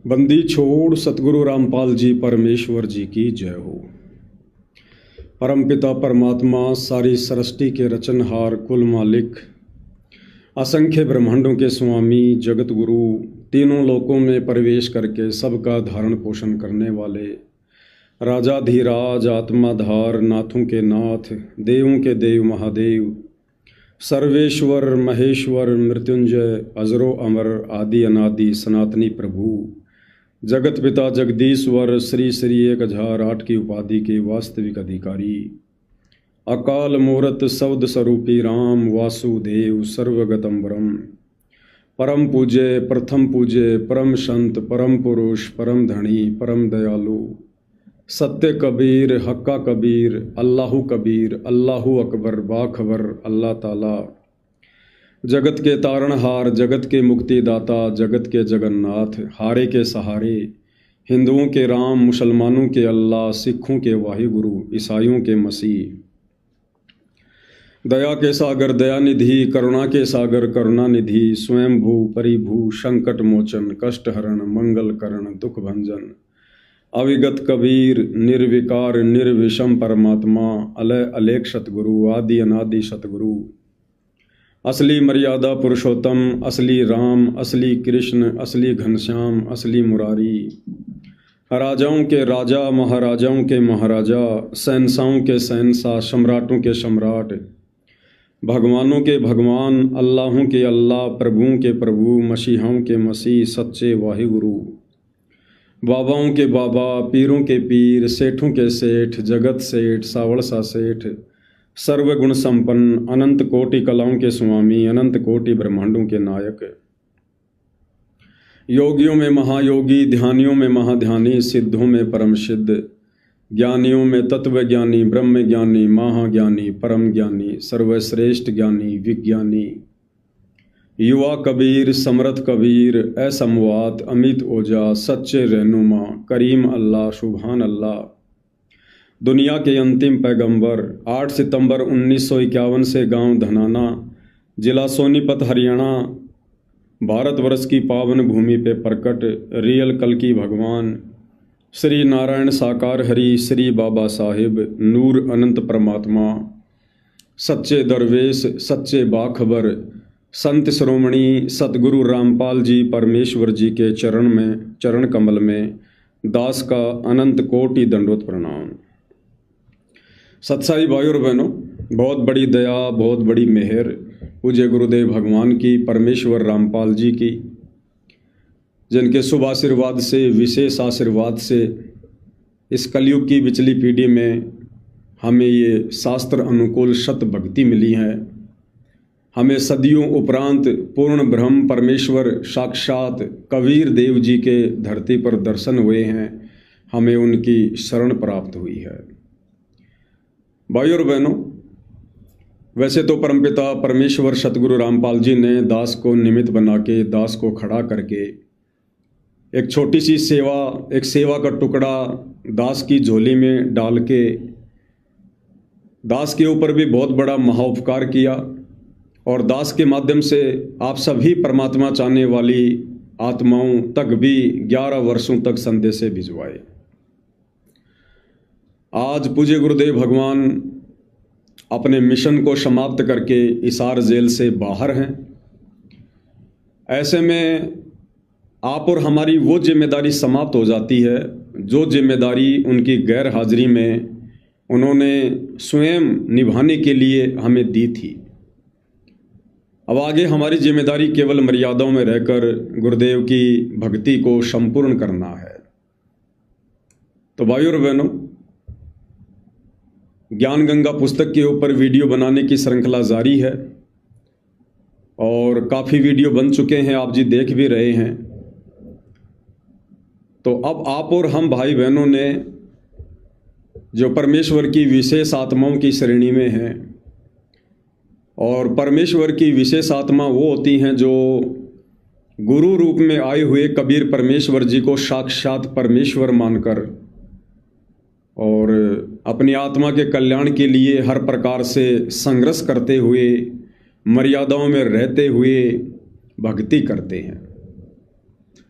बंदी छोड़ सतगुरु रामपाल जी परमेश्वर जी की जय हो। परमपिता परमात्मा सारी सृष्टि के रचनहार कुल मालिक असंख्य ब्रह्मांडों के स्वामी जगत गुरु तीनों लोकों में प्रवेश करके सबका धारण पोषण करने वाले राजाधीराज आत्माधार नाथों के नाथ देवों के देव महादेव सर्वेश्वर महेश्वर मृत्युंजय अजरो अमर आदि अनादि सनातनी प्रभु जगत पिता जगदीश्वर श्री श्री 1008 की उपाधि के वास्तविक अधिकारी अकाल मूरत शब्द स्वरूपी राम वासुदेव सर्वगतम ब्रह्म परम पूज्य प्रथम पूज्य परम संत परम पुरुष परम धनी परम दयालु सत्य कबीर हक्का कबीर अल्लाहु कबीर अल्लाहु अकबर बाखबर अल्लाह ताला जगत के तारणहार जगत के मुक्तिदाता जगत के जगन्नाथ हारे के सहारे हिंदुओं के राम मुसलमानों के अल्लाह सिखों के वाहिगुरु ईसाइयों के मसीह दया के सागर दयानिधि करुणा के सागर करुणानिधि स्वयंभू परिभू संकट मोचन कष्ट हरण मंगल करण दुख भंजन अविगत कबीर निर्विकार निर्विषम परमात्मा अलय अलेख सतगुरु आदि अनादि सतगुरु असली मर्यादा पुरुषोत्तम असली राम असली कृष्ण असली घनश्याम असली मुरारी राजाओं के राजा महाराजाओं के महाराजा शहंशाहों के शहंशाह सम्राटों के सम्राट भगवानों के भगवान अल्लाहों के अल्लाह प्रभुओं के प्रभु मसीहाओं के मसीह सच्चे वाहिगुरु बाबाओं के बाबा पीरों के पीर सेठों के सेठ जगत सेठ सावड़सा सेठ सर्वगुण संपन्न अनंत कोटि कलाओं के स्वामी अनंत कोटि ब्रह्मांडों के नायक योगियों में महायोगी ध्यानियों में महाध्यानी सिद्धों में परम सिद्ध ज्ञानियों में तत्व ज्ञानी ब्रह्म ज्ञानी महाज्ञानी परम ज्ञानी सर्वश्रेष्ठ ज्ञानी विज्ञानी युवा कबीर समर्थ कबीर असमवात अमित ओजा सच्चे रहनुमा करीम अल्लाह सुभान अल्लाह दुनिया के अंतिम पैगंबर 8 सितंबर 1951 से गांव धनाना जिला सोनीपत हरियाणा भारतवर्ष की पावन भूमि पे प्रकट रियल कल्कि भगवान श्री नारायण साकार हरि श्री बाबा साहिब नूर अनंत परमात्मा सच्चे दरवेश सच्चे बाखबर संत श्रोमणी सतगुरु रामपाल जी परमेश्वर जी के चरण कमल में दास का अनंत कोटि दंडवत प्रणाम। सत्साई भाई और बहनों, बहुत बड़ी दया बहुत बड़ी मेहर पूज्य गुरुदेव भगवान की परमेश्वर रामपाल जी की जिनके शुभ आशीर्वाद से विशेष आशीर्वाद से इस कलयुग की बिचली पीढ़ी में हमें ये शास्त्र अनुकूल सत भक्ति मिली है। हमें सदियों उपरांत पूर्ण ब्रह्म परमेश्वर साक्षात कबीर देव जी के धरती पर दर्शन हुए हैं। हमें उनकी शरण प्राप्त हुई है। भाई और बहनों, वैसे तो परमपिता परमेश्वर सतगुरु रामपाल जी ने दास को निमित्त बना के दास को खड़ा करके एक छोटी सी सेवा एक सेवा का टुकड़ा दास की झोली में डाल के दास के ऊपर भी बहुत बड़ा महाउपकार किया और दास के माध्यम से आप सभी परमात्मा चाहने वाली आत्माओं तक भी 11 वर्षों तक संदेशे भिजवाए। आज पूज्य गुरुदेव भगवान अपने मिशन को समाप्त करके हिसार जेल से बाहर हैं। ऐसे में आप और हमारी वो जिम्मेदारी समाप्त हो जाती है जो जिम्मेदारी उनकी गैर हाजिरी में उन्होंने स्वयं निभाने के लिए हमें दी थी। अब आगे हमारी जिम्मेदारी केवल मर्यादाओं में रहकर गुरुदेव की भक्ति को संपूर्ण करना है। तो भाइयों और बहनों, ज्ञान गंगा पुस्तक के ऊपर वीडियो बनाने की श्रृंखला जारी है और काफ़ी वीडियो बन चुके हैं, आप जी देख भी रहे हैं। तो अब आप और हम भाई बहनों ने जो परमेश्वर की विशेष आत्माओं की श्रेणी में हैं और परमेश्वर की विशेष आत्मा वो होती हैं जो गुरु रूप में आए हुए कबीर परमेश्वर जी को साक्षात परमेश्वर मानकर और अपनी आत्मा के कल्याण के लिए हर प्रकार से संघर्ष करते हुए मर्यादाओं में रहते हुए भक्ति करते हैं।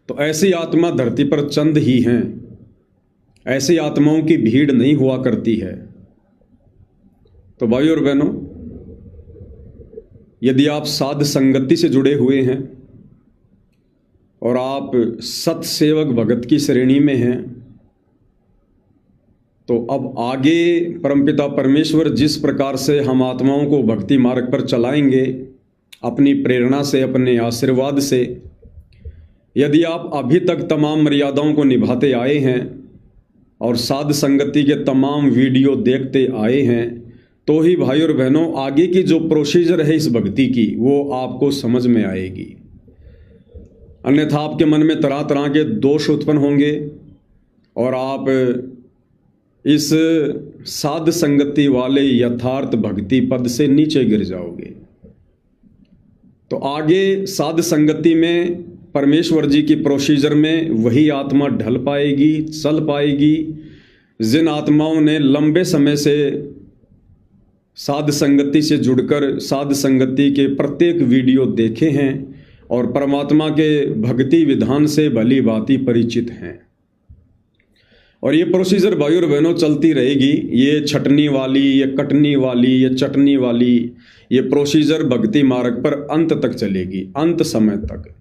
तो ऐसी आत्मा धरती पर चंद ही हैं, ऐसी आत्माओं की भीड़ नहीं हुआ करती है। तो भाइयों और बहनों, यदि आप साध संगति से जुड़े हुए हैं और आप सत्सेवक भगत की श्रेणी में हैं, तो अब आगे परमपिता परमेश्वर जिस प्रकार से हम आत्माओं को भक्ति मार्ग पर चलाएंगे, अपनी प्रेरणा से, अपने आशीर्वाद से, यदि आप अभी तक तमाम मर्यादाओं को निभाते आए हैं और साध संगति के तमाम वीडियो देखते आए हैं, तो ही भाई और बहनों आगे की जो प्रोसीजर है इस भक्ति की वो आपको समझ में आएगी। अन्यथा आपके मन में तरह तरह के दोष उत्पन्न होंगे और आप इस साध संगति वाले यथार्थ भक्ति पद से नीचे गिर जाओगे। तो आगे साध संगति में परमेश्वर जी की प्रोसीजर में वही आत्मा ढल पाएगी, चल पाएगी जिन आत्माओं ने लंबे समय से साध संगति से जुड़कर साध संगति के प्रत्येक वीडियो देखे हैं और परमात्मा के भक्ति विधान से भली भांति परिचित हैं। और ये प्रोसीजर भाई और बहनों चलती रहेगी। ये छटनी वाली, ये कटनी वाली, ये चटनी वाली, ये प्रोसीजर भक्ति मार्ग पर अंत तक चलेगी, अंत समय तक।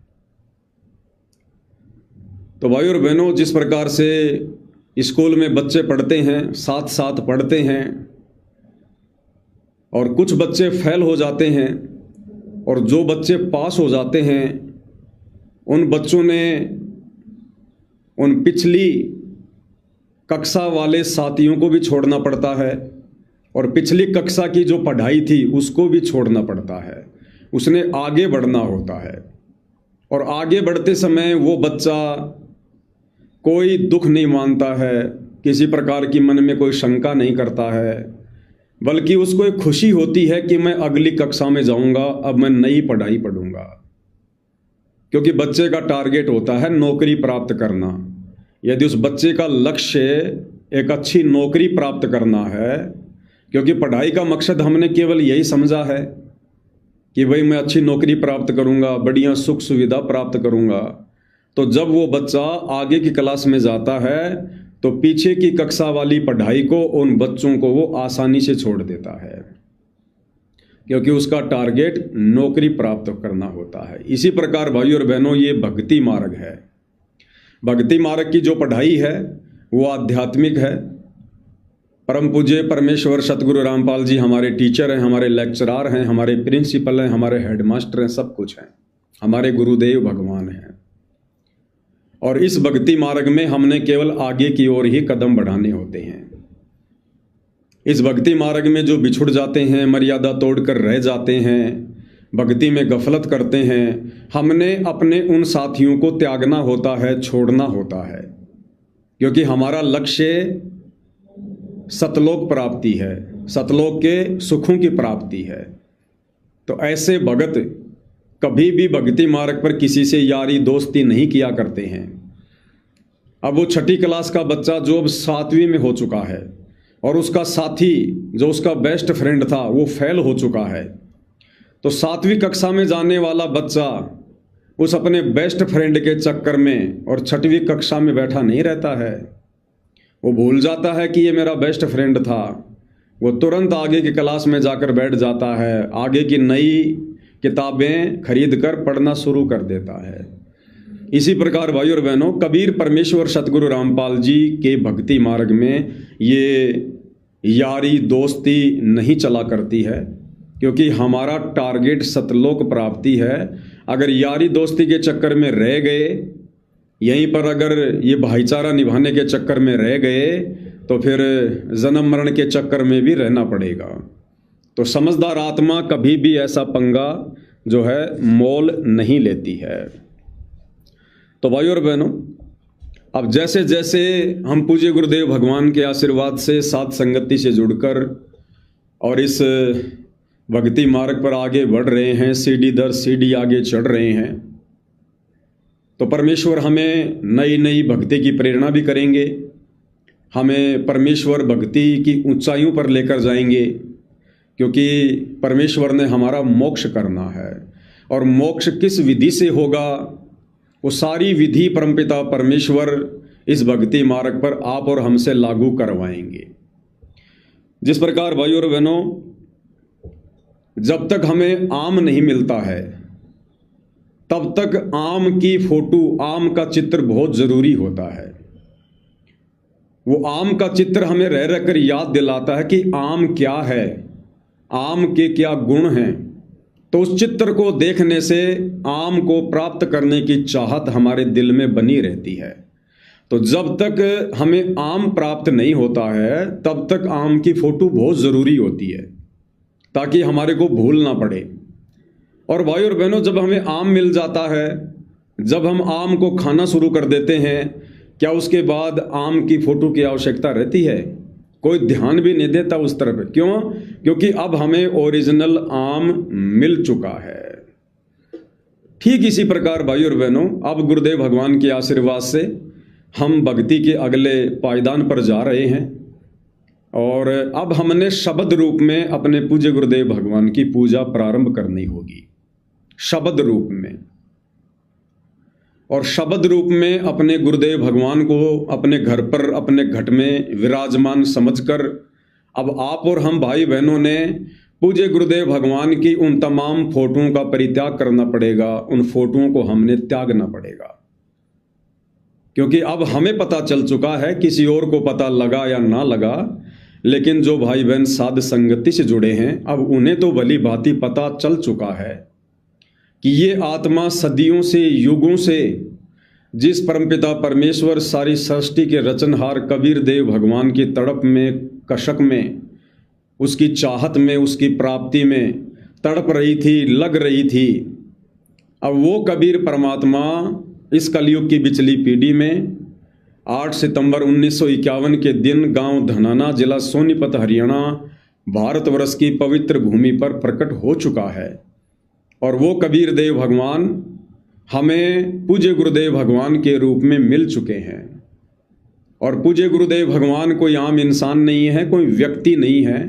तो भाई और बहनों, जिस प्रकार से स्कूल में बच्चे पढ़ते हैं, साथ साथ पढ़ते हैं और कुछ बच्चे फेल हो जाते हैं और जो बच्चे पास हो जाते हैं उन बच्चों ने उन पिछली कक्षा वाले साथियों को भी छोड़ना पड़ता है और पिछली कक्षा की जो पढ़ाई थी उसको भी छोड़ना पड़ता है। उसने आगे बढ़ना होता है और आगे बढ़ते समय वो बच्चा कोई दुख नहीं मानता है, किसी प्रकार की मन में कोई शंका नहीं करता है, बल्कि उसको एक खुशी होती है कि मैं अगली कक्षा में जाऊंगा, अब मैं नई पढ़ाई पढ़ूंगा। क्योंकि बच्चे का टारगेट होता है नौकरी प्राप्त करना। यदि उस बच्चे का लक्ष्य एक अच्छी नौकरी प्राप्त करना है, क्योंकि पढ़ाई का मकसद हमने केवल यही समझा है कि भाई मैं अच्छी नौकरी प्राप्त करूंगा, बढ़िया सुख सुविधा प्राप्त करूंगा, तो जब वो बच्चा आगे की क्लास में जाता है तो पीछे की कक्षा वाली पढ़ाई को, उन बच्चों को वो आसानी से छोड़ देता है, क्योंकि उसका टारगेट नौकरी प्राप्त करना होता है। इसी प्रकार भाई और बहनों, ये भक्ति मार्ग है। भक्ति मार्ग की जो पढ़ाई है वो आध्यात्मिक है। परम पूज्य परमेश्वर सतगुरु रामपाल जी हमारे टीचर हैं, हमारे लेक्चरार हैं, हमारे प्रिंसिपल हैं, हमारे हेडमास्टर हैं, सब कुछ हैं, हमारे गुरुदेव भगवान हैं। और इस भक्ति मार्ग में हमने केवल आगे की ओर ही कदम बढ़ाने होते हैं। इस भक्ति मार्ग में जो बिछुड़ जाते हैं, मर्यादा तोड़कर रह जाते हैं, भक्ति में गफलत करते हैं, हमने अपने उन साथियों को त्यागना होता है, छोड़ना होता है, क्योंकि हमारा लक्ष्य सतलोक प्राप्ति है, सतलोक के सुखों की प्राप्ति है। तो ऐसे भगत कभी भी भक्ति मार्ग पर किसी से यारी दोस्ती नहीं किया करते हैं। अब वो छठी क्लास का बच्चा जो अब 7वीं में हो चुका है और उसका साथी जो उसका बेस्ट फ्रेंड था वो फेल हो चुका है, तो 7वीं कक्षा में जाने वाला बच्चा उस अपने बेस्ट फ्रेंड के चक्कर में और 6वीं कक्षा में बैठा नहीं रहता है। वो भूल जाता है कि ये मेरा बेस्ट फ्रेंड था, वो तुरंत आगे की क्लास में जाकर बैठ जाता है, आगे की नई किताबें खरीद कर पढ़ना शुरू कर देता है। इसी प्रकार भाई और बहनों, कबीर परमेश्वर सतगुरु रामपाल जी के भक्ति मार्ग में ये यारी दोस्ती नहीं चला करती है, क्योंकि हमारा टारगेट सतलोक प्राप्ति है। अगर यारी दोस्ती के चक्कर में रह गए, यहीं पर अगर ये भाईचारा निभाने के चक्कर में रह गए, तो फिर जन्म मरण के चक्कर में भी रहना पड़ेगा। तो समझदार आत्मा कभी भी ऐसा पंगा जो है मोल नहीं लेती है। तो भाई और बहनों, अब जैसे जैसे हम पूज्य गुरुदेव भगवान के आशीर्वाद से साध संगति से जुड़कर और इस भक्ति मार्ग पर आगे बढ़ रहे हैं, सीढ़ी दर सीढ़ी आगे चढ़ रहे हैं, तो परमेश्वर हमें नई नई भक्ति की प्रेरणा भी करेंगे, हमें परमेश्वर भक्ति की ऊंचाइयों पर लेकर जाएंगे, क्योंकि परमेश्वर ने हमारा मोक्ष करना है। और मोक्ष किस विधि से होगा वो सारी विधि परमपिता परमेश्वर इस भक्ति मार्ग पर आप और हमसे लागू करवाएंगे। जिस प्रकार भाई और बहनों, जब तक हमें आम नहीं मिलता है तब तक आम की फोटो, आम का चित्र बहुत ज़रूरी होता है। वो आम का चित्र हमें रह रह कर याद दिलाता है कि आम क्या है, आम के क्या गुण हैं। तो उस चित्र को देखने से आम को प्राप्त करने की चाहत हमारे दिल में बनी रहती है। तो जब तक हमें आम प्राप्त नहीं होता है तब तक आम की फोटो बहुत ज़रूरी होती है, ताकि हमारे को भूल ना पड़े। और भाई और बहनों, जब हमें आम मिल जाता है, जब हम आम को खाना शुरू कर देते हैं, क्या उसके बाद आम की फोटो की आवश्यकता रहती है? कोई ध्यान भी नहीं देता उस तरफ। क्यों? क्योंकि अब हमें ओरिजिनल आम मिल चुका है। ठीक इसी प्रकार भाई और बहनों, अब गुरुदेव भगवान के आशीर्वाद से हम भक्ति के अगले पायदान पर जा रहे हैं और अब हमने शब्द रूप में अपने पूज्य गुरुदेव भगवान की पूजा प्रारंभ करनी होगी, शब्द रूप में। और शब्द रूप में अपने गुरुदेव भगवान को अपने घर पर, अपने घट में विराजमान समझकर अब आप और हम भाई बहनों ने पूज्य गुरुदेव भगवान की उन तमाम फोटोओं का परित्याग करना पड़ेगा, उन फोटोओं को हमने त्यागना पड़ेगा। क्योंकि अब हमें पता चल चुका है, किसी और को पता लगा या ना लगा, लेकिन जो भाई बहन साध संगति से जुड़े हैं अब उन्हें तो भली भांति पता चल चुका है कि ये आत्मा सदियों से, युगों से जिस परमपिता परमेश्वर सारी सृष्टि के रचनहार कबीर देव भगवान की तड़प में, कशक में, उसकी चाहत में, उसकी प्राप्ति में तड़प रही थी, लग रही थी। अब वो कबीर परमात्मा इस कलयुग की बिचली पीढ़ी में 8 सितंबर 1951 के दिन गांव धनाना, जिला सोनीपत, हरियाणा, भारतवर्ष की पवित्र भूमि पर प्रकट हो चुका है। और वो कबीर देव भगवान हमें पूज्य गुरुदेव भगवान के रूप में मिल चुके हैं। और पूज्य गुरुदेव भगवान कोई आम इंसान नहीं है, कोई व्यक्ति नहीं है,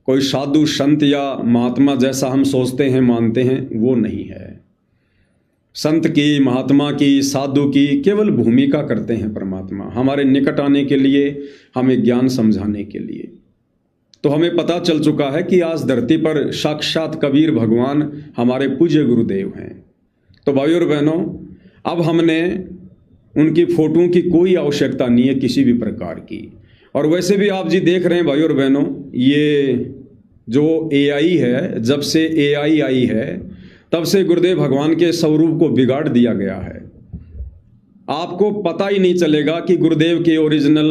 कोई साधु संत या महात्मा जैसा हम सोचते हैं, मानते हैं, वो नहीं है। संत की, महात्मा की, साधु की केवल भूमिका करते हैं परमात्मा, हमारे निकट आने के लिए, हमें ज्ञान समझाने के लिए। तो हमें पता चल चुका है कि आज धरती पर साक्षात कबीर भगवान हमारे पूज्य गुरुदेव हैं। तो भाई और बहनों, अब हमने उनकी फोटों की कोई आवश्यकता नहीं है किसी भी प्रकार की। और वैसे भी आप जी देख रहे हैं भाई और बहनों, ये जो एआई है, जब से एआई आई है तब से गुरुदेव भगवान के स्वरूप को बिगाड़ दिया गया है। आपको पता ही नहीं चलेगा कि गुरुदेव के ओरिजिनल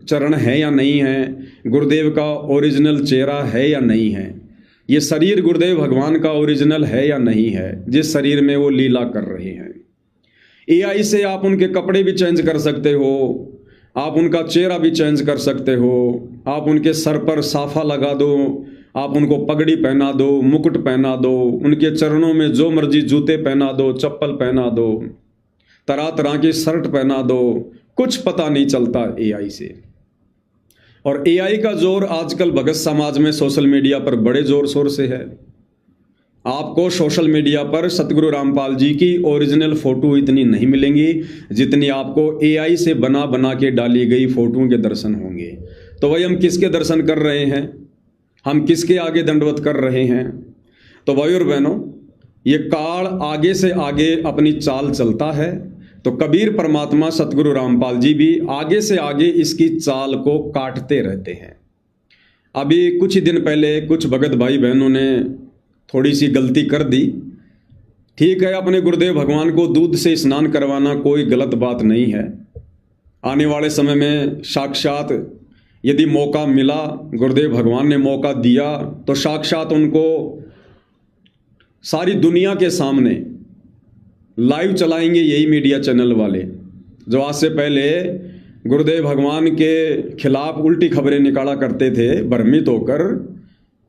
चरण है या नहीं है, गुरुदेव का ओरिजिनल चेहरा है या नहीं है, ये शरीर गुरुदेव भगवान का ओरिजिनल है या नहीं है, जिस शरीर में वो लीला कर रहे हैं। एआई से आप उनके कपड़े भी चेंज कर सकते हो, आप उनका चेहरा भी चेंज कर सकते हो, आप उनके सर पर साफा लगा दो, आप उनको पगड़ी पहना दो, मुकुट पहना दो, उनके चरणों में जो मर्जी जूते पहना दो, चप्पल पहना दो, तरह तरह की शर्ट पहना दो, कुछ पता नहीं चलता एआई से। और एआई का जोर आजकल भगत समाज में सोशल मीडिया पर बड़े जोर शोर से है। आपको सोशल मीडिया पर सतगुरु रामपाल जी की ओरिजिनल फोटो इतनी नहीं मिलेंगी जितनी आपको एआई से बना बना के डाली गई फोटोओं के दर्शन होंगे। तो वही हम किसके दर्शन कर रहे हैं, हम किसके आगे दंडवत कर रहे हैं? तो भाई और बहनों, ये काल आगे से आगे अपनी चाल चलता है, तो कबीर परमात्मा सतगुरु रामपाल जी भी आगे से आगे इसकी चाल को काटते रहते हैं। अभी कुछ ही दिन पहले कुछ भगत भाई बहनों ने थोड़ी सी गलती कर दी। ठीक है, अपने गुरुदेव भगवान को दूध से स्नान करवाना कोई गलत बात नहीं है। आने वाले समय में साक्षात यदि मौका मिला, गुरुदेव भगवान ने मौका दिया, तो साक्षात उनको सारी दुनिया के सामने लाइव चलाएंगे यही मीडिया चैनल वाले, जो आज से पहले गुरुदेव भगवान के खिलाफ उल्टी खबरें निकाला करते थे भ्रमित होकर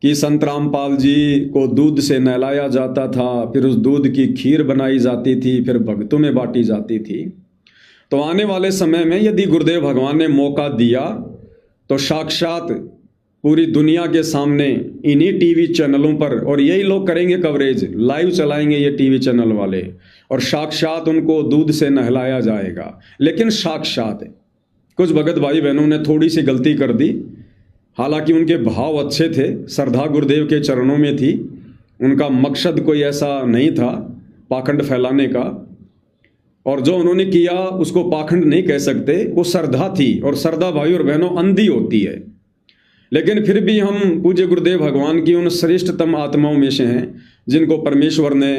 कि संत रामपाल जी को दूध से नहलाया जाता था, फिर उस दूध की खीर बनाई जाती थी, फिर भक्तों में बांटी जाती थी। तो आने वाले समय में यदि गुरुदेव भगवान ने मौका दिया तो साक्षात पूरी दुनिया के सामने इन्हीं टीवी चैनलों पर, और यही लोग करेंगे कवरेज, लाइव चलाएंगे ये टीवी चैनल वाले, और साक्षात उनको दूध से नहलाया जाएगा। लेकिन साक्षात कुछ भगत भाई बहनों ने थोड़ी सी गलती कर दी, हालांकि उनके भाव अच्छे थे, श्रद्धा गुरुदेव के चरणों में थी, उनका मकसद कोई ऐसा नहीं था पाखंड फैलाने का, और जो उन्होंने किया उसको पाखंड नहीं कह सकते, वो श्रद्धा थी, और श्रद्धा भाई और बहनों अंधी होती है। लेकिन फिर भी हम पूज्य गुरुदेव भगवान की उन श्रेष्ठतम आत्माओं में से हैं जिनको परमेश्वर ने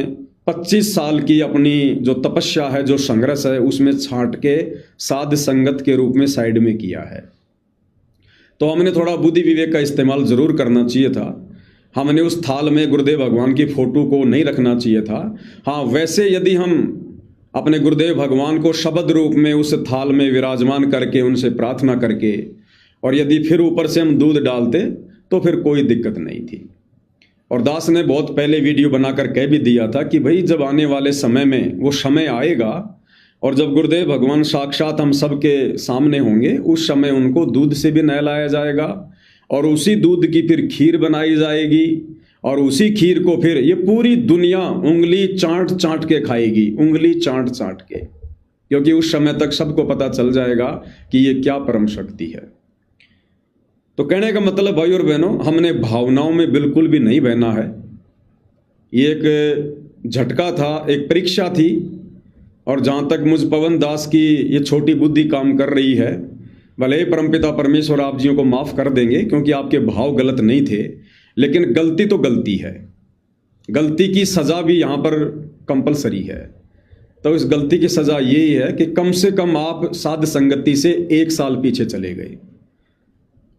25 साल की अपनी जो तपस्या है, जो संघर्ष है, उसमें छांट के साध संगत के रूप में साइड में किया है। तो हमने थोड़ा बुद्धि विवेक का इस्तेमाल जरूर करना चाहिए था। हमने उस थाल में गुरुदेव भगवान की फोटो को नहीं रखना चाहिए था। हाँ, वैसे यदि हम अपने गुरुदेव भगवान को शब्द रूप में उस थाल में विराजमान करके उनसे प्रार्थना करके, और यदि फिर ऊपर से हम दूध डालते तो फिर कोई दिक्कत नहीं थी। और दास ने बहुत पहले वीडियो बनाकर कह भी दिया था कि भाई जब आने वाले समय में वो समय आएगा और जब गुरुदेव भगवान साक्षात हम सबके सामने होंगे, उस समय उनको दूध से भी नहलाया जाएगा, और उसी दूध की फिर खीर बनाई जाएगी, और उसी खीर को फिर ये पूरी दुनिया उंगली चाट चाट के खाएगी, उंगली चाट चाट के, क्योंकि उस समय तक सबको पता चल जाएगा कि ये क्या परम शक्ति है। तो कहने का मतलब भाई और बहनों, हमने भावनाओं में बिल्कुल भी नहीं बहना है। ये एक झटका था, एक परीक्षा थी, और जहाँ तक मुझ पवन दास की ये छोटी बुद्धि काम कर रही है, भले ही परमपिता परमेश्वर आप जियों को माफ़ कर देंगे क्योंकि आपके भाव गलत नहीं थे, लेकिन गलती तो गलती है, गलती की सज़ा भी यहाँ पर कंपलसरी है। तो इस गलती की सज़ा यही है कि कम से कम आप साध संगति से 1 साल पीछे चले गए।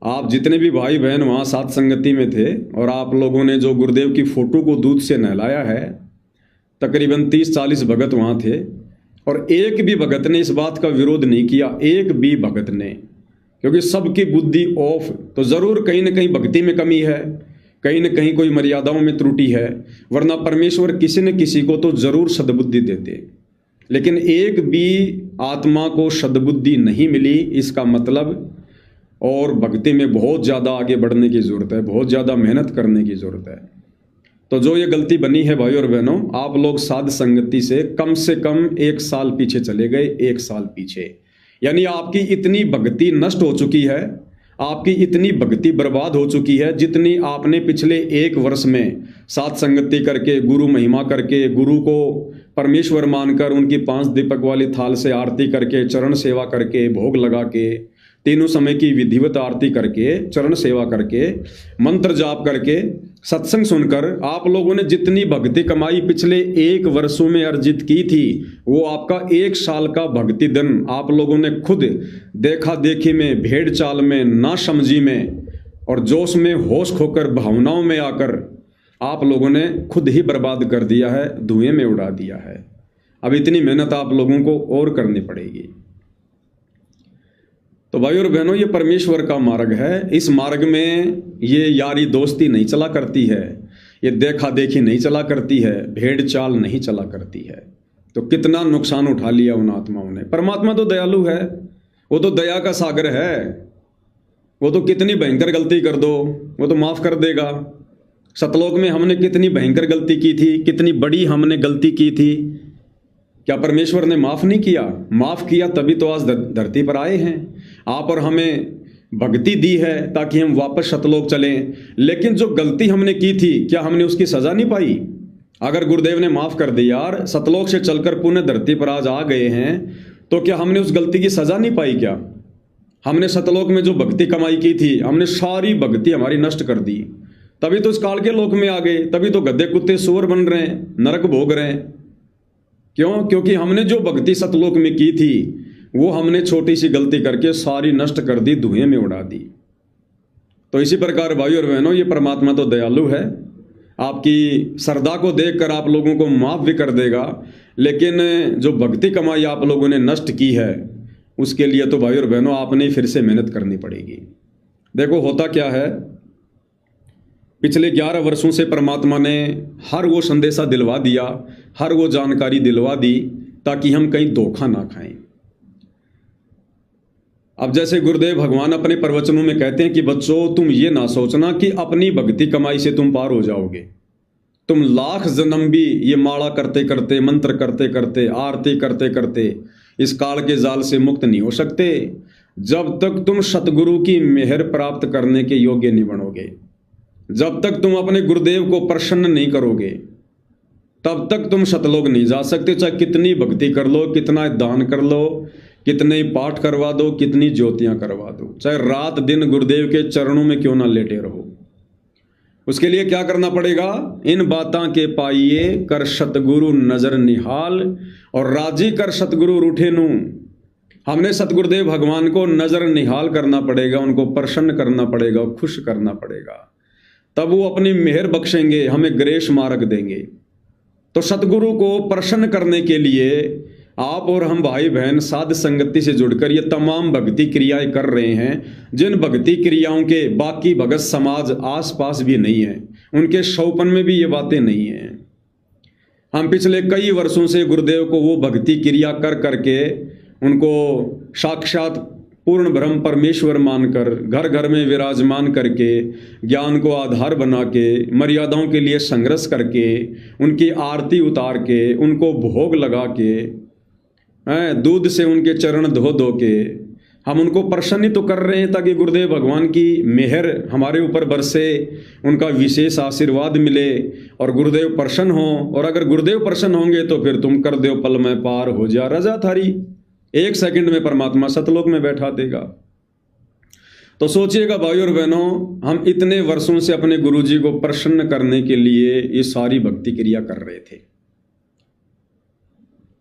आप जितने भी भाई बहन वहाँ साध संगति में थे और आप लोगों ने जो गुरुदेव की फ़ोटो को दूध से नहलाया है, तकरीबन 30-40 भगत वहाँ थे, और एक भी भगत ने इस बात का विरोध नहीं किया, एक भी भगत ने, क्योंकि सबकी बुद्धि ऑफ, तो ज़रूर कहीं ना कहीं भक्ति में कमी है, कहीं ना कहीं कोई मर्यादाओं में त्रुटि है, वरना परमेश्वर किसी न किसी को तो ज़रूर सद्बुद्धि देते। लेकिन एक भी आत्मा को सद्बुद्धि नहीं मिली, इसका मतलब और भक्ति में बहुत ज़्यादा आगे बढ़ने की ज़रूरत है, बहुत ज़्यादा मेहनत करने की ज़रूरत है। तो जो ये गलती बनी है भाई और बहनों, आप लोग साध संगति से कम 1 साल पीछे चले गए, 1 साल पीछे। यानी आपकी इतनी भक्ति नष्ट हो चुकी है, आपकी इतनी भक्ति बर्बाद हो चुकी है, जितनी आपने पिछले 1 वर्ष में साध संगति करके, गुरु महिमा करके, गुरु को परमेश्वर मानकर उनकी 5 दीपक वाली थाल से आरती करके, चरण सेवा करके, भोग लगा के, तीनों समय की विधिवत आरती करके, चरण सेवा करके, मंत्र जाप करके, सत्संग सुनकर आप लोगों ने जितनी भक्ति कमाई पिछले 1 वर्षों में अर्जित की थी, वो आपका 1 साल का भक्ति दिन आप लोगों ने खुद देखा देखी में, भेड़ चाल में, ना समझी में और जोश में होश खोकर भावनाओं में आकर आप लोगों ने खुद ही बर्बाद कर दिया है, धुएं में उड़ा दिया है। अब इतनी मेहनत आप लोगों को और करनी पड़ेगी। तो भाई और बहनों, ये परमेश्वर का मार्ग है। इस मार्ग में ये यारी दोस्ती नहीं चला करती है, ये देखा देखी नहीं चला करती है, भेड़ चाल नहीं चला करती है। तो कितना नुकसान उठा लिया उन आत्माओं ने। परमात्मा तो दयालु है, वो तो दया का सागर है, वो तो कितनी भयंकर गलती कर दो वो तो माफ़ कर देगा। सतलोक में हमने कितनी भयंकर गलती की थी, कितनी बड़ी हमने गलती की थी, क्या परमेश्वर ने माफ़ नहीं किया? माफ़ किया, तभी तो आज धरती पर आए हैं। आप और हमें भक्ति दी है ताकि हम वापस सतलोक चलें। लेकिन जो गलती हमने की थी, क्या हमने उसकी सज़ा नहीं पाई? अगर गुरुदेव ने माफ़ कर दिया यार, सतलोक से चलकर पुण्य धरती पर आज आ गए हैं, तो क्या हमने उस गलती की सज़ा नहीं पाई? क्या हमने सतलोक में जो भक्ति कमाई की थी, हमने सारी भक्ति हमारी नष्ट कर दी, तभी तो इस काल के लोक में आ गए, तभी तो गधे कुत्ते सूअर बन रहे हैं, नरक भोग रहे हैं। क्यों? क्योंकि हमने जो भक्ति सतलोक में की थी, वो हमने छोटी सी गलती करके सारी नष्ट कर दी, धुएं में उड़ा दी। तो इसी प्रकार भाई और बहनों, ये परमात्मा तो दयालु है, आपकी श्रद्धा को देखकर आप लोगों को माफ़ भी कर देगा। लेकिन जो भक्ति कमाई आप लोगों ने नष्ट की है, उसके लिए तो भाई और बहनों आपने फिर से मेहनत करनी पड़ेगी। देखो होता क्या है, पिछले 11 वर्षों से परमात्मा ने हर वो संदेशा दिलवा दिया, हर वो जानकारी दिलवा दी, ताकि हम कहीं धोखा ना खाएं। अब जैसे गुरुदेव भगवान अपने प्रवचनों में कहते हैं कि बच्चों, तुम ये ना सोचना कि अपनी भक्ति कमाई से तुम पार हो जाओगे। तुम लाख जन्म भी ये माला करते करते, मंत्र करते करते, आरती करते करते इस काल के जाल से मुक्त नहीं हो सकते जब तक तुम सतगुरु की मेहर प्राप्त करने के योग्य नहीं बनोगे। जब तक तुम अपने गुरुदेव को प्रसन्न नहीं करोगे तब तक तुम सतलोक नहीं जा सकते। चाहे कितनी भक्ति कर लो, कितना दान कर लो, कितने पाठ करवा दो, कितनी ज्योतियां करवा दो, चाहे रात दिन गुरुदेव के चरणों में क्यों ना लेटे रहो, उसके लिए क्या करना पड़ेगा? इन बातां के पाइए कर सतगुरु नजर निहाल, और राजी कर सतगुरु रूठे नू। हमने सतगुरुदेव भगवान को नजर निहाल करना पड़ेगा, उनको प्रसन्न करना पड़ेगा, खुश करना पड़ेगा, तब वो अपनी मेहर बख्शेंगे, हमें ग्रेस मार्ग देंगे। तो सतगुरु को प्रसन्न करने के लिए आप और हम भाई बहन साध संगति से जुड़कर ये तमाम भक्ति क्रियाएं कर रहे हैं, जिन भक्ति क्रियाओं के बाकी भगत समाज आसपास भी नहीं है, उनके शौपन में भी ये बातें नहीं हैं। हम पिछले कई वर्षों से गुरुदेव को वो भक्ति क्रिया कर करके उनको साक्षात पूर्ण ब्रह्म परमेश्वर मानकर घर घर में विराजमान करके, ज्ञान को आधार बना के, मर्यादाओं के लिए संघर्ष करके, उनकी आरती उतार के, उनको भोग लगा के, दूध से उनके चरण धो धो के हम उनको प्रसन्न तो कर रहे हैं ताकि गुरुदेव भगवान की मेहर हमारे ऊपर बरसे, उनका विशेष आशीर्वाद मिले और गुरुदेव प्रसन्न हो। और अगर गुरुदेव प्रसन्न होंगे तो फिर तुम कर दो पल में पार हो जा रजा थारी, 1 सेकंड में परमात्मा सतलोक में बैठा देगा। तो सोचिएगा भाइयों और बहनों, हम इतने वर्षों से अपने गुरुजी को प्रसन्न करने के लिए ये सारी भक्ति क्रिया कर रहे थे,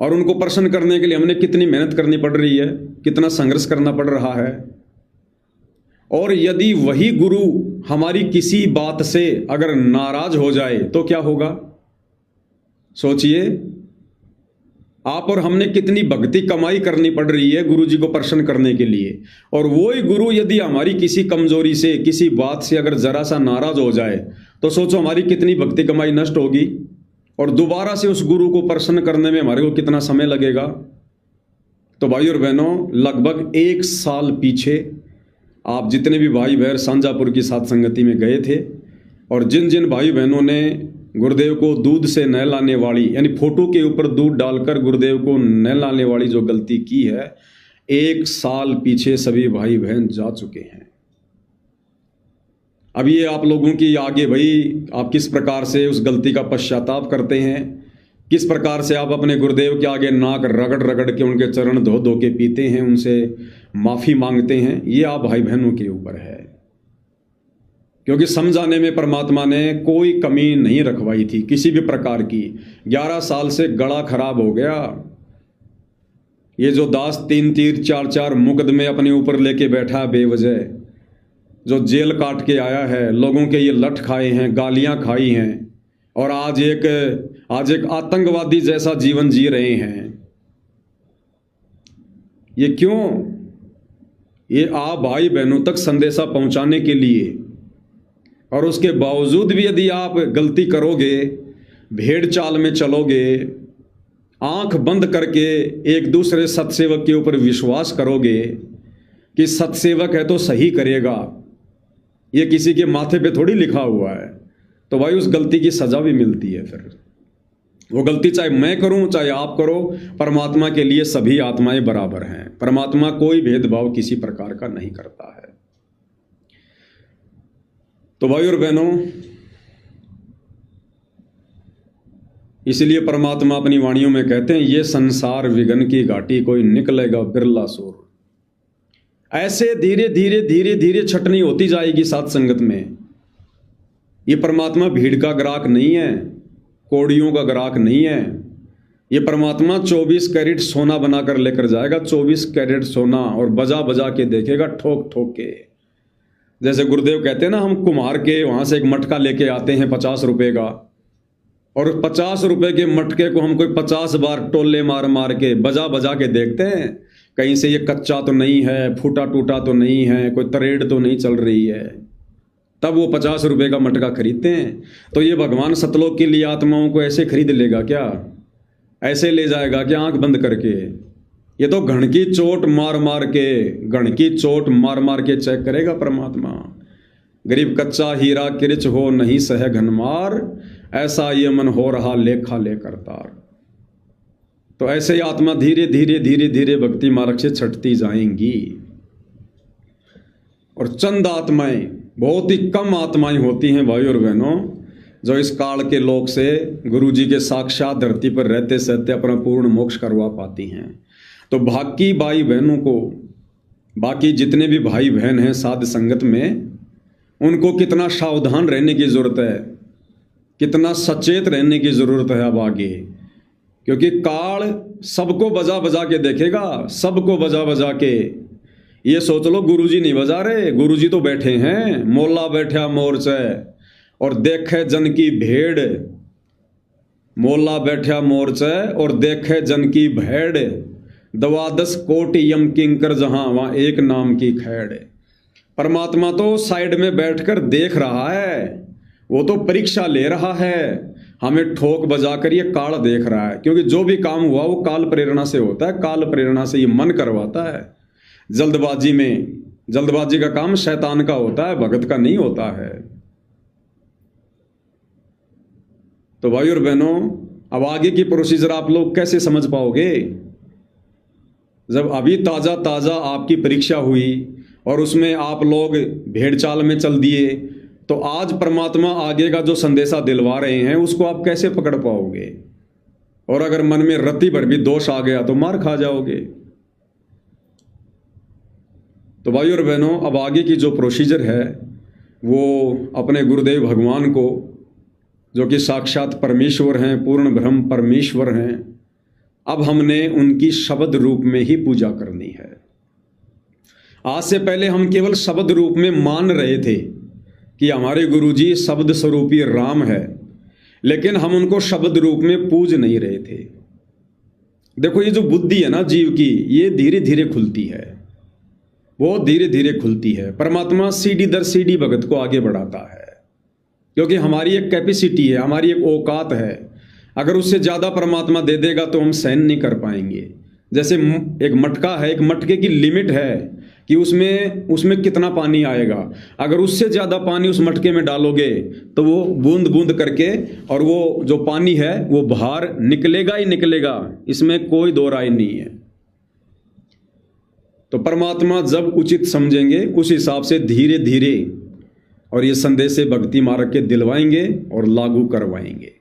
और उनको प्रसन्न करने के लिए हमने कितनी मेहनत करनी पड़ रही है, कितना संघर्ष करना पड़ रहा है। और यदि वही गुरु हमारी किसी बात से अगर नाराज हो जाए तो क्या होगा? सोचिए, आप और हमने कितनी भक्ति कमाई करनी पड़ रही है गुरु जी को प्रसन्न करने के लिए, और वही गुरु यदि हमारी किसी कमजोरी से, किसी बात से अगर जरा सा नाराज हो जाए तो सोचो हमारी कितनी भक्ति कमाई नष्ट होगी, और दोबारा से उस गुरु को प्रसन्न करने में हमारे को कितना समय लगेगा। तो भाई और बहनों, लगभग 1 साल पीछे आप जितने भी भाई बहन सांजापुर की साथ संगति में गए थे, और जिन जिन भाई बहनों ने गुरुदेव को दूध से नहलाने वाली, यानी फोटो के ऊपर दूध डालकर गुरुदेव को नहलाने वाली जो गलती की है, 1 साल पीछे सभी भाई बहन जा चुके हैं। अब ये आप लोगों की आगे भाई, आप किस प्रकार से उस गलती का पश्चाताप करते हैं, किस प्रकार से आप अपने गुरुदेव के आगे नाक रगड़ रगड़ के उनके चरण धो धो के पीते हैं, उनसे माफ़ी मांगते हैं, ये आप भाई बहनों के ऊपर है। क्योंकि समझाने में परमात्मा ने कोई कमी नहीं रखवाई थी किसी भी प्रकार की। 11 साल से गला खराब हो गया। ये जो दास 3 तीर 4 मुकदमे अपने ऊपर लेके बैठा बेवजह, जो जेल काट के आया है, लोगों के ये लठ खाए हैं, गालियां खाई हैं, और आज एक आतंकवादी जैसा जीवन जी रहे हैं। ये क्यों? ये आप भाई बहनों तक संदेशा पहुंचाने के लिए। और उसके बावजूद भी यदि आप गलती करोगे, भेड़ चाल में चलोगे, आंख बंद करके एक दूसरे सत्सेवक के ऊपर विश्वास करोगे कि सत्सेवक है तो सही करेगा, ये किसी के माथे पे थोड़ी लिखा हुआ है, तो भाई उस गलती की सजा भी मिलती है। फिर वो गलती चाहे मैं करूं चाहे आप करो, परमात्मा के लिए सभी आत्माएं बराबर हैं। परमात्मा कोई भेदभाव किसी प्रकार का नहीं करता है। तो भाई और बहनों, इसलिए परमात्मा अपनी वाणियों में कहते हैं, ये संसार विघन की घाटी कोई निकलेगा बिरला सूर। ऐसे धीरे धीरे धीरे धीरे छटनी होती जाएगी साथ संगत में। ये परमात्मा भीड़ का ग्राहक नहीं है, कौड़ियों का ग्राहक नहीं है। ये परमात्मा 24 कैरेट सोना बनाकर लेकर जाएगा, 24 कैरेट सोना, और बजा बजा के देखेगा, ठोक ठोक के। जैसे गुरुदेव कहते हैं ना, हम कुम्हार के वहां से एक मटका लेके आते हैं 50 रुपए का, और 50 रुपए के मटके को हम कोई 50 बार टोले मार मार के बजा बजा के देखते हैं, कहीं से ये कच्चा तो नहीं है, फूटा टूटा तो नहीं है, कोई तरेड़ तो नहीं चल रही है, तब वो 50 रुपए का मटका खरीदते हैं। तो ये भगवान सतलोक के लिए आत्माओं को ऐसे खरीद लेगा क्या? ऐसे ले जाएगा क्या आंख बंद करके? ये तो घण की चोट मार मार के, घण की चोट मार मार के चेक करेगा परमात्मा। गरीब कच्चा हीरा किरच हो नहीं सह घनमार, ऐसा ये मन हो रहा लेखा लेकर तार। तो ऐसे ही आत्मा धीरे धीरे धीरे धीरे भक्ति मार्ग से छटती जाएंगी। और चंद आत्माएं, बहुत ही कम आत्माएं होती हैं भाई और बहनों, जो इस काल के लोक से गुरु जी के साक्षात धरती पर रहते सहते अपना पूर्ण मोक्ष करवा पाती हैं। तो बाकी भाई बहनों को, बाकी जितने भी भाई बहन हैं साध संगत में, उनको कितना सावधान रहने की ज़रूरत है, कितना सचेत रहने की ज़रूरत है अब आगे। क्योंकि काल सबको बजा बजा के देखेगा, सबको बजा बजा के। ये सोच लो गुरुजी नहीं बजा रहे, गुरुजी तो बैठे हैं, मोला बैठा मोर्चे और देखे जन की भेड़। मोला बैठा मोर्चे और देखे जन की भेड़, द्वादश कोटि यम किंकर जहां वहां एक नाम की खैड़। परमात्मा तो साइड में बैठकर देख रहा है, वो तो परीक्षा ले रहा है, हमें ठोक बजाकर ये काल देख रहा है। क्योंकि जो भी काम हुआ वो काल प्रेरणा से होता है, काल प्रेरणा से ये मन करवाता है। जल्दबाजी में, जल्दबाजी का काम शैतान का होता है, भगत का नहीं होता है। तो भाई और बहनों, अब आगे की प्रोसीजर आप लोग कैसे समझ पाओगे? जब अभी ताज़ा ताज़ा आपकी परीक्षा हुई और उसमें आप लोग भेड़ चाल में चल दिए, तो आज परमात्मा आगे का जो संदेशा दिलवा रहे हैं उसको आप कैसे पकड़ पाओगे? और अगर मन में रत्ती भर भी दोष आ गया तो मार खा जाओगे। तो भाई और बहनों, अब आगे की जो प्रोसीजर है वो अपने गुरुदेव भगवान को, जो कि साक्षात परमेश्वर हैं, पूर्ण ब्रह्म परमेश्वर हैं, अब हमने उनकी शब्द रूप में ही पूजा करनी है। आज से पहले हम केवल शब्द रूप में मान रहे थे कि हमारे गुरुजी शब्द स्वरूपी राम है, लेकिन हम उनको शब्द रूप में पूज नहीं रहे थे। देखो, ये जो बुद्धि है ना जीव की, ये धीरे धीरे खुलती है, वो धीरे धीरे खुलती है। परमात्मा सीढ़ी दर सीढ़ी भगत को आगे बढ़ाता है, क्योंकि हमारी एक कैपेसिटी है, हमारी एक औकात है। अगर उससे ज़्यादा परमात्मा दे देगा तो हम सहन नहीं कर पाएंगे। जैसे एक मटका है, एक मटके की लिमिट है कि उसमें कितना पानी आएगा। अगर उससे ज़्यादा पानी उस मटके में डालोगे तो वो बूंद बूंद करके, और वो जो पानी है वो बाहर निकलेगा ही निकलेगा, इसमें कोई दो राय नहीं है। तो परमात्मा जब उचित समझेंगे उस हिसाब से धीरे धीरे और ये संदेश भक्ति मार्ग के दिलवाएंगे और लागू करवाएंगे।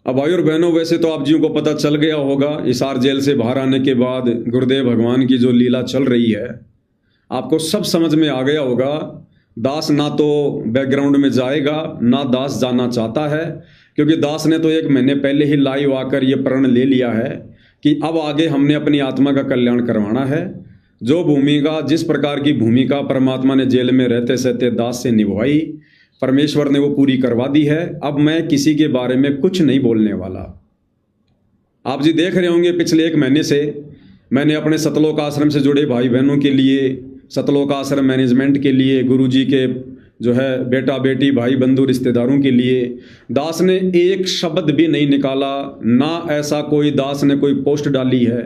अब भाई और बहनों, वैसे तो आप जियों को पता चल गया होगा, हिसार जेल से बाहर आने के बाद गुरुदेव भगवान की जो लीला चल रही है आपको सब समझ में आ गया होगा। दास ना तो बैकग्राउंड में जाएगा, ना दास जाना चाहता है, क्योंकि दास ने तो 1 महीने पहले ही लाइव आकर ये प्रण ले लिया है कि अब आगे हमने अपनी आत्मा का कल्याण करवाना है। जो भूमिका, जिस प्रकार की भूमिका परमात्मा ने जेल में रहते सहते दास से निभाई, परमेश्वर ने वो पूरी करवा दी है। अब मैं किसी के बारे में कुछ नहीं बोलने वाला। आप जी देख रहे होंगे पिछले 1 महीने से मैंने अपने सतलोक आश्रम से जुड़े भाई बहनों के लिए, सतलोक आश्रम मैनेजमेंट के लिए, गुरुजी के जो है बेटा बेटी भाई बंधु रिश्तेदारों के लिए, दास ने एक शब्द भी नहीं निकाला, ना ऐसा कोई दास ने कोई पोस्ट डाली है।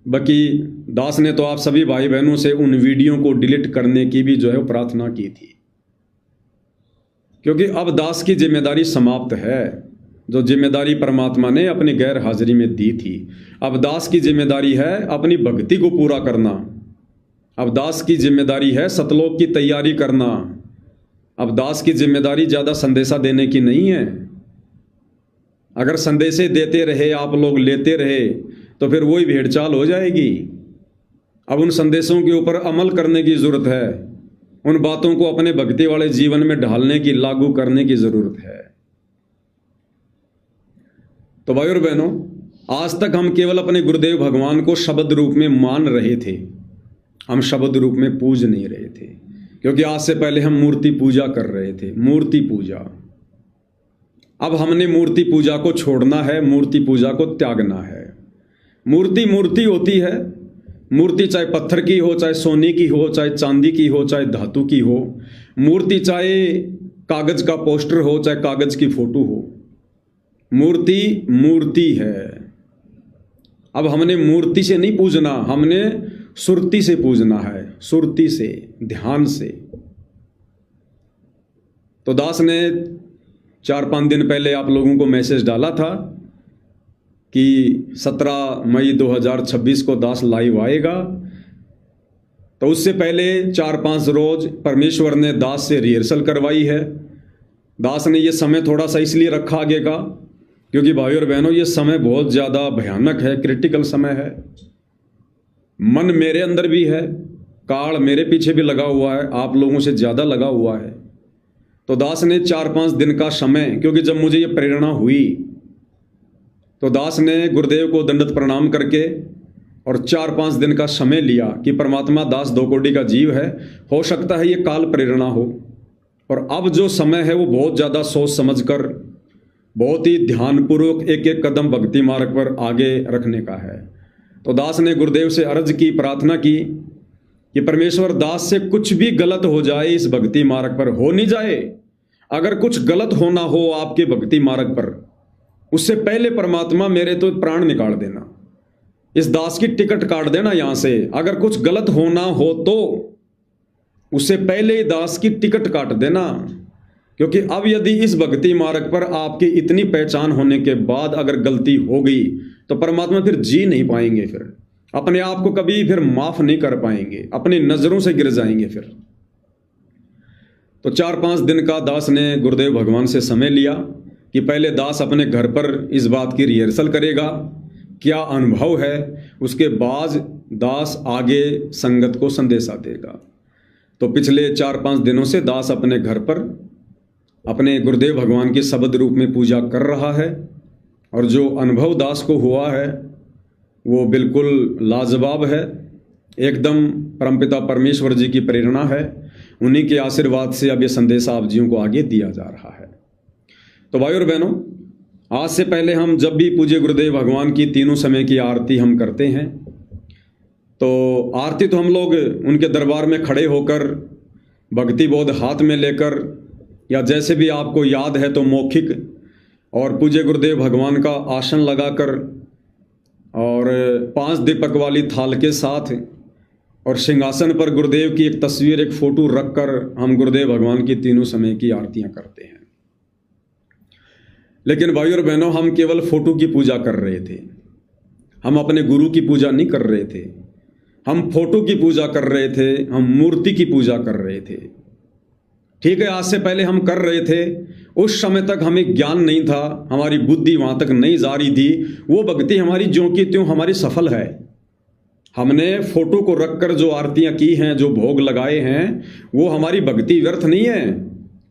बाकी दास ने तो आप सभी भाई बहनों से उन वीडियो को डिलीट करने की भी जो है प्रार्थना की थी, क्योंकि अब दास की जिम्मेदारी समाप्त है। जो जिम्मेदारी परमात्मा ने अपनी गैर हाजिरी में दी थी, अब दास की जिम्मेदारी है अपनी भक्ति को पूरा करना। अब दास की जिम्मेदारी है सतलोक की तैयारी करना। अब दास की जिम्मेदारी ज़्यादा संदेशा देने की नहीं है। अगर संदेशे देते रहे आप लोग, लेते रहे, तो फिर वही भेड़चाल हो जाएगी। अब उन संदेशों के ऊपर अमल करने की ज़रूरत है, उन बातों को अपने भक्ति वाले जीवन में ढालने की, लागू करने की ज़रूरत है। तो भाई और बहनों, आज तक हम केवल अपने गुरुदेव भगवान को शब्द रूप में मान रहे थे, हम शब्द रूप में पूज नहीं रहे थे, क्योंकि आज से पहले हम मूर्ति पूजा कर रहे थे, मूर्ति पूजा। अब हमने मूर्ति पूजा को छोड़ना है, मूर्ति पूजा को त्यागना है। मूर्ति मूर्ति होती है, मूर्ति चाहे पत्थर की हो, चाहे सोने की हो, चाहे चांदी की हो, चाहे धातु की हो। मूर्ति चाहे कागज का पोस्टर हो, चाहे कागज की फोटो हो, मूर्ति मूर्ति है। अब हमने मूर्ति से नहीं पूजना, हमने सुरती से पूजना है, सुरती से, ध्यान से। तो दास ने 4-5 दिन पहले आप लोगों को मैसेज डाला था कि 17 मई 2026 को दास लाइव आएगा। तो उससे पहले 4-5 रोज परमेश्वर ने दास से रिहर्सल करवाई है। दास ने ये समय थोड़ा सा इसलिए रखा आगे का, क्योंकि भाई और बहनों ये समय बहुत ज़्यादा भयानक है, क्रिटिकल समय है। मन मेरे अंदर भी है, काल मेरे पीछे भी लगा हुआ है, आप लोगों से ज़्यादा लगा हुआ है। तो दास ने 4-5 दिन का समय, क्योंकि जब मुझे ये प्रेरणा हुई तो दास ने गुरुदेव को दंडवत प्रणाम करके और 4-5 दिन का समय लिया कि परमात्मा, दास 2 कोटि का जीव है, हो सकता है ये काल प्रेरणा हो, और अब जो समय है वो बहुत ज़्यादा सोच समझकर, बहुत ही ध्यानपूर्वक एक एक कदम भक्ति मार्ग पर आगे रखने का है। तो दास ने गुरुदेव से अर्ज की, प्रार्थना की कि परमेश्वर, दास से कुछ भी गलत हो जाए इस भक्ति मार्ग पर, हो नहीं जाए, अगर कुछ गलत होना हो आपके भक्ति मार्ग पर, उससे पहले परमात्मा मेरे तो प्राण निकाल देना, इस दास की टिकट काट देना यहां से। अगर कुछ गलत होना हो तो उससे पहले ही दास की टिकट काट देना, क्योंकि अब यदि इस भक्ति मार्ग पर आपकी इतनी पहचान होने के बाद अगर गलती हो गई तो परमात्मा फिर जी नहीं पाएंगे, फिर अपने आप को कभी फिर माफ नहीं कर पाएंगे, अपनी नजरों से गिर जाएंगे फिर। तो 4-5 दिन का दास ने गुरुदेव भगवान से समय लिया कि पहले दास अपने घर पर इस बात की रिहर्सल करेगा, क्या अनुभव है, उसके बाद दास आगे संगत को संदेशा देगा। तो पिछले 4-5 दिनों से दास अपने घर पर अपने गुरुदेव भगवान के शब्द रूप में पूजा कर रहा है, और जो अनुभव दास को हुआ है वो बिल्कुल लाजवाब है, एकदम परमपिता परमेश्वर जी की प्रेरणा है, उन्हीं के आशीर्वाद से अब ये संदेशा आप जीवों को आगे दिया जा रहा है। तो भाई और बहनों, आज से पहले हम जब भी पूज्य गुरुदेव भगवान की तीनों समय की आरती हम करते हैं, तो आरती तो हम लोग उनके दरबार में खड़े होकर भक्ति बोध हाथ में लेकर, या जैसे भी आपको याद है तो मौखिक और पूज्य गुरुदेव भगवान का आसन लगाकर और 5 दीपक वाली थाल के साथ और सिंहासन पर गुरुदेव की एक तस्वीर, एक फोटो रखकर हम गुरुदेव भगवान की तीनों समय की आरतियां करते हैं। लेकिन भाई और बहनों, हम केवल फोटो की पूजा कर रहे थे, हम अपने गुरु की पूजा नहीं कर रहे थे, हम फोटो की पूजा कर रहे थे, हम मूर्ति की पूजा कर रहे थे। ठीक है, आज से पहले हम कर रहे थे, उस समय तक हमें ज्ञान नहीं था, हमारी बुद्धि वहां तक नहीं जा रही थी, वो भक्ति हमारी ज्यों की त्यों हमारी सफल है। हमने फोटो को रखकर जो आरतियां की हैं, जो भोग लगाए हैं, वो हमारी भक्ति व्यर्थ नहीं है,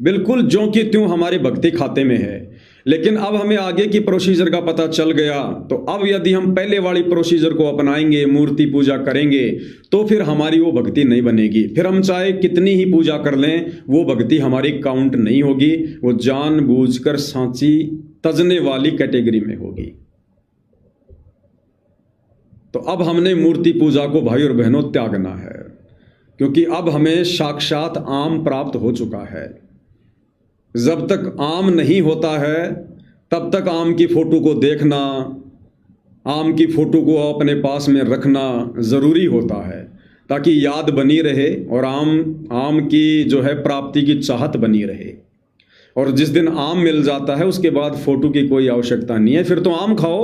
बिल्कुल ज्यों की त्यों हमारे भक्ति खाते में है। लेकिन अब हमें आगे की प्रोसीजर का पता चल गया, तो अब यदि हम पहले वाली प्रोसीजर को अपनाएंगे, मूर्ति पूजा करेंगे, तो फिर हमारी वो भक्ति नहीं बनेगी। फिर हम चाहे कितनी ही पूजा कर लें, वो भक्ति हमारी काउंट नहीं होगी, वो जानबूझकर सांची तजने वाली कैटेगरी में होगी। तो अब हमने मूर्ति पूजा को भाई और बहनों त्यागना है, क्योंकि अब हमें साक्षात आम प्राप्त हो चुका है। जब तक आम नहीं होता है तब तक आम की फोटो को देखना, आम की फोटो को अपने पास में रखना जरूरी होता है, ताकि याद बनी रहे और आम की जो है प्राप्ति की चाहत बनी रहे। और जिस दिन आम मिल जाता है उसके बाद फोटो की कोई आवश्यकता नहीं है, फिर तो आम खाओ,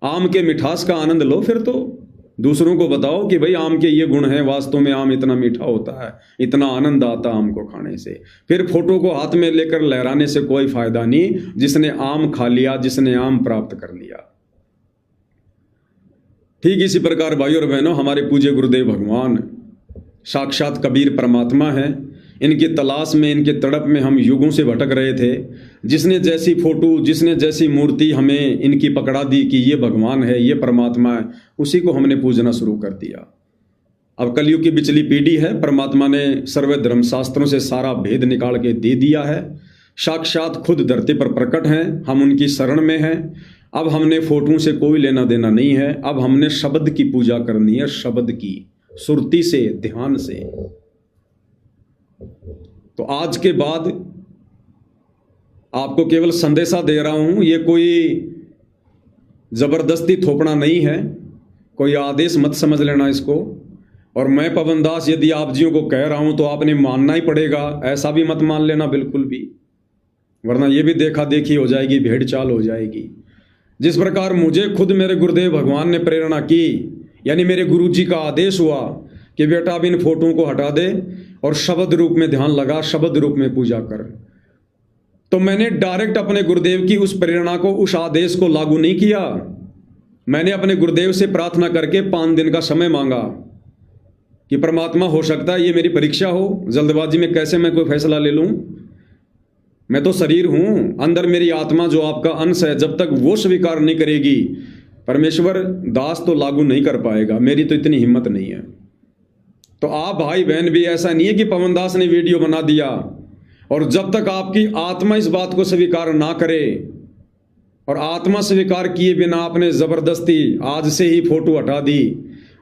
आम के मिठास का आनंद लो, फिर तो दूसरों को बताओ कि भाई आम के ये गुण हैं, वास्तव में आम इतना मीठा होता है, इतना आनंद आता है आम को खाने से। फिर फोटो को हाथ में लेकर लहराने से कोई फायदा नहीं, जिसने आम खा लिया, जिसने आम प्राप्त कर लिया। ठीक इसी प्रकार भाई और बहनों, हमारे पूज्य गुरुदेव भगवान साक्षात कबीर परमात्मा हैं। इनकी तलाश में, इनके तड़प में हम युगों से भटक रहे थे। जिसने जैसी फोटो, जिसने जैसी मूर्ति हमें इनकी पकड़ा दी कि ये भगवान है, ये परमात्मा है, उसी को हमने पूजना शुरू कर दिया। अब कलयुग की बिचली पीढ़ी है, परमात्मा ने सर्व धर्मशास्त्रों से सारा भेद निकाल के दे दिया है, साक्षात खुद धरती पर प्रकट हैं, हम उनकी शरण में हैं। अब हमने फोटो से कोई लेना देना नहीं है, अब हमने शब्द की पूजा करनी है, शब्द की, सुरती से, ध्यान से। तो आज के बाद आपको केवल संदेशा दे रहा हूं, ये कोई ज़बरदस्ती थोपना नहीं है, कोई आदेश मत समझ लेना इसको। और मैं पवन दास यदि आप जियों को कह रहा हूं तो आपने मानना ही पड़ेगा, ऐसा भी मत मान लेना बिल्कुल भी, वरना ये भी देखा देखी हो जाएगी, भेड़ चाल हो जाएगी। जिस प्रकार मुझे खुद मेरे गुरुदेव भगवान ने प्रेरणा की, यानी मेरे गुरु जी का आदेश हुआ कि बेटा अब इन फोटों को हटा दे और शब्द रूप में ध्यान लगा, शब्द रूप में पूजा कर, तो मैंने डायरेक्ट अपने गुरुदेव की उस प्रेरणा को, उस आदेश को लागू नहीं किया। मैंने अपने गुरुदेव से प्रार्थना करके 5 दिन का समय मांगा कि परमात्मा हो सकता है ये मेरी परीक्षा हो, जल्दबाजी में कैसे मैं कोई फैसला ले लूं। मैं तो शरीर हूं, अंदर मेरी आत्मा जो आपका अंश है, जब तक वो स्वीकार नहीं करेगी परमेश्वर दास तो लागू नहीं कर पाएगा, मेरी तो इतनी हिम्मत नहीं है। तो आप भाई बहन भी ऐसा नहीं है कि पवन दास ने वीडियो बना दिया और जब तक आपकी आत्मा इस बात को स्वीकार ना करे, और आत्मा स्वीकार किए बिना आपने ज़बरदस्ती आज से ही फोटो हटा दी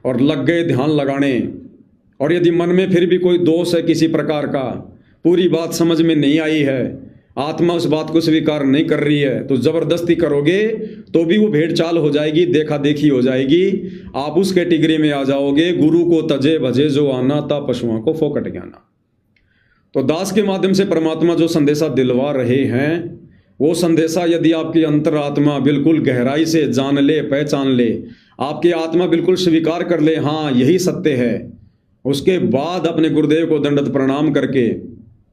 और लग गए ध्यान लगाने, और यदि मन में फिर भी कोई दोष है किसी प्रकार का, पूरी बात समझ में नहीं आई है, आत्मा उस बात को स्वीकार नहीं कर रही है, तो ज़बरदस्ती करोगे तो भी वो भेड़ चाल हो जाएगी, देखा देखी हो जाएगी। आप उस कैटेगरी में आ जाओगे, गुरु को तजे भजे जो आना था पशुओं को फोकट ज्ञाना। तो दास के माध्यम से परमात्मा जो संदेशा दिलवा रहे हैं, वो संदेशा यदि आपकी अंतरात्मा बिल्कुल गहराई से जान ले, पहचान ले, आपकी आत्मा बिल्कुल स्वीकार कर ले, हाँ यही सत्य है, उसके बाद अपने गुरुदेव को दंडवत प्रणाम करके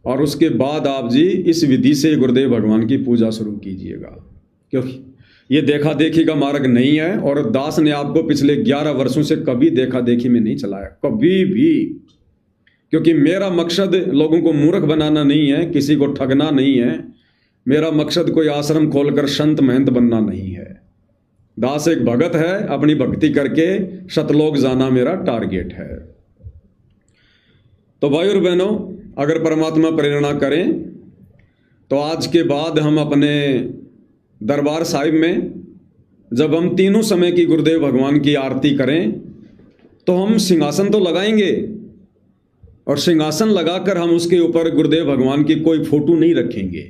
और उसके बाद आप जी इस विधि से गुरुदेव भगवान की पूजा शुरू कीजिएगा, क्योंकि ये देखा देखी का मार्ग नहीं है। और दास ने आपको पिछले 11 वर्षों से कभी देखा देखी में नहीं चलाया, कभी भी, क्योंकि मेरा मकसद लोगों को मूर्ख बनाना नहीं है, किसी को ठगना नहीं है, मेरा मकसद कोई आश्रम खोलकर संत महंत बनना नहीं है। दास एक भगत है, अपनी भक्ति करके शतलोक जाना मेरा टारगेट है। तो भाई और बहनों, अगर परमात्मा प्रेरणा करें तो आज के बाद हम अपने दरबार साहिब में जब हम तीनों समय की गुरुदेव भगवान की आरती करें तो हम सिंहासन तो लगाएंगे, और सिंहासन लगाकर हम उसके ऊपर गुरुदेव भगवान की कोई फोटो नहीं रखेंगे,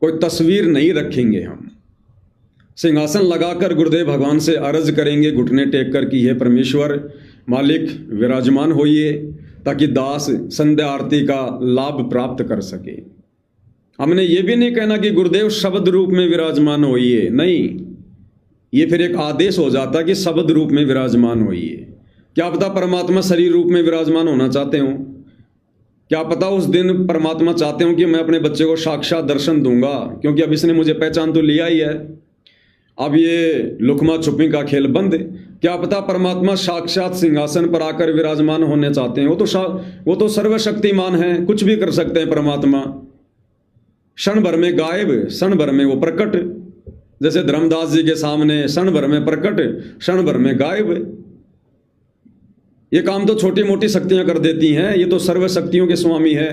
कोई तस्वीर नहीं रखेंगे। हम सिंहासन लगाकर गुरुदेव भगवान से अर्ज करेंगे घुटने टेक कर कि हे परमेश्वर मालिक विराजमान होइए, ताकि दास संध्या आरती का लाभ प्राप्त कर सके। हमने ये भी नहीं कहना कि गुरुदेव शब्द रूप में विराजमान होइए, नहीं, ये फिर एक आदेश हो जाता कि शब्द रूप में विराजमान होइए। क्या पता परमात्मा शरीर रूप में विराजमान होना चाहते हो, क्या पता उस दिन परमात्मा चाहते हो कि मैं अपने बच्चे को साक्षात दर्शन दूंगा, क्योंकि अब इसने मुझे पहचान तो लिया ही है, अब ये लुकमा छुपी का खेल बंद। क्या पता परमात्मा साक्षात सिंहासन पर आकर विराजमान होने चाहते हैं, वो तो सर्वशक्तिमान है, कुछ भी कर सकते हैं परमात्मा। क्षण भर में गायब, क्षण भर में वो प्रकट, जैसे धर्मदास जी के सामने क्षण भर में प्रकट, क्षण भर में गायब। ये काम तो छोटी मोटी शक्तियां कर देती हैं, ये तो सर्व शक्तियों के स्वामी है,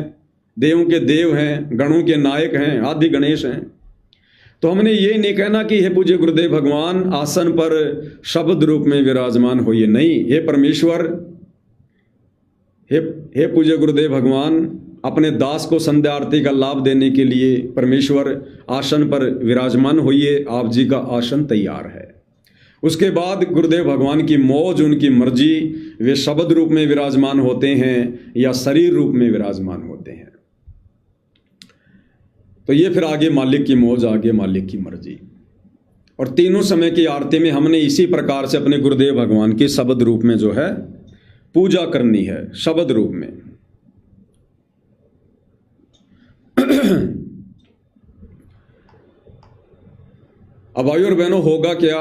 देवों के देव हैं, गणों के नायक हैं, आदि गणेश हैं। तो हमने ये नहीं कहना कि हे पूज्य गुरुदेव भगवान आसन पर शब्द रूप में विराजमान होइए, नहीं, हे परमेश्वर, हे पूज्य गुरुदेव भगवान अपने दास को संध्या आरती का लाभ देने के लिए परमेश्वर आसन पर विराजमान होइए, आप जी का आसन तैयार है। उसके बाद गुरुदेव भगवान की मौज, उनकी मर्जी, वे शब्द रूप में विराजमान होते हैं या शरीर रूप में विराजमान होते हैं। तो ये फिर आगे मालिक की मौज, आगे मालिक की मर्जी। और तीनों समय की आरती में हमने इसी प्रकार से अपने गुरुदेव भगवान की शब्द रूप में जो है पूजा करनी है, शब्द रूप में। अब भाइयों और बहनों, होगा क्या,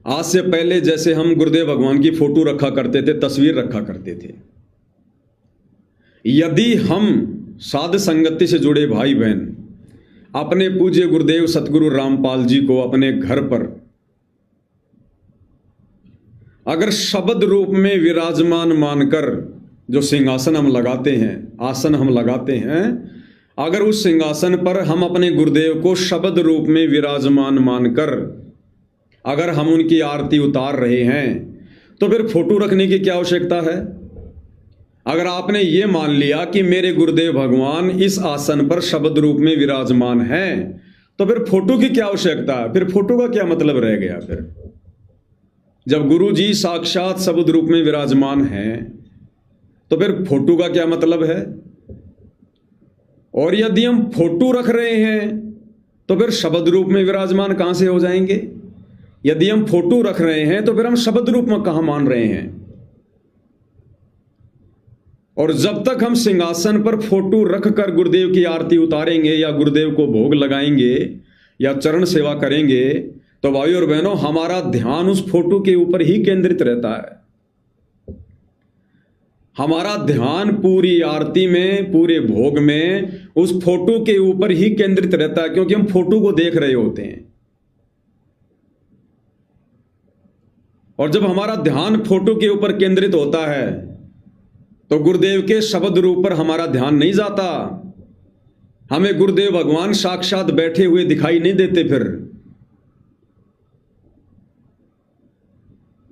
आज से पहले जैसे हम गुरुदेव भगवान की फोटो रखा करते थे, तस्वीर रखा करते थे, यदि हम साध संगति से जुड़े भाई बहन अपने पूज्य गुरुदेव सतगुरु रामपाल जी को अपने घर पर अगर शब्द रूप में विराजमान मानकर जो सिंहासन हम लगाते हैं, आसन हम लगाते हैं, अगर उस सिंहासन पर हम अपने गुरुदेव को शब्द रूप में विराजमान मानकर अगर हम उनकी आरती उतार रहे हैं, तो फिर फोटो रखने की क्या आवश्यकता है। अगर आपने ये मान लिया कि मेरे गुरुदेव भगवान इस आसन पर शब्द रूप में विराजमान हैं, तो फिर फोटो की क्या आवश्यकता है? फिर फोटो का क्या मतलब रह गया? फिर जब गुरु जी साक्षात शब्द रूप में विराजमान हैं तो फिर फोटो का क्या मतलब है? और यदि हम फोटो रख रहे हैं तो फिर शब्द रूप में विराजमान कहां से हो जाएंगे? यदि हम फोटो रख रहे हैं तो फिर हम शब्द रूप में कहां मान रहे हैं? और जब तक हम सिंहासन पर फोटो रखकर गुरुदेव की आरती उतारेंगे या गुरुदेव को भोग लगाएंगे या चरण सेवा करेंगे तो भाइयों और बहनों, हमारा ध्यान उस फोटो के ऊपर ही केंद्रित रहता है। हमारा ध्यान पूरी आरती में, पूरे भोग में उस फोटो के ऊपर ही केंद्रित रहता है, क्योंकि हम फोटो को देख रहे होते हैं। और जब हमारा ध्यान फोटो के ऊपर केंद्रित होता है तो गुरुदेव के शब्द रूप पर हमारा ध्यान नहीं जाता। हमें गुरुदेव भगवान साक्षात बैठे हुए दिखाई नहीं देते। फिर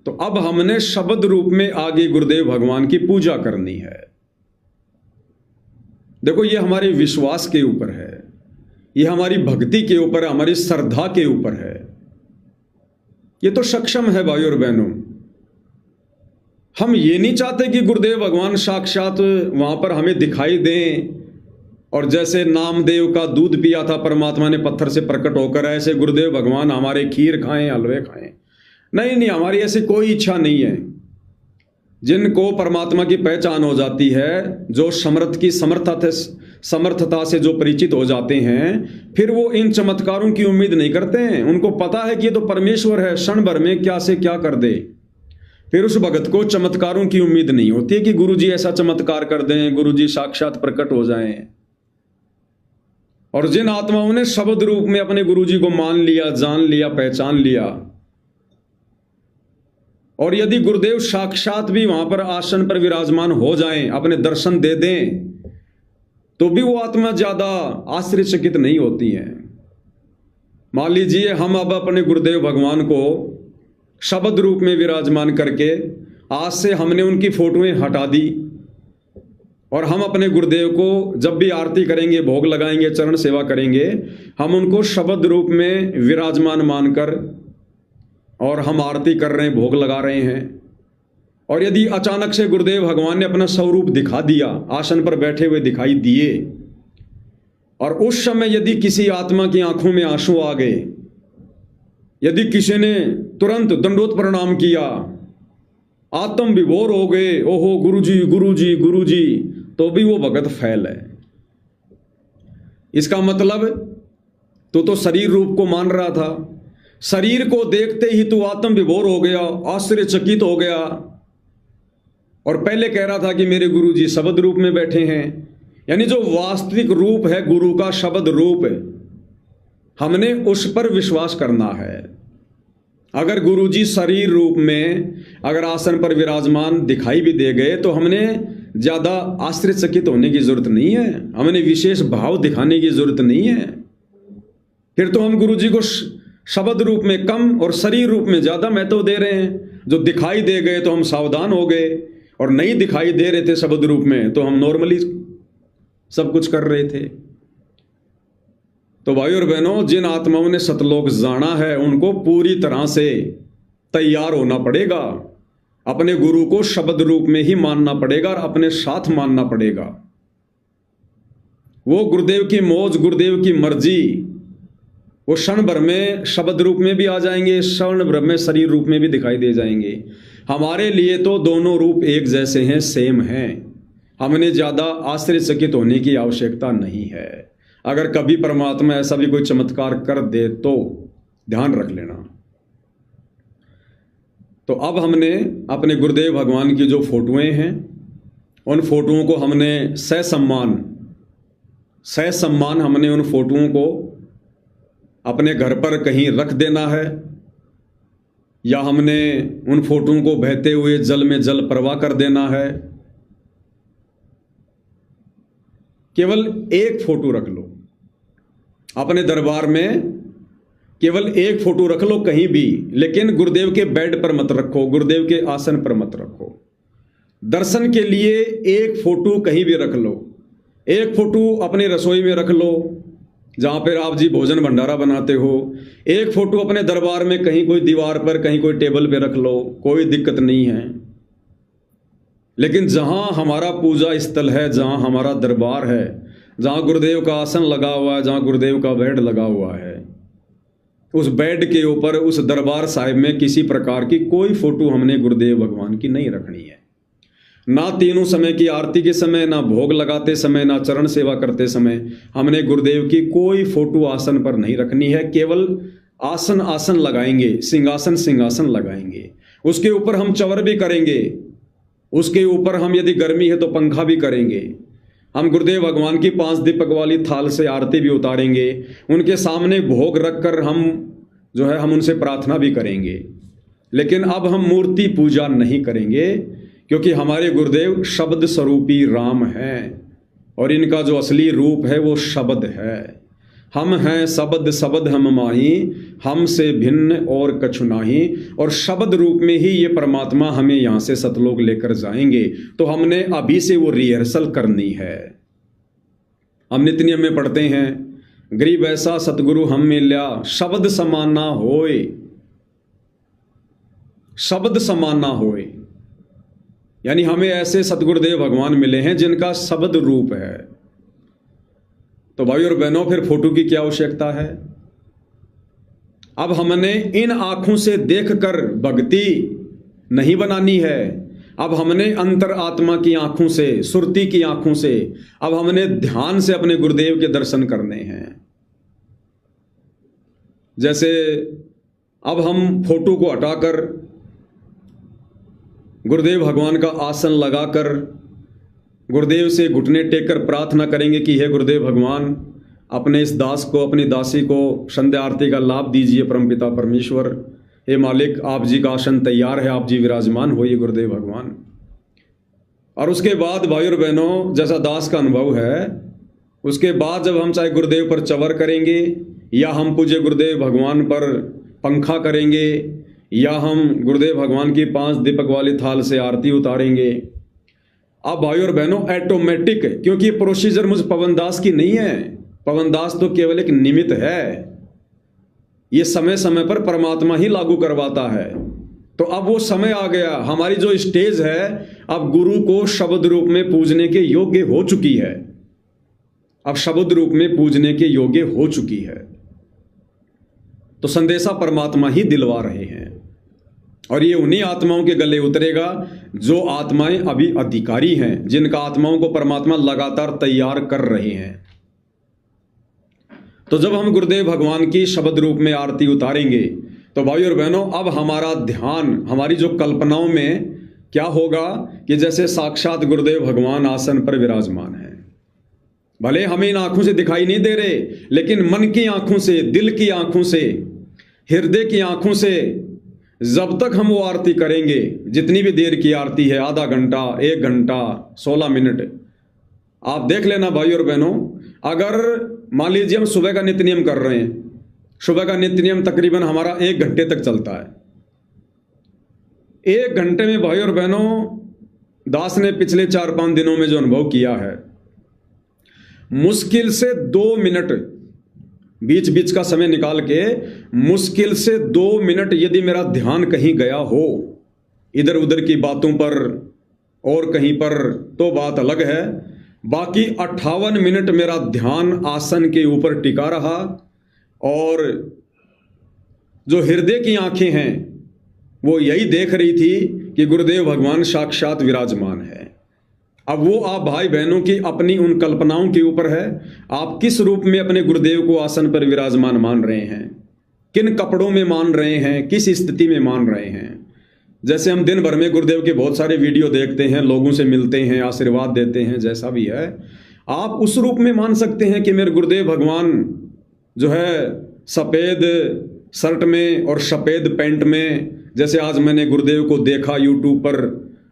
तो अब हमने शब्द रूप में आगे गुरुदेव भगवान की पूजा करनी है। देखो, ये हमारे विश्वास के ऊपर है, ये हमारी भक्ति के ऊपर है, हमारी श्रद्धा के ऊपर है। ये तो सक्षम है भाइयों और बहनों। हम ये नहीं चाहते कि गुरुदेव भगवान साक्षात वहां पर हमें दिखाई दें और जैसे नामदेव का दूध पिया था परमात्मा ने पत्थर से प्रकट होकर, ऐसे गुरुदेव भगवान हमारे खीर खाएं, हलवे खाएं। नहीं नहीं, हमारी ऐसी कोई इच्छा नहीं है। जिनको परमात्मा की पहचान हो जाती है, जो समर्थ की समर्थता से जो परिचित हो जाते हैं, फिर वो इन चमत्कारों की उम्मीद नहीं करते हैं। उनको पता है कि ये तो परमेश्वर है, क्षण भर में क्या से क्या कर दे। फिर उस भगत को चमत्कारों की उम्मीद नहीं होती है कि गुरुजी ऐसा चमत्कार कर दें, गुरुजी साक्षात प्रकट हो जाएं। और जिन आत्माओं ने शब्द रूप में अपने गुरुजी को मान लिया, जान लिया, पहचान लिया, और यदि गुरुदेव साक्षात भी वहां पर आसन पर विराजमान हो जाएं, अपने दर्शन दे दें, तो भी वो आत्मा ज्यादा आश्चर्यचकित नहीं होती हैं। मान लीजिए हम अब अपने गुरुदेव भगवान को शब्द रूप में विराजमान करके आज से हमने उनकी फोटोएं हटा दी और हम अपने गुरुदेव को जब भी आरती करेंगे, भोग लगाएंगे, चरण सेवा करेंगे, हम उनको शब्द रूप में विराजमान मानकर और हम आरती कर रहे हैं, भोग लगा रहे हैं। और यदि अचानक से गुरुदेव भगवान ने अपना स्वरूप दिखा दिया, आसन पर बैठे हुए दिखाई दिए, और उस समय यदि किसी आत्मा की आंखों में आंसू आ गए, यदि किसी ने तुरंत दंडोत प्रणाम किया, आत्म विभोर हो गए, ओहो गुरुजी गुरुजी गुरुजी, तो भी वो भगत फैल है। इसका मतलब तो शरीर रूप को मान रहा था, शरीर को देखते ही तू आत्म विभोर हो गया, आश्चर्यचकित हो गया, और पहले कह रहा था कि मेरे गुरुजी शब्द रूप में बैठे हैं। यानी जो वास्तविक रूप है गुरु का, शब्द रूप, हमने उस पर विश्वास करना है। अगर गुरुजी शरीर रूप में अगर आसन पर विराजमान दिखाई भी दे गए तो हमने ज्यादा आश्चर्यचकित होने की जरूरत नहीं है, हमने विशेष भाव दिखाने की जरूरत नहीं है। फिर तो हम गुरुजी को शब्द रूप में कम और शरीर रूप में ज्यादा महत्व दे रहे हैं। जो दिखाई दे गए तो हम सावधान हो गए, और नहीं दिखाई दे रहे थे शब्द रूप में तो हम नॉर्मली सब कुछ कर रहे थे। तो भाइयों और बहनों, जिन आत्माओं ने सतलोक जाना है उनको पूरी तरह से तैयार होना पड़ेगा। अपने गुरु को शब्द रूप में ही मानना पड़ेगा और अपने साथ मानना पड़ेगा। वो गुरुदेव की मौज, गुरुदेव की मर्जी, वो क्षण भर में शब्द रूप में भी आ जाएंगे, क्षण भर में शरीर रूप में भी दिखाई दे जाएंगे। हमारे लिए तो दोनों रूप एक जैसे हैं, सेम हैं। हमने ज्यादा आश्चर्यचकित होने की आवश्यकता नहीं है। अगर कभी परमात्मा ऐसा भी कोई चमत्कार कर दे तो ध्यान रख लेना। तो अब हमने अपने गुरुदेव भगवान की जो फोटोएं हैं, उन फोटोओं को हमने ससम्मान हमने उन फोटोओं को अपने घर पर कहीं रख देना है, या हमने उन फोटोओं को बहते हुए जल में जल प्रवाह कर देना है। केवल एक फोटो रख लो अपने दरबार में, केवल एक फोटो रख लो कहीं भी, लेकिन गुरुदेव के बेड पर मत रखो, गुरुदेव के आसन पर मत रखो। दर्शन के लिए एक फोटो कहीं भी रख लो, एक फोटो अपनी रसोई में रख लो, जहाँ पर आप जी भोजन भंडारा बनाते हो। एक फ़ोटो अपने दरबार में कहीं कोई दीवार पर, कहीं कोई टेबल पे रख लो, कोई दिक्कत नहीं है। लेकिन जहाँ हमारा पूजा स्थल है, जहाँ हमारा दरबार है, जहाँ गुरुदेव का आसन लगा हुआ है, जहाँ गुरुदेव का बेड लगा हुआ है, उस बेड के ऊपर, उस दरबार साहिब में किसी प्रकार की कोई फ़ोटो हमने गुरुदेव भगवान की नहीं रखनी है। ना तीनों समय की आरती के समय, ना भोग लगाते समय, ना चरण सेवा करते समय हमने गुरुदेव की कोई फ़ोटो आसन पर नहीं रखनी है। केवल आसन आसन लगाएंगे, सिंहासन सिंहासन लगाएंगे। उसके ऊपर हम चवर भी करेंगे, उसके ऊपर हम यदि गर्मी है तो पंखा भी करेंगे। हम गुरुदेव भगवान की 5 दीपक वाली थाल से आरती भी उतारेंगे। उनके सामने भोग रखकर हम उनसे प्रार्थना भी करेंगे। लेकिन अब हम मूर्ति पूजा नहीं करेंगे, क्योंकि हमारे गुरुदेव शब्द स्वरूपी राम हैं और इनका जो असली रूप है वो शब्द है। हम हैं शब्द, शब्द हम माही, हमसे भिन्न और कछु नाही। और शब्द रूप में ही ये परमात्मा हमें यहाँ से सतलोक लेकर जाएंगे। तो हमने अभी से वो रिहर्सल करनी है। हम नित्य नियम में पढ़ते हैं, गरीब ऐसा सतगुरु हम मिल्या, शब्द समाना होए, शब्द समाना होए। यानी हमें ऐसे सतगुरुदेव भगवान मिले हैं जिनका शब्द रूप है। तो भाई और बहनों, फिर फोटो की क्या आवश्यकता है? अब हमने इन आंखों से देखकर भक्ति नहीं बनानी है। अब हमने अंतर आत्मा की आंखों से, सुरती की आंखों से, अब हमने ध्यान से अपने गुरुदेव के दर्शन करने हैं। जैसे अब हम फोटो को हटाकर गुरुदेव भगवान का आसन लगाकर गुरुदेव से घुटने टेक कर प्रार्थना करेंगे कि हे गुरुदेव भगवान, अपने इस दास को, अपनी दासी को संध्या आरती का लाभ दीजिए। परमपिता परमेश्वर, हे मालिक, आप जी का आसन तैयार है, आप जी विराजमान होइए गुरुदेव भगवान। और उसके बाद भाई और बहनों, जैसा दास का अनुभव है, उसके बाद जब हम चाहे गुरुदेव पर चवर करेंगे, या हम पूज्य गुरुदेव भगवान पर पंखा करेंगे, या हम गुरुदेव भगवान की 5 दीपक वाली थाल से आरती उतारेंगे। अब भाई और बहनों, ऑटोमेटिक, क्योंकि ये प्रोसीजर मुझ पवनदास की नहीं है। पवनदास तो केवल एक निमित्त है। ये समय समय पर परमात्मा ही लागू करवाता है। तो अब वो समय आ गया, हमारी जो स्टेज है अब गुरु को शब्द रूप में पूजने के योग्य हो चुकी है। अब शब्द रूप में पूजने के योग्य हो चुकी है। तो संदेशा परमात्मा ही दिलवा रहे हैं, और ये उन्हीं आत्माओं के गले उतरेगा जो आत्माएं अभी अधिकारी हैं, जिनका आत्माओं को परमात्मा लगातार तैयार कर रहे हैं। तो जब हम गुरुदेव भगवान की शब्द रूप में आरती उतारेंगे, तो भाई और बहनों, अब हमारा ध्यान, हमारी जो कल्पनाओं में क्या होगा कि जैसे साक्षात गुरुदेव भगवान आसन पर विराजमान है। भले हमें इन आंखों से दिखाई नहीं दे रहे, लेकिन मन की आंखों से, दिल की आंखों से, हृदय की आंखों से जब तक हम वो आरती करेंगे, जितनी भी देर की आरती है, आधा घंटा, 1 घंटा, 16 मिनट, आप देख लेना भाई और बहनों। अगर मान लीजिए हम सुबह का नित्य नियम कर रहे हैं, सुबह का नित्य नियम तकरीबन हमारा 1 घंटे तक चलता है। 1 घंटे में भाई और बहनों, दास ने पिछले 4-5 दिनों में जो अनुभव किया है, मुश्किल से 2 मिनट बीच बीच का समय निकाल के, मुश्किल से 2 मिनट यदि मेरा ध्यान कहीं गया हो इधर उधर की बातों पर और कहीं पर, तो बात अलग है। बाकी 58 मिनट मेरा ध्यान आसन के ऊपर टिका रहा, और जो हृदय की आंखें हैं वो यही देख रही थी कि गुरुदेव भगवान साक्षात विराजमान है। अब वो आप भाई बहनों की अपनी उन कल्पनाओं के ऊपर है, आप किस रूप में अपने गुरुदेव को आसन पर विराजमान मान रहे हैं, किन कपड़ों में मान रहे हैं, किस स्थिति में मान रहे हैं। जैसे हम दिन भर में गुरुदेव के बहुत सारे वीडियो देखते हैं, लोगों से मिलते हैं, आशीर्वाद देते हैं, जैसा भी है, आप उस रूप में मान सकते हैं कि मेरे गुरुदेव भगवान जो है सफ़ेद शर्ट में और सफ़ेद पैंट में, जैसे आज मैंने गुरुदेव को देखा यूट्यूब पर,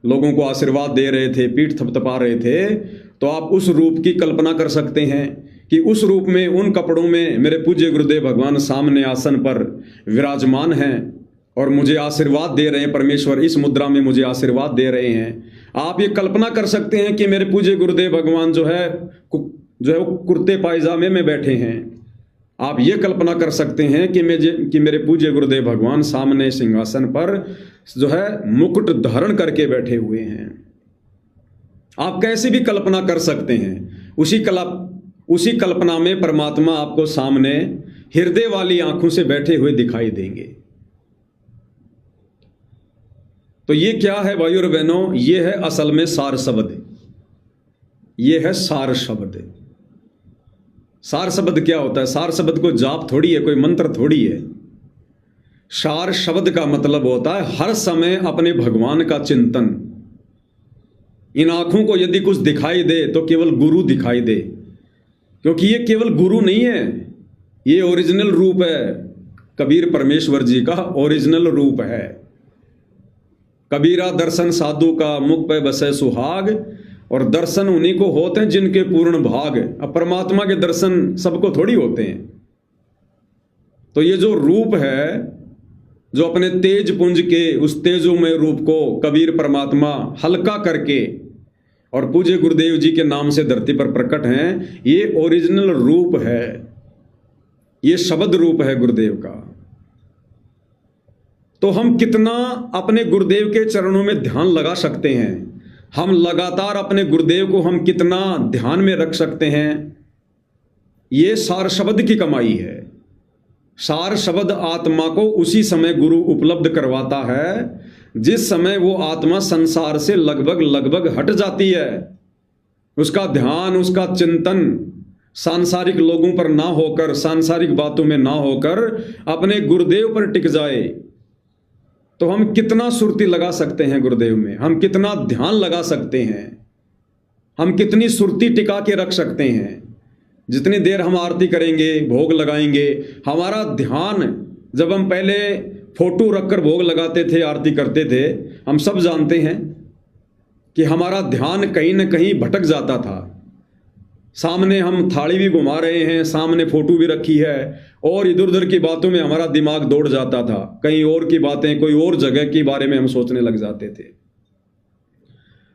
लोगों को आशीर्वाद दे रहे थे, पीठ थपथपा रहे थे, तो आप उस रूप की कल्पना कर सकते हैं कि उस रूप में, उन कपड़ों में मेरे पूज्य गुरुदेव भगवान सामने आसन पर विराजमान हैं और मुझे आशीर्वाद दे रहे हैं। परमेश्वर इस मुद्रा में मुझे आशीर्वाद दे रहे हैं। आप ये कल्पना कर सकते हैं कि मेरे पूज्य गुरुदेव भगवान जो है वो कुर्ते पायजामे में बैठे हैं, आप ये कल्पना कर सकते हैं कि मेरे पूज्य गुरुदेव भगवान सामने सिंहासन पर जो है मुकुट धारण करके बैठे हुए हैं। आप कैसे भी कल्पना कर सकते हैं। उसी कल्पना में परमात्मा आपको सामने हृदय वाली आंखों से बैठे हुए दिखाई देंगे। तो ये क्या है भाइयों और बहनों, ये है असल में सार शब्द। ये है सार शब्द। सार शब्द क्या होता है? सार शब्द को जाप थोड़ी है, कोई मंत्र थोड़ी है। सार शब्द का मतलब होता है हर समय अपने भगवान का चिंतन। इन आंखों को यदि कुछ दिखाई दे तो केवल गुरु दिखाई दे, क्योंकि ये केवल गुरु नहीं है, ये ओरिजिनल रूप है। कबीर परमेश्वर जी का ओरिजिनल रूप है। कबीरा दर्शन साधु का मुख पे बसे सुहाग, और दर्शन उन्हीं को होते हैं जिनके पूर्ण भाग। अब परमात्मा के दर्शन सबको थोड़ी होते हैं। तो ये जो रूप है, जो अपने तेज पुंज के उस तेजोमय रूप को कबीर परमात्मा हल्का करके और पूज्य गुरुदेव जी के नाम से धरती पर प्रकट हैं, ये ओरिजिनल रूप है, ये शब्द रूप है गुरुदेव का। तो हम कितना अपने गुरुदेव के चरणों में ध्यान लगा सकते हैं, हम लगातार अपने गुरुदेव को हम कितना ध्यान में रख सकते हैं, ये सार शब्द की कमाई है। सार शब्द आत्मा को उसी समय गुरु उपलब्ध करवाता है जिस समय वो आत्मा संसार से लगभग हट जाती है। उसका ध्यान, उसका चिंतन सांसारिक लोगों पर ना होकर, सांसारिक बातों में ना होकर अपने गुरुदेव पर टिक जाए। तो हम कितना सुरती लगा सकते हैं गुरुदेव में, हम कितना ध्यान लगा सकते हैं, हम कितनी सुरती टिका के रख सकते हैं। जितनी देर हम आरती करेंगे, भोग लगाएंगे, हमारा ध्यान, जब हम पहले फोटो रखकर भोग लगाते थे, आरती करते थे, हम सब जानते हैं कि हमारा ध्यान कहीं न कहीं भटक जाता था। सामने हम थाली भी घुमा रहे हैं, सामने फोटो भी रखी है, और इधर उधर की बातों में हमारा दिमाग दौड़ जाता था। कहीं और की बातें, कोई और जगह के बारे में हम सोचने लग जाते थे।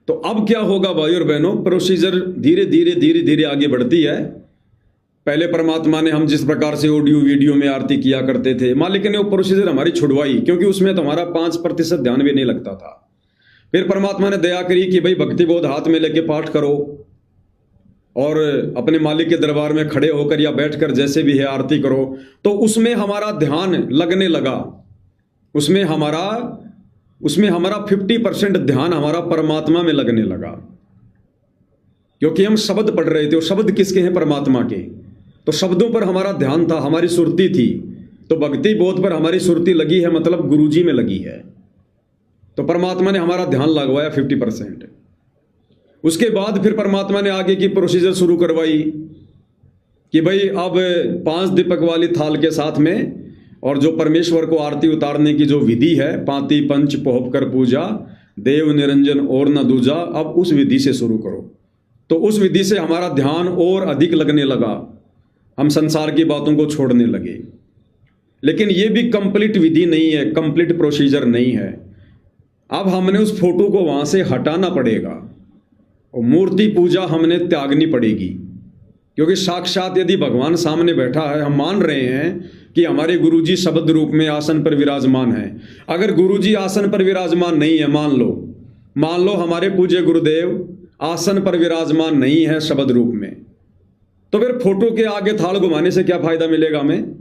तो अब क्या होगा भाई और बहनों, प्रोसीजर धीरे धीरे आगे बढ़ती है। पहले परमात्मा ने, हम जिस प्रकार से ऑडियो वीडियो में आरती किया करते थे, मालिक ने वो प्रोसीजर हमारी छुड़वाई, क्योंकि उसमें तो हमारा 5% ध्यान भी नहीं लगता था। फिर परमात्मा ने दया करी कि भाई भक्ति बोध हाथ में लेके पाठ करो, और अपने मालिक के दरबार में खड़े होकर या बैठकर जैसे भी है आरती करो। तो उसमें हमारा ध्यान लगने लगा, उसमें हमारा 50% ध्यान हमारा परमात्मा में लगने लगा, क्योंकि हम शब्द पढ़ रहे थे। और शब्द किसके हैं? परमात्मा के। तो शब्दों पर हमारा ध्यान था, हमारी सुरती थी। तो भक्ति बोध पर हमारी सुरती लगी है, मतलब गुरुजी में लगी है। तो परमात्मा ने हमारा ध्यान लगवाया 50%। उसके बाद फिर परमात्मा ने आगे की प्रोसीजर शुरू करवाई कि भाई अब 5 दीपक वाली थाल के साथ में, और जो परमेश्वर को आरती उतारने की जो विधि है, पांति पंच पोहप कर पूजा, देव निरंजन और न दूजा, अब उस विधि से शुरू करो। तो उस विधि से हमारा ध्यान और अधिक लगने लगा, हम संसार की बातों को छोड़ने लगे। लेकिन ये भी कंप्लीट विधि नहीं है, कंप्लीट प्रोसीजर नहीं है। अब हमने उस फोटो को वहां से हटाना पड़ेगा और मूर्ति पूजा हमने त्यागनी पड़ेगी, क्योंकि साक्षात यदि भगवान सामने बैठा है, हम मान रहे हैं कि हमारे गुरुजी शब्द रूप में आसन पर विराजमान है। अगर गुरुजी आसन पर विराजमान नहीं है, मान लो हमारे पूज्य गुरुदेव आसन पर विराजमान नहीं है शब्द रूप में, तो फिर फोटो के आगे थाल घुमाने से क्या फायदा मिलेगा हमें?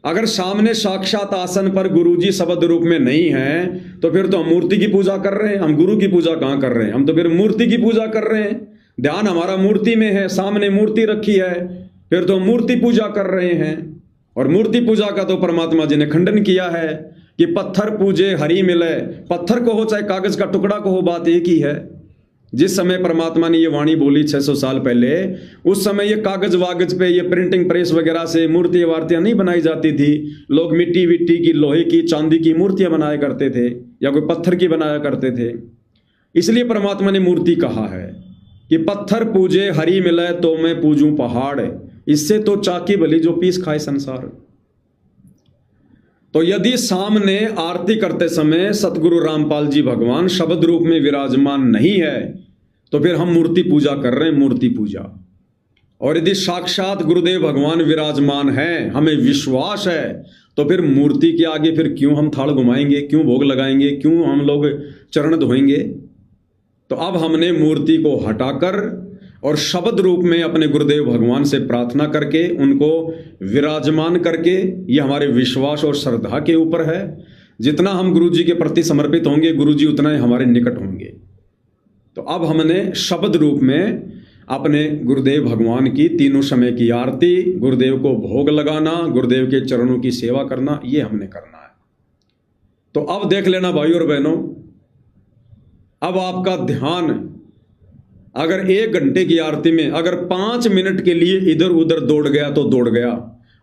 अगर सामने साक्षात आसन पर गुरुजी शब्द रूप में नहीं है, तो फिर तो हम मूर्ति की पूजा कर रहे हैं। हम गुरु की पूजा कहाँ कर रहे हैं? हम तो फिर मूर्ति की पूजा कर रहे हैं। ध्यान हमारा मूर्ति में है, सामने मूर्ति रखी है, फिर तो मूर्ति पूजा कर रहे हैं। और मूर्ति पूजा का तो परमात्मा जी ने खंडन किया है कि पत्थर पूजे हरि मिले। पत्थर को हो चाहे कागज का टुकड़ा को हो, बात एक ही है। जिस समय परमात्मा ने ये वाणी बोली 600 साल पहले, उस समय ये कागज वागज पे, ये प्रिंटिंग प्रेस वगैरह से मूर्तियां वार्तियां नहीं बनाई जाती थी। लोग मिट्टी विट्टी की, लोहे की, चांदी की मूर्तियां बनाया करते थे, या कोई पत्थर की बनाया करते थे। इसलिए परमात्मा ने मूर्ति कहा है कि पत्थर पूजे हरि मिले तो मैं पूजूं पहाड़, इससे तो चाकी भली जो पीस खाए संसार। तो यदि सामने आरती करते समय सतगुरु रामपाल जी भगवान शब्द रूप में विराजमान नहीं है, तो फिर हम मूर्ति पूजा कर रहे हैं, मूर्ति पूजा। और यदि साक्षात गुरुदेव भगवान विराजमान हैं, हमें विश्वास है, तो फिर मूर्ति के आगे फिर क्यों हम थाल घुमाएंगे, क्यों भोग लगाएंगे, क्यों हम लोग चरण धोएंगे। तो अब हमने मूर्ति को हटाकर और शब्द रूप में अपने गुरुदेव भगवान से प्रार्थना करके उनको विराजमान करके, ये हमारे विश्वास और श्रद्धा के ऊपर है। जितना हम गुरु जी के प्रति समर्पित होंगे, गुरु जी उतना ही हमारे निकट होंगे। तो अब हमने शब्द रूप में अपने गुरुदेव भगवान की तीनों समय की आरती, गुरुदेव को भोग लगाना, गुरुदेव के चरणों की सेवा करना, ये हमने करना है। तो अब देख लेना भाइयों और बहनों, अब आपका ध्यान अगर 1 घंटे की आरती में अगर 5 मिनट के लिए इधर उधर दौड़ गया तो दौड़ गया,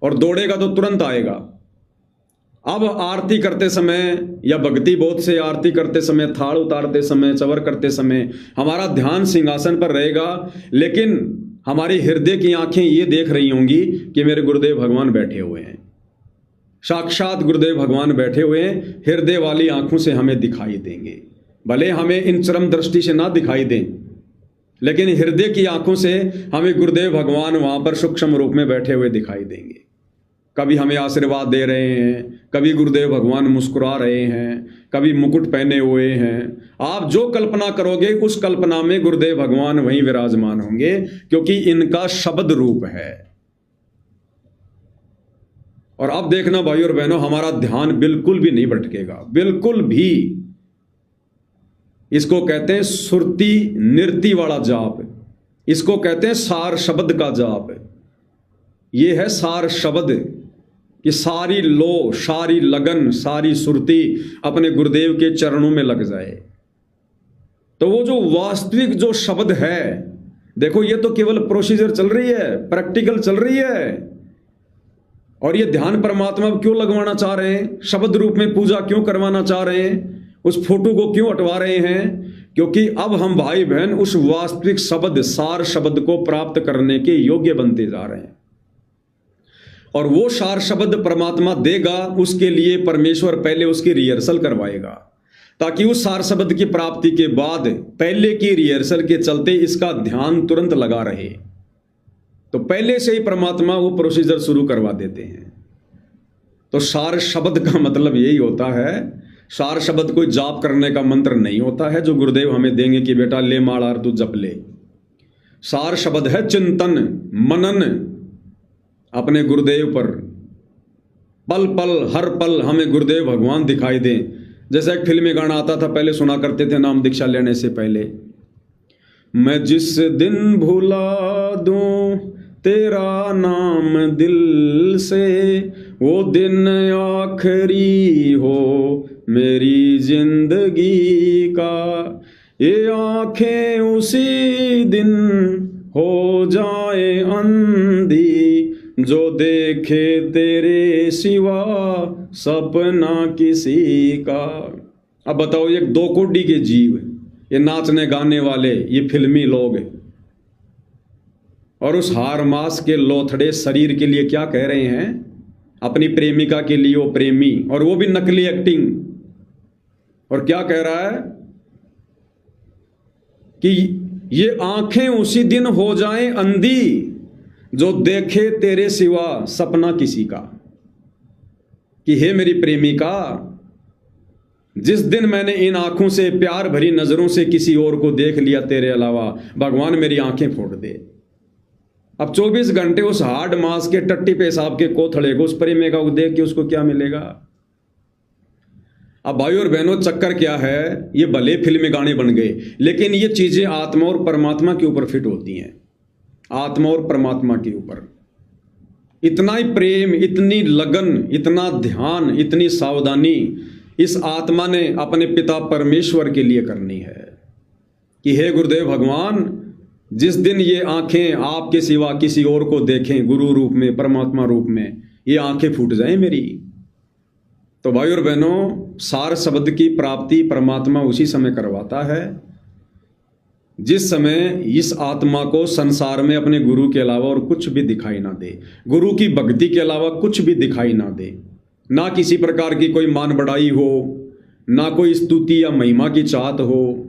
और दौड़ेगा तो तुरंत आएगा। अब आरती करते समय या भक्ति बोध से आरती करते समय, थाल उतारते समय, चवर करते समय हमारा ध्यान सिंहासन पर रहेगा, लेकिन हमारी हृदय की आंखें ये देख रही होंगी कि मेरे गुरुदेव भगवान बैठे हुए हैं, साक्षात गुरुदेव भगवान बैठे हुए हैं। हृदय वाली आंखों से हमें दिखाई देंगे, भले हमें इन चरम दृष्टि से ना दिखाई दें, लेकिन हृदय की आंखों से हमें गुरुदेव भगवान वहां पर सूक्ष्म रूप में बैठे हुए दिखाई देंगे। कभी हमें आशीर्वाद दे रहे हैं, कभी गुरुदेव भगवान मुस्कुरा रहे हैं, कभी मुकुट पहने हुए हैं। आप जो कल्पना करोगे उस कल्पना में गुरुदेव भगवान वहीं विराजमान होंगे, क्योंकि इनका शब्द रूप है। और अब देखना भाइयों और बहनों, हमारा ध्यान बिल्कुल भी नहीं भटकेगा, बिल्कुल भी। इसको कहते हैं सुरती नृति वाला जाप, इसको कहते हैं सार शब्द का जाप। ये है सार शब्द कि सारी लो, सारी लगन, सारी सुरती अपने गुरुदेव के चरणों में लग जाए। तो वो जो वास्तविक जो शब्द है, देखो ये तो केवल प्रोसीजर चल रही है, प्रैक्टिकल चल रही है। और ये ध्यान परमात्मा क्यों लगवाना चाह रहे हैं, शब्द रूप में पूजा क्यों करवाना चाह रहे हैं, उस फोटो को क्यों हटवा रहे हैं, क्योंकि अब हम भाई बहन उस वास्तविक शब्द, सार शब्द को प्राप्त करने के योग्य बनते जा रहे हैं। और वो सार शब्द परमात्मा देगा, उसके लिए परमेश्वर पहले उसकी रिहर्सल करवाएगा, ताकि उस सार शब्द की प्राप्ति के बाद पहले की रिहर्सल के चलते इसका ध्यान तुरंत लगा रहे। तो पहले से ही परमात्मा वो प्रोसीजर शुरू करवा देते हैं। तो सार शब्द का मतलब यही होता है, सार शब्द कोई जाप करने का मंत्र नहीं होता है जो गुरुदेव हमें देंगे कि बेटा ले माला तू जप ले। सार शब्द है चिंतन, मनन अपने गुरुदेव पर। पल पल, हर पल हमें गुरुदेव भगवान दिखाई दें। जैसा एक फिल्मी गाना आता था, पहले सुना करते थे नाम दीक्षा लेने से पहले, मैं जिस दिन भुला दूं तेरा नाम दिल से, वो दिन आखिरी हो मेरी जिंदगी का। ये आंखें उसी दिन हो जाए अंधी, जो देखे तेरे सिवा सपना किसी का। अब बताओ, ये 2 कोड़ी के जीव, ये नाचने गाने वाले, ये फिल्मी लोग, और उस हार मास के लोथड़े शरीर के लिए क्या कह रहे हैं, अपनी प्रेमिका के लिए वो प्रेमी, और वो भी नकली एक्टिंग। और क्या कह रहा है कि ये आंखें उसी दिन हो जाएं अंधी, जो देखे तेरे सिवा सपना किसी का। कि हे मेरी प्रेमिका, जिस दिन मैंने इन आंखों से, प्यार भरी नजरों से किसी और को देख लिया तेरे अलावा, भगवान मेरी आंखें फोड़ दे। अब 24 घंटे उस हार्ड मास के टट्टी पेशाब के कोथड़े को, उस प्रेमिका को देख के उसको क्या मिलेगा। अब भाई और बहनों, चक्कर क्या है, ये भले फिल्मी गाने बन गए, लेकिन ये चीजें आत्मा और परमात्मा के ऊपर फिट होती हैं। आत्मा और परमात्मा के ऊपर इतना ही प्रेम, इतनी लगन, इतना ध्यान, इतनी सावधानी इस आत्मा ने अपने पिता परमेश्वर के लिए करनी है कि हे गुरुदेव भगवान, जिस दिन ये आंखें आपके सिवा किसी और को देखें, गुरु रूप में, परमात्मा रूप में, ये आंखें फूट जाएं मेरी। तो भाई और बहनों, सार शब्द की प्राप्ति परमात्मा उसी समय करवाता है जिस समय इस आत्मा को संसार में अपने गुरु के अलावा और कुछ भी दिखाई ना दे, गुरु की भक्ति के अलावा कुछ भी दिखाई ना दे, ना किसी प्रकार की कोई मान बढ़ाई हो, ना कोई स्तुति या महिमा की चाहत हो,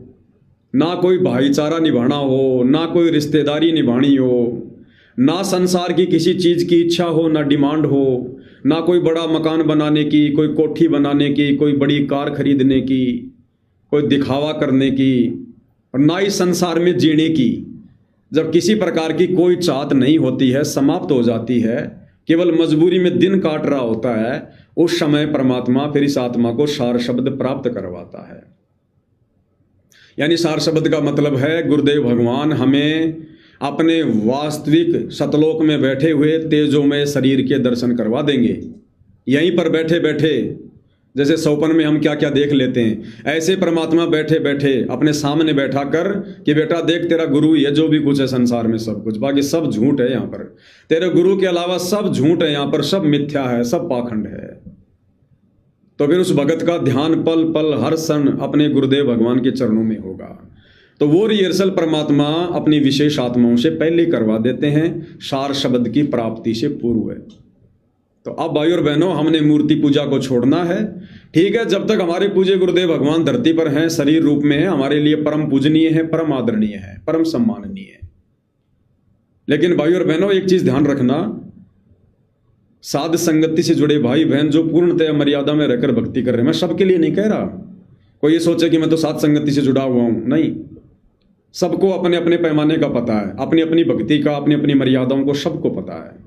ना कोई भाईचारा निभाना हो, ना कोई रिश्तेदारी निभानी हो, ना संसार की किसी चीज़ की इच्छा हो, ना डिमांड हो, ना कोई बड़ा मकान बनाने की, कोई कोठी बनाने की, कोई बड़ी कार खरीदने की, कोई दिखावा करने की, और ना ही संसार में जीने की। जब किसी प्रकार की कोई चाहत नहीं होती है, समाप्त हो जाती है, केवल मजबूरी में दिन काट रहा होता है, उस समय परमात्मा फिर इस आत्मा को सार शब्द प्राप्त करवाता है। यानी सार शब्द का मतलब है गुरुदेव भगवान हमें अपने वास्तविक सतलोक में बैठे हुए तेजोमय शरीर के दर्शन करवा देंगे। यहीं पर बैठे बैठे, जैसे सौपन में हम क्या क्या देख लेते हैं, ऐसे परमात्मा बैठे बैठे अपने सामने बैठा कर कि बेटा देख, तेरा गुरु ही है, जो भी कुछ है संसार में सब कुछ, बाकी सब झूठ है। यहाँ पर तेरे गुरु के अलावा सब झूठ है, यहाँ पर सब मिथ्या है, सब पाखंड है। तो फिर उस भगत का ध्यान पल पल हर क्षण अपने गुरुदेव भगवान के चरणों में होगा। तो वो रिहर्सल परमात्मा अपनी विशेष आत्माओं से पहले करवा देते हैं, सार शब्द की प्राप्ति से पूर्व है। तो अब भाई और बहनों, हमने मूर्ति पूजा को छोड़ना है। ठीक है, जब तक हमारे पूज्य गुरुदेव भगवान धरती पर हैं, शरीर रूप में है, हमारे लिए परम पूजनीय है, परम आदरणीय है, परम सम्माननीय है। लेकिन भाई और बहनों, एक चीज ध्यान रखना, साध संगति से जुड़े भाई बहन जो पूर्णतया मर्यादा में रहकर भक्ति कर रहे हैं, मैं सबके लिए नहीं कह रहा। कोई ये सोचे कि मैं तो साध संगति से जुड़ा हुआ हूं, नहीं। सबको अपने अपने पैमाने का पता है, अपनी अपनी भक्ति का, अपनी अपनी मर्यादाओं को सबको पता है।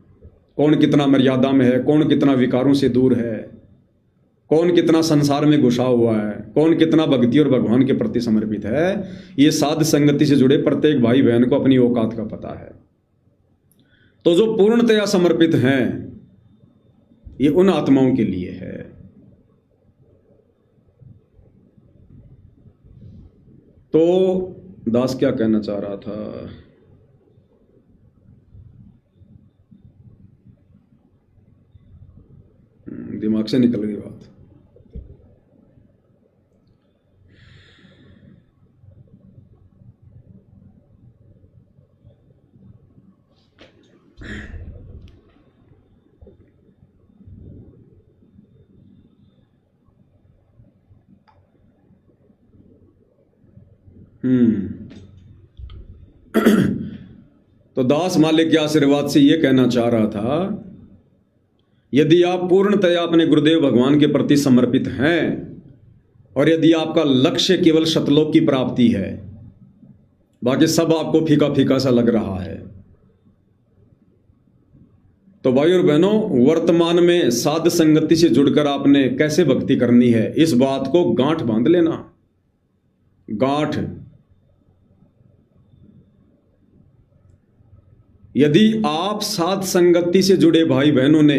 कौन कितना मर्यादा में है, कौन कितना विकारों से दूर है, कौन कितना संसार में घुसा हुआ है, कौन कितना भक्ति और भगवान के प्रति समर्पित है। ये साध संगति से जुड़े प्रत्येक भाई बहन को अपनी औकात का पता है। तो जो पूर्णतया समर्पित हैं, ये उन आत्माओं के लिए है। तो दास क्या कहना चाह रहा था? दिमाग से निकल गई बात। तो दास मालिक के आशीर्वाद से यह कहना चाह रहा था, यदि आप पूर्णतया अपने गुरुदेव भगवान के प्रति समर्पित हैं और यदि आपका लक्ष्य केवल सतलोक की प्राप्ति है, बाकी सब आपको फीका फीका सा लग रहा है, तो भाई और बहनों, वर्तमान में साध संगति से जुड़कर आपने कैसे भक्ति करनी है, इस बात को गांठ बांध लेना। गांठ। यदि आप साध संगति से जुड़े भाई बहनों ने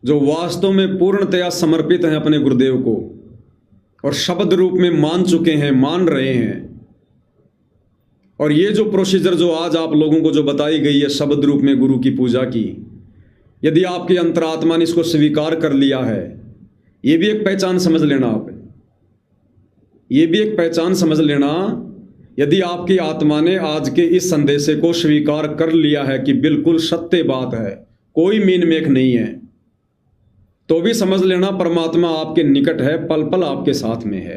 जो वास्तव में पूर्णतया समर्पित हैं अपने गुरुदेव को और शब्द रूप में मान चुके हैं, मान रहे हैं, और ये जो प्रोसीजर जो आज आप लोगों को जो बताई गई है शब्द रूप में गुरु की पूजा की, यदि आपके अंतरात्मा ने इसको स्वीकार कर लिया है, ये भी एक पहचान समझ लेना। आप ये भी एक पहचान समझ लेना, यदि आपकी आत्मा ने आज के इस संदेश को स्वीकार कर लिया है कि बिल्कुल सत्य बात है, कोई मीन मेख नहीं है, तो भी समझ लेना परमात्मा आपके निकट है, पल पल आपके साथ में है।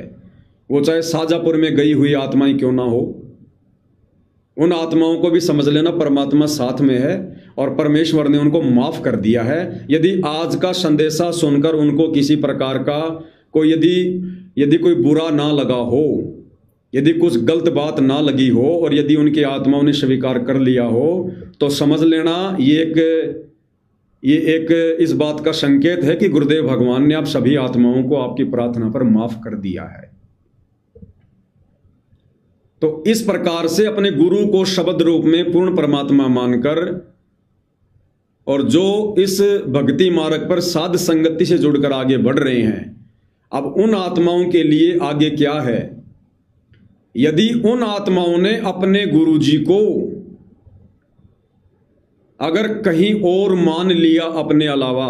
वो चाहे शाजापुर में गई हुई आत्माएं क्यों ना हो, उन आत्माओं को भी समझ लेना परमात्मा साथ में है और परमेश्वर ने उनको माफ कर दिया है। यदि आज का संदेशा सुनकर उनको किसी प्रकार का कोई यदि कोई बुरा ना लगा हो, यदि कुछ गलत बात ना लगी हो और यदि उनकी आत्माओं ने स्वीकार कर लिया हो, तो समझ लेना ये एक इस बात का संकेत है कि गुरुदेव भगवान ने आप सभी आत्माओं को आपकी प्रार्थना पर माफ कर दिया है। तो इस प्रकार से अपने गुरु को शब्द रूप में पूर्ण परमात्मा मानकर और जो इस भक्ति मार्ग पर साध संगति से जुड़कर आगे बढ़ रहे हैं, अब उन आत्माओं के लिए आगे क्या है? यदि उन आत्माओं ने अपने गुरुजी को अगर कहीं और मान लिया अपने अलावा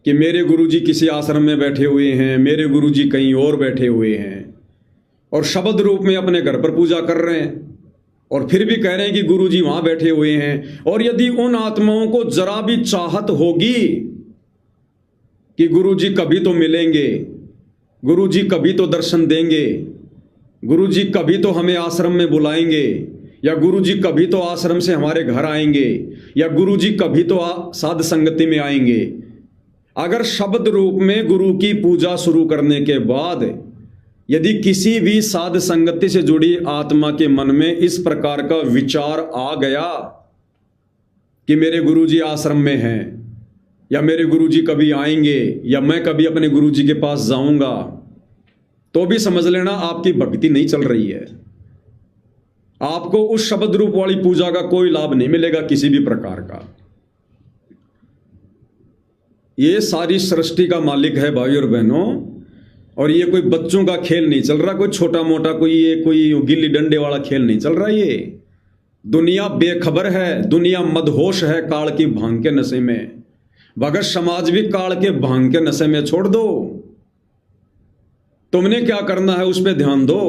कि मेरे गुरुजी किसी आश्रम में बैठे हुए हैं, मेरे गुरुजी कहीं और बैठे हुए हैं, और शब्द रूप में अपने घर पर पूजा कर रहे हैं और फिर भी कह रहे हैं कि गुरुजी वहां बैठे हुए हैं, और यदि उन आत्माओं को जरा भी चाहत होगी कि गुरुजी कभी तो मिलेंगे, गुरुजी कभी तो दर्शन देंगे, गुरुजी कभी तो हमें आश्रम में बुलाएंगे, या गुरुजी कभी तो आश्रम से हमारे घर आएंगे, या गुरुजी कभी तो साध संगति में आएंगे। अगर शब्द रूप में गुरु की पूजा शुरू करने के बाद यदि किसी भी साध संगति से जुड़ी आत्मा के मन में इस प्रकार का विचार आ गया कि मेरे गुरुजी आश्रम में हैं, या मेरे गुरुजी कभी आएंगे, या मैं कभी अपने गुरुजी के पास जाऊंगा, तो भी समझ लेना आपकी भक्ति नहीं चल रही है। आपको उस शब्द रूप वाली पूजा का कोई लाभ नहीं मिलेगा किसी भी प्रकार का। ये सारी सृष्टि का मालिक है भाई और बहनों, और ये कोई बच्चों का खेल नहीं चल रहा, कोई छोटा मोटा कोई गिल्ली डंडे वाला खेल नहीं चल रहा। ये दुनिया बेखबर है, दुनिया मदहोश है काल की भांग के नशे में। भगत समाज भी काल के भांग के नशे में छोड़ दो। तुमने क्या करना है उस पर ध्यान दो।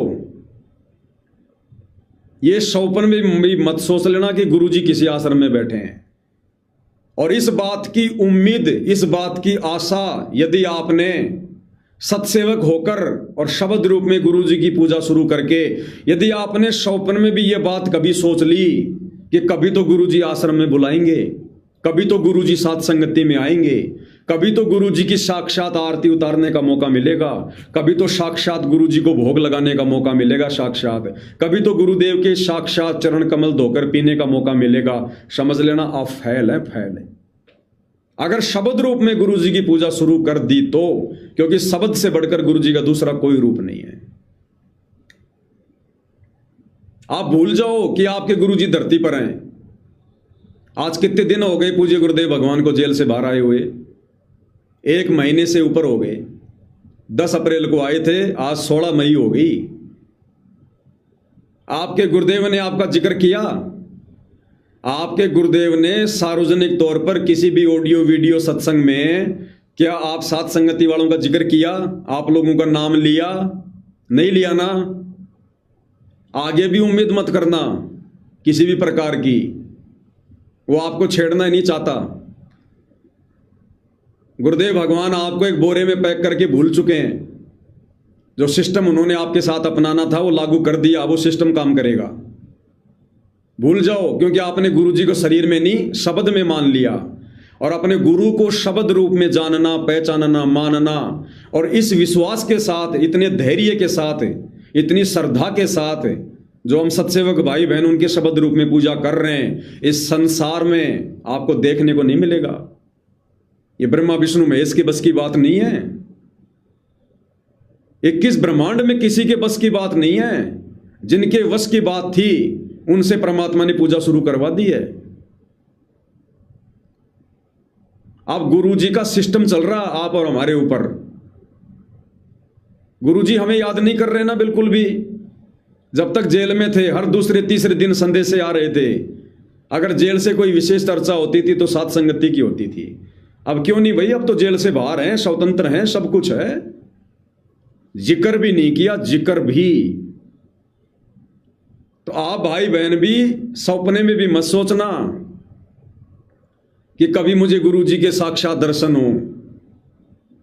ये सौपन में भी मत सोच लेना कि गुरुजी किसी आश्रम में बैठे हैं। और इस बात की उम्मीद, इस बात की आशा यदि आपने सत्सेवक होकर और शब्द रूप में गुरुजी की पूजा शुरू करके यदि आपने सौपन में भी ये बात कभी सोच ली कि कभी तो गुरुजी आश्रम में बुलाएंगे, कभी तो गुरुजी साथ संगति में आएंगे, कभी तो गुरुजी की साक्षात आरती उतारने का मौका मिलेगा, कभी तो साक्षात गुरुजी को भोग लगाने का मौका मिलेगा साक्षात, कभी तो गुरुदेव के साक्षात चरण कमल धोकर पीने का मौका मिलेगा, समझ लेना आप फैल है, फैल है। अगर शब्द रूप में गुरुजी की पूजा शुरू कर दी तो, क्योंकि शब्द से बढ़कर गुरुजी का दूसरा कोई रूप नहीं है। आप भूल जाओ कि आपके गुरुजी धरती पर हैं। आज कितने दिन हो गए पूज्य गुरुदेव भगवान को जेल से बाहर आए हुए? 1 महीने से ऊपर हो गए। 10 अप्रैल को आए थे, आज 16 मई हो गई। आपके गुरुदेव ने आपका जिक्र किया? आपके गुरुदेव ने सार्वजनिक तौर पर किसी भी ऑडियो वीडियो सत्संग में क्या आप साथ संगति वालों का जिक्र किया? आप लोगों का नाम लिया? नहीं लिया ना। आगे भी उम्मीद मत करना किसी भी प्रकार की, वो आपको छेड़ना ही नहीं चाहता। गुरुदेव भगवान आपको एक बोरे में पैक करके भूल चुके हैं। जो सिस्टम उन्होंने आपके साथ अपनाना था वो लागू कर दिया, वो सिस्टम काम करेगा। भूल जाओ, क्योंकि आपने गुरुजी को शरीर में नहीं शब्द में मान लिया, और अपने गुरु को शब्द रूप में जानना, पहचानना, मानना, और इस विश्वास के साथ, इतने धैर्य के साथ, इतनी श्रद्धा के साथ जो हम सत्सेवक भाई बहन उनके शब्द रूप में पूजा कर रहे हैं, इस संसार में आपको देखने को नहीं मिलेगा। ये ब्रह्मा विष्णु महेश के बस की बात नहीं है। 21 ब्रह्मांड में किसी के बस की बात नहीं है। जिनके वश की बात थी उनसे परमात्मा ने पूजा शुरू करवा दी है। अब गुरुजी का सिस्टम चल रहा आप और हमारे ऊपर। गुरुजी हमें याद नहीं कर रहे ना बिल्कुल भी। जब तक जेल में थे हर दूसरे तीसरे दिन संदेशे आ रहे थे। अगर जेल से कोई विशेष चर्चा होती थी तो साथ संगति की होती थी। अब क्यों नहीं भाई, अब तो जेल से बाहर हैं, स्वतंत्र हैं, सब कुछ है। जिक्र भी नहीं किया, जिक्र भी। तो आप भाई बहन भी सपने में भी मत सोचना कि कभी मुझे गुरुजी के साक्षात दर्शन हो।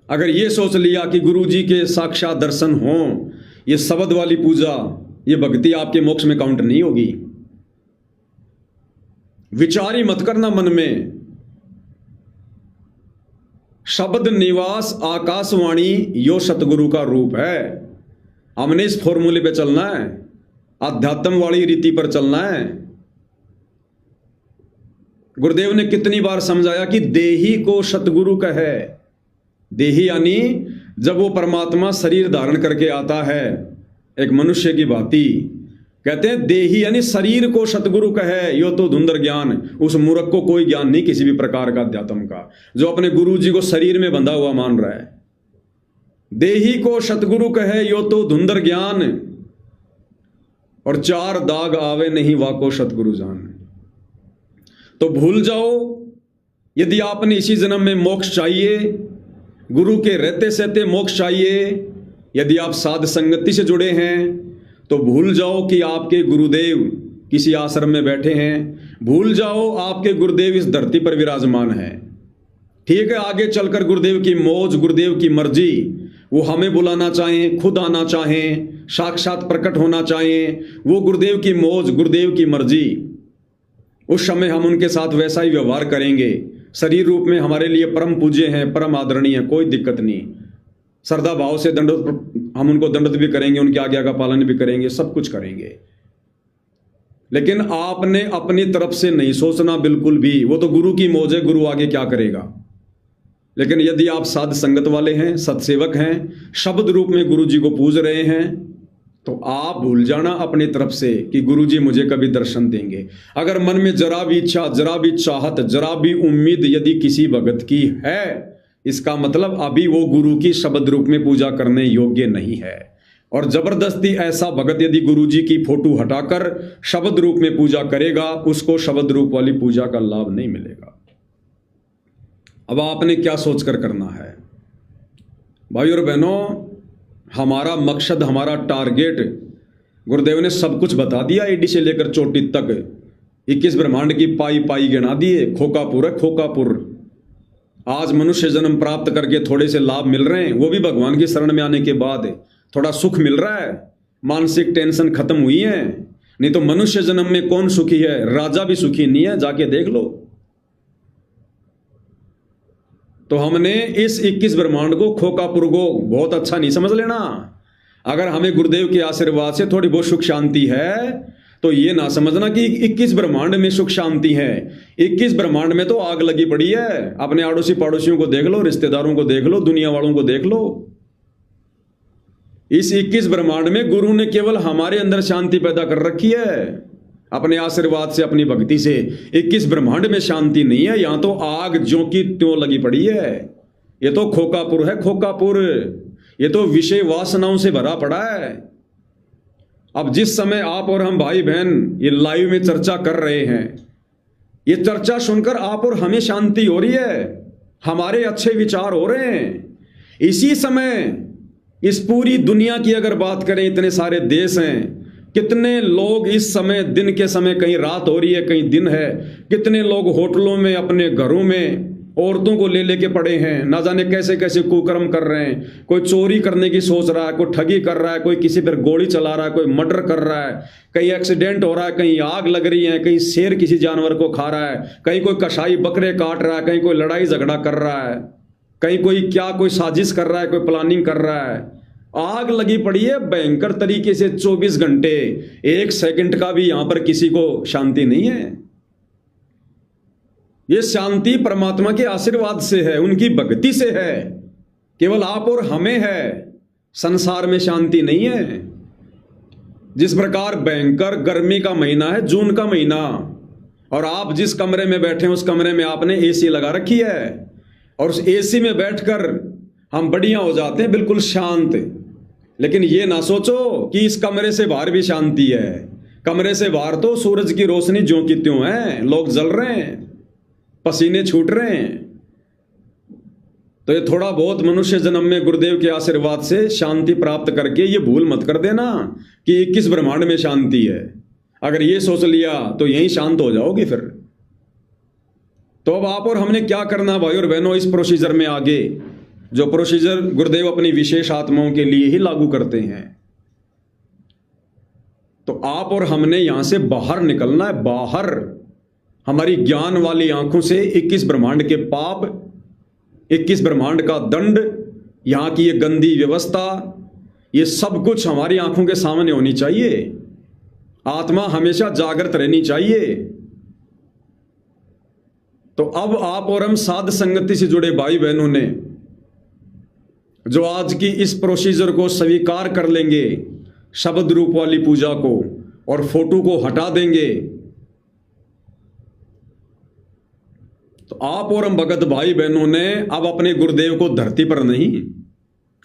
अगर ये सोच लिया कि गुरुजी के साक्षात दर्शन हो, ये शब्द वाली पूजा, ये भक्ति आपके मोक्ष में काउंट नहीं होगी। विचार ही मत करना मन में। शब्द निवास आकाशवाणी यो सतगुरु का रूप है। हमने इस फॉर्मूले पे चलना है, अध्यात्म वाली रीति पर चलना है। गुरुदेव ने कितनी बार समझाया कि देही को सतगुरु कहे। देही यानी जब वो परमात्मा शरीर धारण करके आता है एक मनुष्य की भांति, कहते हैं देही यानी शरीर को सतगुरु कहे। यो तो धुंधर ज्ञान, उस मूर्ख को कोई ज्ञान नहीं किसी भी प्रकार का अध्यात्म का, जो अपने गुरु जी को शरीर में बंधा हुआ मान रहा है। देही को सतगुरु कहे यो तो धुंधर ज्ञान, और 4 दाग आवे नहीं वाको सतगुरु जान। तो भूल जाओ, यदि आपने इसी जन्म में मोक्ष चाहिए, गुरु के रहते सहते मोक्ष चाहिए, यदि आप साध संगति से जुड़े हैं, तो भूल जाओ कि आपके गुरुदेव किसी आश्रम में बैठे हैं। भूल जाओ आपके गुरुदेव इस धरती पर विराजमान है। ठीक है, आगे चलकर गुरुदेव की मौज, गुरुदेव की मर्जी, वो हमें बुलाना चाहें, खुद आना चाहें, साक्षात प्रकट होना चाहें, वो गुरुदेव की मौज, गुरुदेव की मर्जी, उस समय हम उनके साथ वैसा ही व्यवहार करेंगे। शरीर रूप में हमारे लिए परम पूज्य हैं, परम आदरणीय हैं, कोई दिक्कत नहीं। श्रद्धा भाव से दंडवत, हम उनको दंडवत भी करेंगे, उनकी आज्ञा का पालन भी करेंगे, सब कुछ करेंगे। लेकिन आपने अपनी तरफ से नहीं सोचना बिल्कुल भी, वो तो गुरु की मौज है, गुरु आगे क्या करेगा। लेकिन यदि आप साध संगत वाले हैं, सत्सेवक हैं, शब्द रूप में गुरु जी को पूज रहे हैं, तो आप भूल जाना अपनी तरफ से कि गुरु जी मुझे कभी दर्शन देंगे। अगर मन में जरा भी इच्छा, जरा भी चाहत, जरा भी उम्मीद यदि किसी भगत की है, इसका मतलब अभी वो गुरु की शब्द रूप में पूजा करने योग्य नहीं है। और जबरदस्ती ऐसा भगत यदि गुरु जी की फोटो हटाकर शब्द रूप में पूजा करेगा, उसको शब्द रूप वाली पूजा का लाभ नहीं मिलेगा। अब आपने क्या सोचकर करना है भाई और बहनों, हमारा मकसद, हमारा टारगेट, गुरुदेव ने सब कुछ बता दिया, एडी से लेकर चोटी तक 21 ब्रह्मांड की पाई पाई गिना दिए। खोकापुर है खोकापुर। आज मनुष्य जन्म प्राप्त करके थोड़े से लाभ मिल रहे हैं, वो भी भगवान की शरण में आने के बाद थोड़ा सुख मिल रहा है, मानसिक टेंशन खत्म हुई है। नहीं तो मनुष्य जन्म में कौन सुखी है, राजा भी सुखी नहीं है, जाके देख लो। तो हमने इस 21 ब्रह्मांड को, खोकापुर को बहुत अच्छा नहीं समझ लेना। अगर हमें गुरुदेव के आशीर्वाद से थोड़ी बहुत सुख शांति है, तो ये ना समझना कि 21 ब्रह्मांड में सुख शांति है। 21 ब्रह्मांड में तो आग लगी पड़ी है। अपने आड़ोसी पड़ोसियों को देख लो, रिश्तेदारों को देख लो, दुनिया वालों को देख लो। इस 21 ब्रह्मांड में गुरु ने केवल हमारे अंदर शांति पैदा कर रखी है, अपने आशीर्वाद से, अपनी भक्ति से। 21 ब्रह्मांड में शांति नहीं है, यहां तो आग ज्यों की त्यों लगी पड़ी है। ये तो खोकापुर है खोकापुर, ये तो विषय वासनाओं से भरा पड़ा है। अब जिस समय आप और हम भाई बहन ये लाइव में चर्चा कर रहे हैं, ये चर्चा सुनकर आप और हमें शांति हो रही है, हमारे अच्छे विचार हो रहे हैं। इसी समय इस पूरी दुनिया की अगर बात करें, इतने सारे देश हैं, कितने लोग इस समय, दिन के समय कहीं रात हो रही है, कहीं दिन है, कितने लोग होटलों में, अपने घरों में औरतों को ले लेके पड़े हैं, ना जाने कैसे कैसे कुकर्म कर रहे हैं। कोई चोरी करने की सोच रहा है, कोई ठगी कर रहा है, कोई किसी पर गोली चला रहा है, कोई मर्डर कर रहा है, कहीं एक्सीडेंट हो रहा है, कहीं आग लग रही है, कहीं शेर किसी जानवर को खा रहा है, कहीं कोई कसाई बकरे काट रहा है, कहीं कोई लड़ाई झगड़ा कर रहा है, कहीं कोई क्या, कोई साजिश कर रहा है, कोई प्लानिंग कर रहा है। आग लगी पड़ी है भयंकर तरीके से, 24 घंटे, 1 सेकंड का भी यहां पर किसी को शांति नहीं है। ये शांति परमात्मा के आशीर्वाद से है, उनकी भक्ति से है, केवल आप और हमें है, संसार में शांति नहीं है। जिस प्रकार भयंकर गर्मी का महीना है, जून का महीना, और आप जिस कमरे में बैठे हैं उस कमरे में आपने एसी लगा रखी है, और उस एसी में बैठकर हम बढ़िया हो जाते हैं, बिल्कुल शांत। लेकिन ये ना सोचो कि इस कमरे से बाहर भी शांति है। कमरे से बाहर तो सूरज की रोशनी ज्यों की त्यों है, लोग जल रहे हैं, पसीने छूट रहे हैं। तो ये थोड़ा बहुत मनुष्य जन्म में गुरुदेव के आशीर्वाद से शांति प्राप्त करके ये भूल मत कर देना कि 21 ब्रह्मांड में शांति है। अगर ये सोच लिया तो यहीं शांत हो जाओगे फिर। तो अब आप और हमने क्या करना भाई और बहनों, इस प्रोसीजर में आगे, जो प्रोसीजर गुरुदेव अपनी विशेष आत्माओं के लिए ही लागू करते हैं, तो आप और हमने यहां से बाहर निकलना है। बाहर हमारी ज्ञान वाली आंखों से 21 ब्रह्मांड के पाप, 21 ब्रह्मांड का दंड, यहां की ये गंदी व्यवस्था, ये सब कुछ हमारी आंखों के सामने होनी चाहिए। आत्मा हमेशा जागृत रहनी चाहिए। तो अब आप और हम साध संगति से जुड़े भाई बहनों ने जो आज की इस प्रोसीजर को स्वीकार कर लेंगे, शब्द रूप वाली पूजा को, और फोटो को हटा देंगे, तो आप और हम भगत भाई बहनों ने अब अपने गुरुदेव को धरती पर नहीं,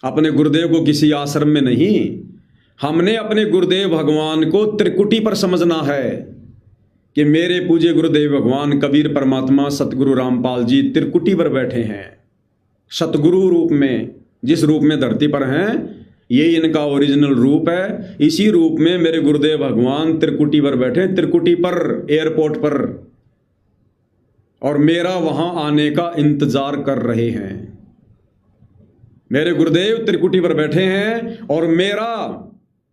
अपने गुरुदेव को किसी आश्रम में नहीं, हमने अपने गुरुदेव भगवान को त्रिकुटी पर समझना है कि मेरे पूज्य गुरुदेव भगवान कबीर परमात्मा सतगुरु रामपाल जी त्रिकुटी पर बैठे हैं। सतगुरु रूप में, जिस रूप में धरती पर हैं, ये इनका ओरिजिनल रूप है। इसी रूप में मेरे गुरुदेव भगवान त्रिकुटी पर बैठे, त्रिकुटी पर, एयरपोर्ट पर, और मेरा वहां आने का इंतजार कर रहे हैं। मेरे गुरुदेव त्रिकुटी पर बैठे हैं और मेरा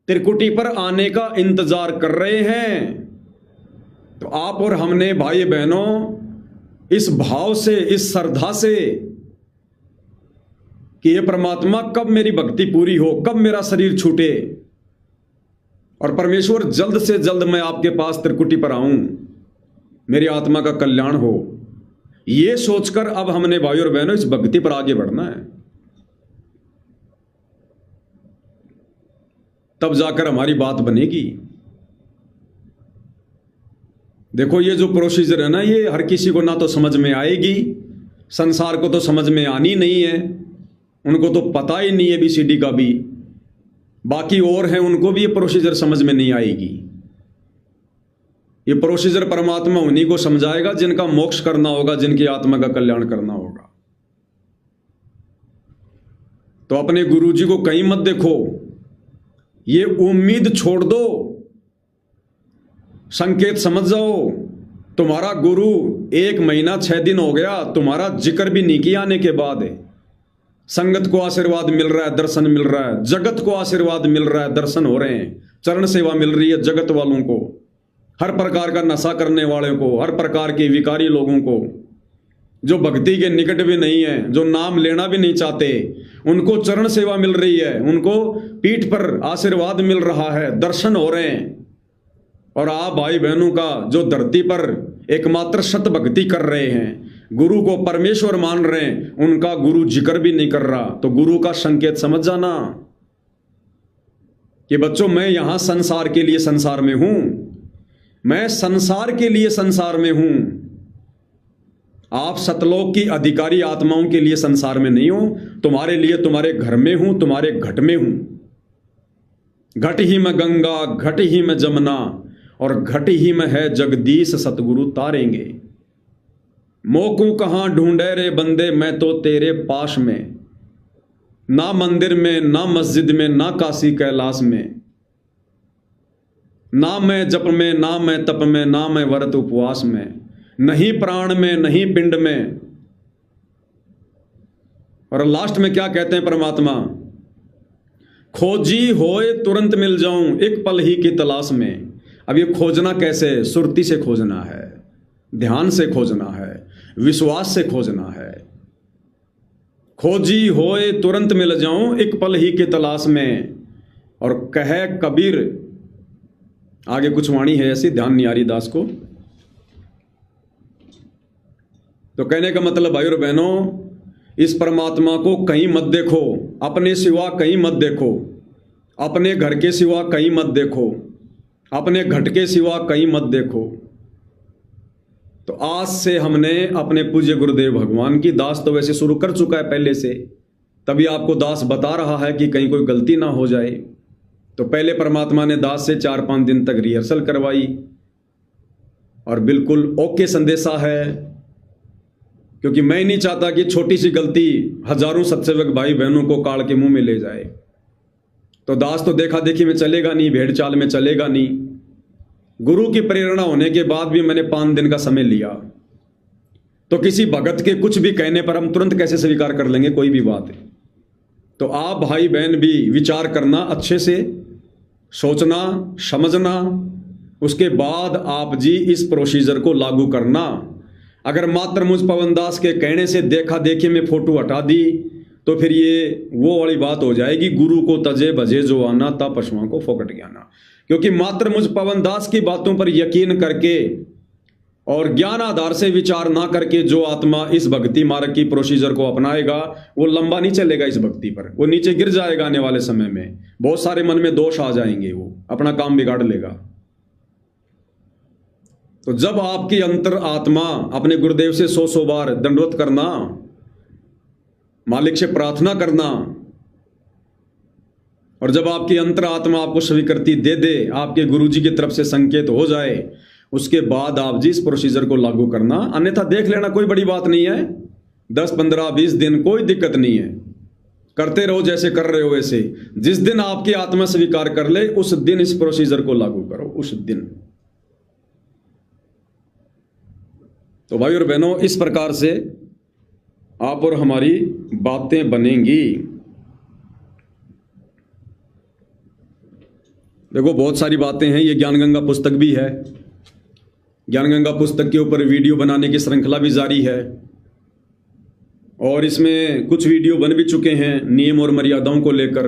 त्रिकुटी पर आने का इंतजार कर रहे हैं। तो आप और हमने भाई बहनों इस भाव से, इस श्रद्धा से कि ये परमात्मा कब मेरी भक्ति पूरी हो, कब मेरा शरीर छूटे और परमेश्वर जल्द से जल्द मैं आपके पास त्रिकुटी पर आऊं, मेरी आत्मा का कल्याण हो, ये सोचकर अब हमने भाई और बहनों इस भक्ति पर आगे बढ़ना है। तब जाकर हमारी बात बनेगी। देखो ये जो प्रोसीजर है ना, ये हर किसी को ना तो समझ में आएगी, संसार को तो समझ में आनी नहीं है, उनको तो पता ही नहीं है ABCD का भी, बाकी और हैं उनको भी ये प्रोसीजर समझ में नहीं आएगी। ये प्रोसीजर परमात्मा उन्हीं को समझाएगा जिनका मोक्ष करना होगा, जिनकी आत्मा का कल्याण करना होगा। तो अपने गुरु जी को कहीं मत देखो, ये उम्मीद छोड़ दो, संकेत समझ जाओ। तुम्हारा गुरु 1 महीना 6 दिन हो गया, तुम्हारा जिक्र भी नहीं किया आने के बाद है। संगत को आशीर्वाद मिल रहा है, दर्शन मिल रहा है, जगत को आशीर्वाद मिल रहा है, दर्शन हो रहे हैं, चरण सेवा मिल रही है जगत वालों को, हर प्रकार का नशा करने वाले को, हर प्रकार के विकारी लोगों को, जो भक्ति के निकट भी नहीं है, जो नाम लेना भी नहीं चाहते, उनको चरण सेवा मिल रही है, उनको पीठ पर आशीर्वाद मिल रहा है, दर्शन हो रहे हैं। और आप भाई बहनों का जो धरती पर एकमात्र सत भक्ति कर रहे हैं, गुरु को परमेश्वर मान रहे हैं, उनका गुरु जिक्र भी नहीं कर रहा, तो गुरु का संकेत समझ जाना कि बच्चों मैं यहां संसार के लिए संसार में हूं, मैं संसार के लिए संसार में हूं। आप सतलोक की अधिकारी आत्माओं के लिए संसार में नहीं हो, तुम्हारे लिए तुम्हारे घर में हूं, तुम्हारे घट में हूं। घट ही में गंगा, घट ही में जमुना और घट ही में है जगदीश सतगुरु तारेंगे। मोकू कहां ढूंढे रे बंदे, मैं तो तेरे पास में, ना मंदिर में, ना मस्जिद में, ना काशी कैलाश में, ना मैं जप में, ना मैं तप में, ना मैं व्रत उपवास में, नहीं प्राण में, नहीं पिंड में। और लास्ट में क्या कहते हैं परमात्मा, खोजी होए तुरंत मिल जाऊं, एक पल ही की तलाश में। अब ये खोजना कैसे? सुरती से खोजना है, ध्यान से खोजना है, विश्वास से खोजना है। खोजी होए तुरंत मिल जाऊं, एक पल ही की तलाश में। और कहे कबीर, आगे कुछ वाणी है ऐसी, ध्यान नहीं आ रही दास को। तो कहने का मतलब भाई और बहनों, इस परमात्मा को कहीं मत देखो, अपने सिवा कहीं मत देखो, अपने घर के सिवा कहीं मत देखो, अपने घट के सिवा कहीं मत देखो। तो आज से हमने अपने पूज्य गुरुदेव भगवान की, दास तो वैसे शुरू कर चुका है पहले से, तभी आपको दास बता रहा है कि कहीं कोई गलती ना हो जाए। तो पहले परमात्मा ने दास से 4-5 दिन तक रिहर्सल करवाई और बिल्कुल ओके संदेशा है, क्योंकि मैं नहीं चाहता कि छोटी सी गलती हजारों सत्सेवक भाई बहनों को काल के मुंह में ले जाए। तो दास तो देखा देखी में चलेगा नहीं, भेड़ चाल में चलेगा नहीं। गुरु की प्रेरणा होने के बाद भी मैंने 5 दिन का समय लिया। तो किसी भगत के कुछ भी कहने पर हम तुरंत कैसे स्वीकार कर लेंगे कोई भी बात है? तो आप भाई बहन भी विचार करना, अच्छे से सोचना, समझना, उसके बाद आप जी इस प्रोसीजर को लागू करना। अगर मात्र मुझ पवन दास के कहने से देखा देखी में फोटो हटा दी तो फिर ये वो वाली बात हो जाएगी, गुरु को तजे भजे जो आना, ता पशुओं को फोकट ज्ञाना। क्योंकि मात्र मुझ पवन दास की बातों पर यकीन करके और ज्ञान आधार से विचार ना करके जो आत्मा इस भक्ति मार्ग की प्रोसीजर को अपनाएगा, वो लंबा नहीं चलेगा इस भक्ति पर, वो नीचे गिर जाएगा। आने वाले समय में बहुत सारे मन में दोष आ जाएंगे, वो अपना काम बिगाड़ लेगा। तो जब आपकी अंतर आत्मा अपने गुरुदेव से 100 बार दंडवत करना, मालिक से प्रार्थना करना, और जब आपकी अंतर आत्मा आपको स्वीकृति दे दे, आपके गुरुजी की तरफ से संकेत हो जाए, उसके बाद आप जी इस प्रोसीजर को लागू करना। अन्यथा देख लेना, कोई बड़ी बात नहीं है, 10, 15, 20 दिन कोई दिक्कत नहीं है, करते रहो जैसे कर रहे हो वैसे। जिस दिन आपकी आत्मा स्वीकार कर ले, उस दिन इस प्रोसीजर को लागू करो, उस दिन। तो भाई और बहनों, इस प्रकार से आप और हमारी बातें बनेंगी। देखो बहुत सारी बातें हैं, ये ज्ञानगंगा पुस्तक भी है, ज्ञानगंगा पुस्तक के ऊपर वीडियो बनाने की श्रृंखला भी जारी है और इसमें कुछ वीडियो बन भी चुके हैं नियम और मर्यादाओं को लेकर।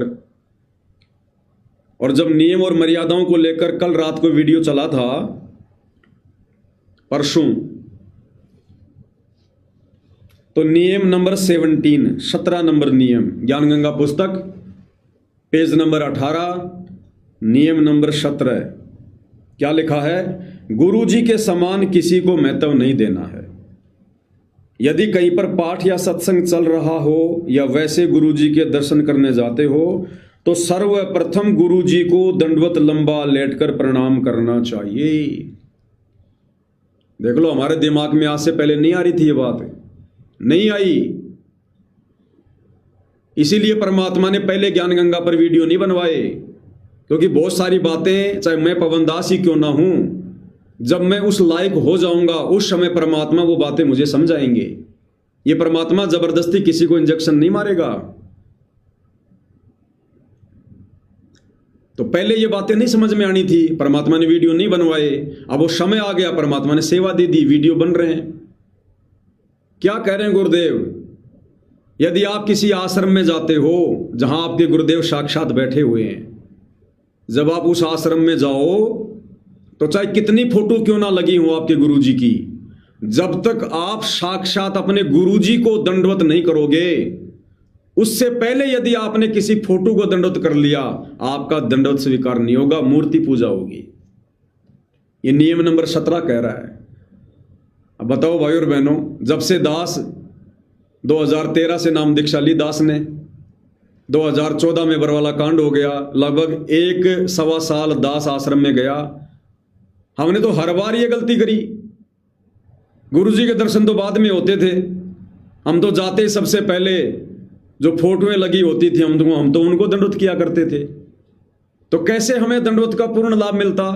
और जब नियम और मर्यादाओं को लेकर कल रात को वीडियो चला था, परसों, तो नियम नंबर 17 नंबर नियम, ज्ञानगंगा पुस्तक पेज नंबर 18, नियम नंबर 17, क्या लिखा है? गुरुजी के समान किसी को महत्व नहीं देना है। यदि कहीं पर पाठ या सत्संग चल रहा हो या वैसे गुरुजी के दर्शन करने जाते हो तो सर्वप्रथम गुरुजी को दंडवत लंबा लेटकर प्रणाम करना चाहिए। देख लो, हमारे दिमाग में आज से पहले नहीं आ रही थी ये बात, नहीं आई। इसीलिए परमात्मा ने पहले ज्ञानगंगा पर वीडियो नहीं बनवाए, क्योंकि बहुत सारी बातें, चाहे मैं पवन दास ही क्यों ना हूं, जब मैं उस लायक हो जाऊंगा उस समय परमात्मा वो बातें मुझे समझाएंगे। ये परमात्मा जबरदस्ती किसी को इंजेक्शन नहीं मारेगा। तो पहले ये बातें नहीं समझ में आनी थी, परमात्मा ने वीडियो नहीं बनवाए। अब वो समय आ गया, परमात्मा ने सेवा दे दी, वीडियो बन रहे हैं। क्या कह रहे हैं गुरुदेव? यदि आप किसी आश्रम में जाते हो जहां आपके गुरुदेव साक्षात बैठे हुए हैं, जब आप उस आश्रम में जाओ तो चाहे कितनी फोटो क्यों ना लगी हो आपके गुरुजी की, जब तक आप साक्षात अपने गुरुजी को दंडवत नहीं करोगे, उससे पहले यदि आपने किसी फोटो को दंडवत कर लिया, आपका दंडवत स्वीकार नहीं होगा, मूर्ति पूजा होगी। ये नियम नंबर 17 कह रहा है। अब बताओ भाई और बहनों, जब से दास 2013 से नाम दीक्षा ली दास ने, 2014 में बरवाला कांड हो गया, लगभग 1-1.25 साल दास आश्रम में गया। हमने तो हर बार ये गलती करी। गुरुजी के दर्शन तो बाद में होते थे, हम तो जाते सबसे पहले जो फोटोएं लगी होती थी हम तो उनको दंडवत किया करते थे। तो कैसे हमें दंडवत का पूर्ण लाभ मिलता?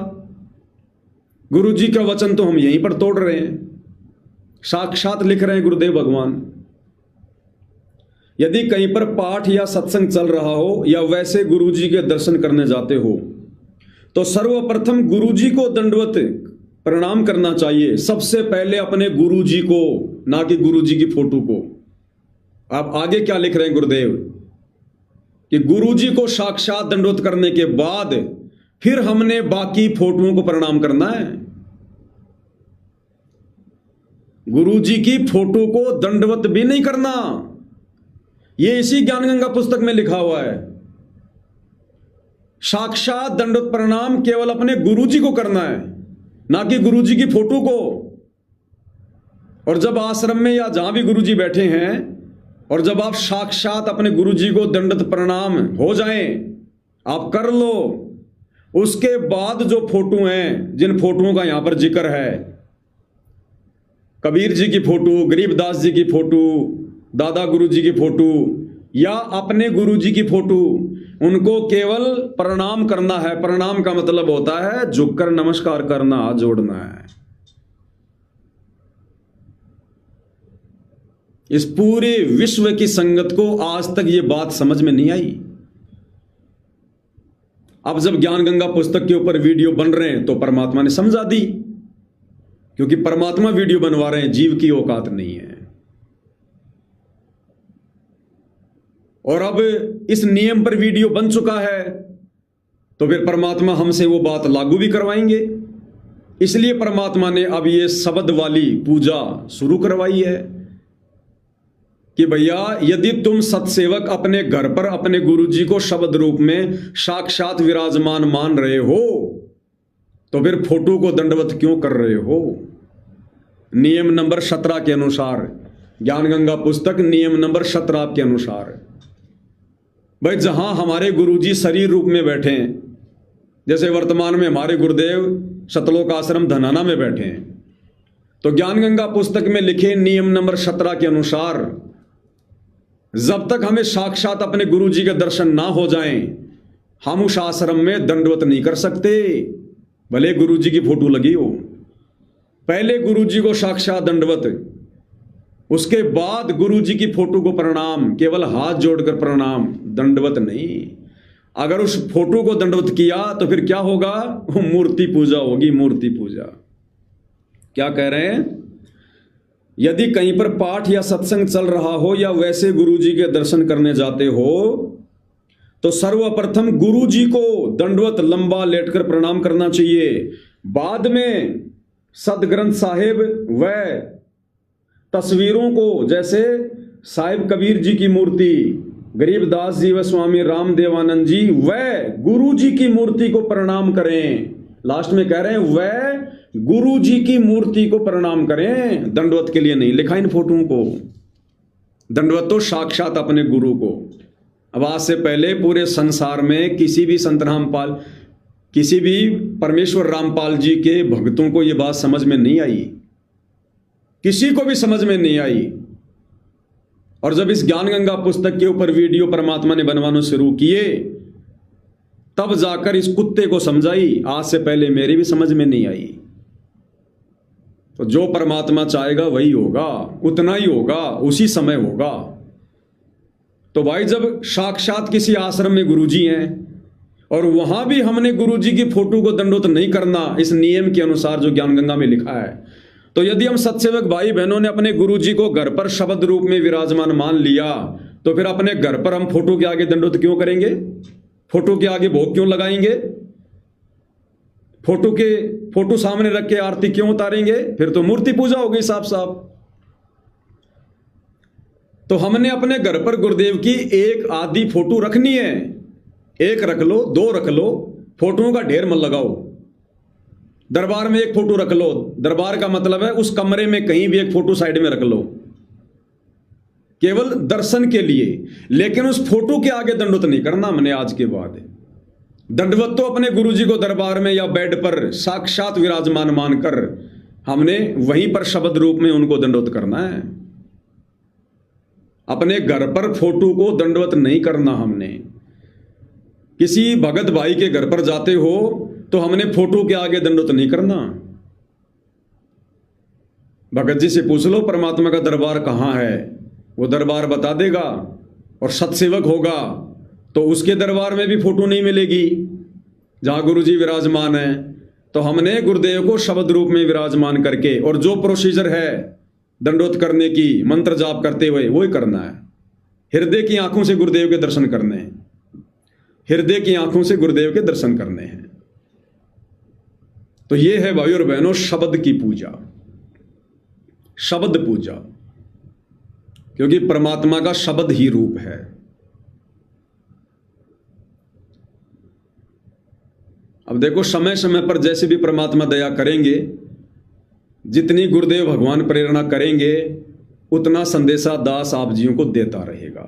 गुरुजी का वचन तो हम यहीं पर तोड़ रहे हैं, साक्षात लिख रहे हैं गुरुदेव भगवान। यदि कहीं पर पाठ या सत्संग चल रहा हो या वैसे गुरुजी के दर्शन करने जाते हो तो सर्वप्रथम गुरुजी को दंडवत प्रणाम करना चाहिए। सबसे पहले अपने गुरुजी को, ना कि गुरुजी की फोटो को। आप आगे क्या लिख रहे हैं गुरुदेव कि गुरुजी को साक्षात दंडवत करने के बाद फिर हमने बाकी फोटोओं को प्रणाम करना है। गुरुजी की फोटो को दंडवत भी नहीं करना, ये इसी ज्ञानगंगा पुस्तक में लिखा हुआ है। साक्षात दंडवत प्रणाम केवल अपने गुरुजी को करना है, ना कि गुरुजी की फोटो को। और जब आश्रम में या जहां भी गुरुजी बैठे हैं और जब आप साक्षात अपने गुरुजी को दंडवत प्रणाम हो जाएं, आप कर लो, उसके बाद जो फोटो हैं, जिन फोटोओं का यहां पर जिक्र है, कबीर जी की फोटो, गरीबदास जी की फोटो, दादा गुरु जी की फोटो या अपने गुरु जी की फोटो, उनको केवल प्रणाम करना है। प्रणाम का मतलब होता है झुककर नमस्कार करना, हाथ जोड़ना है। इस पूरे विश्व की संगत को आज तक ये बात समझ में नहीं आई। अब जब ज्ञानगंगा पुस्तक के ऊपर वीडियो बन रहे हैं तो परमात्मा ने समझा दी, क्योंकि परमात्मा वीडियो बनवा रहे हैं, जीव की औकात नहीं है। और अब इस नियम पर वीडियो बन चुका है तो फिर परमात्मा हमसे वो बात लागू भी करवाएंगे। इसलिए परमात्मा ने अब ये शब्द वाली पूजा शुरू करवाई है कि भैया यदि तुम सत्सेवक अपने घर पर अपने गुरुजी को शब्द रूप में साक्षात विराजमान मान रहे हो तो फिर फोटो को दंडवत क्यों कर रहे हो? नियम नंबर 17 के अनुसार, ज्ञानगंगा पुस्तक नियम नंबर 17 के अनुसार, भाई जहां हमारे गुरुजी शरीर रूप में बैठे हैं, जैसे वर्तमान में हमारे गुरुदेव सतलोक आश्रम धनाना में बैठे हैं, तो ज्ञानगंगा पुस्तक में लिखे नियम नंबर 17 के अनुसार जब तक हमें साक्षात अपने गुरुजी के दर्शन ना हो जाएं, हम उस आश्रम में दंडवत नहीं कर सकते, भले गुरुजी की फोटो लगी हो। पहले गुरुजी को साक्षात दंडवत, उसके बाद गुरुजी की फोटो को प्रणाम, केवल हाथ जोड़कर प्रणाम, दंडवत नहीं। अगर उस फोटो को दंडवत किया तो फिर क्या होगा? वो मूर्ति पूजा होगी, मूर्ति पूजा। क्या कह रहे हैं? यदि कहीं पर पाठ या सत्संग चल रहा हो या वैसे गुरुजी के दर्शन करने जाते हो तो सर्वप्रथम गुरुजी को दंडवत लंबा लेटकर प्रणाम करना चाहिए। बाद में सदग्रंथ साहिब व तस्वीरों को, जैसे साहिब कबीर जी की मूर्ति, गरीबदास जी व स्वामी रामदेवानंद जी व गुरु जी की मूर्ति को प्रणाम करें। लास्ट में कह रहे हैं व गुरु जी की मूर्ति को प्रणाम करें, दंडवत के लिए नहीं लिखा इन फोटों को। दंडवत तो साक्षात अपने गुरु को। अब आज से पहले पूरे संसार में किसी भी संत रामपाल, किसी भी परमेश्वर रामपाल जी के भक्तों को यह बात समझ में नहीं आई, किसी को भी समझ में नहीं आई। और जब इस ज्ञान गंगा पुस्तक के ऊपर वीडियो परमात्मा ने बनवाना शुरू किए तब जाकर इस कुत्ते को समझाई, आज से पहले मेरी भी समझ में नहीं आई। तो जो परमात्मा चाहेगा वही होगा, उतना ही होगा, उसी समय होगा। तो भाई जब साक्षात किसी आश्रम में गुरुजी हैं और वहां भी हमने गुरुजी की फोटो को दंडवत नहीं करना इस नियम के अनुसार जो ज्ञान गंगा में लिखा है, तो यदि हम सत्सेवक भाई बहनों ने अपने गुरुजी को घर पर शब्द रूप में विराजमान मान लिया तो फिर अपने घर पर हम फोटो के आगे दंडवत क्यों करेंगे? फोटो के आगे भोग क्यों लगाएंगे? फोटो सामने रख के आरती क्यों उतारेंगे? फिर तो मूर्ति पूजा हो गई साफ साफ। तो हमने अपने घर पर गुरुदेव की एक आधी फोटो रखनी है, एक रख लो, दो रख लो, फोटोओं का ढेर मत लगाओ। दरबार में एक फोटो रख लो, दरबार का मतलब है उस कमरे में कहीं भी एक फोटो साइड में रख लो, केवल दर्शन के लिए। लेकिन उस फोटो के आगे दंडवत नहीं करना हमने आज के बाद। दंडवत तो अपने गुरुजी को दरबार में या बेड पर साक्षात विराजमान मानकर हमने वहीं पर शब्द रूप में उनको दंडवत करना है। अपने घर पर फोटो को दंडवत नहीं करना हमने। किसी भगत भाई के घर पर जाते हो तो हमने फोटो के आगे दंडवत नहीं करना। भगत जी से पूछ लो परमात्मा का दरबार कहां है, वो दरबार बता देगा। और सत्सेवक होगा तो उसके दरबार में भी फोटो नहीं मिलेगी जहां गुरुजी विराजमान है। तो हमने गुरुदेव को शब्द रूप में विराजमान करके और जो प्रोसीजर है दंडवत करने की, मंत्र जाप करते हुए, वो ही करना है। हृदय की आंखों से गुरुदेव के दर्शन करने हैं, हृदय की आंखों से गुरुदेव के दर्शन करने हैं। तो ये है भाई और बहनों शब्द की पूजा, शब्द पूजा, क्योंकि परमात्मा का शब्द ही रूप है। अब देखो समय समय पर जैसे भी परमात्मा दया करेंगे, जितनी गुरुदेव भगवान प्रेरणा करेंगे उतना संदेशा दास आप जियों को देता रहेगा।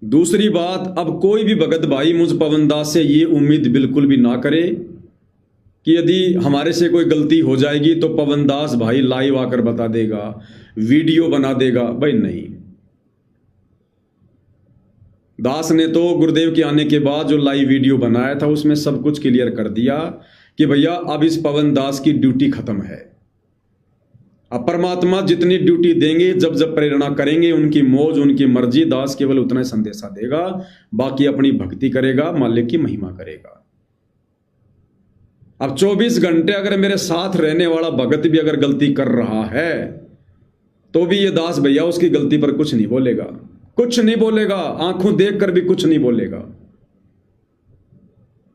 दूसरी बात, अब कोई भी भगत भाई मुझ पवन दास से ये उम्मीद बिल्कुल भी ना करे कि यदि हमारे से कोई गलती हो जाएगी तो पवन दास भाई लाइव आकर बता देगा, वीडियो बना देगा। भाई नहीं, दास ने तो गुरुदेव के आने के बाद जो लाइव वीडियो बनाया था उसमें सब कुछ क्लियर कर दिया कि भैया अब इस पवन दास की ड्यूटी खत्म है। अब परमात्मा जितनी ड्यूटी देंगे, जब जब प्रेरणा करेंगे, उनकी मौज उनकी मर्जी, दास केवल उतना ही संदेशा देगा, बाकी अपनी भक्ति करेगा, मालिक की महिमा करेगा। अब 24 घंटे अगर मेरे साथ रहने वाला भगत भी अगर गलती कर रहा है तो भी ये दास भैया उसकी गलती पर कुछ नहीं बोलेगा, कुछ नहीं बोलेगा, आंखों देखकर भी कुछ नहीं बोलेगा।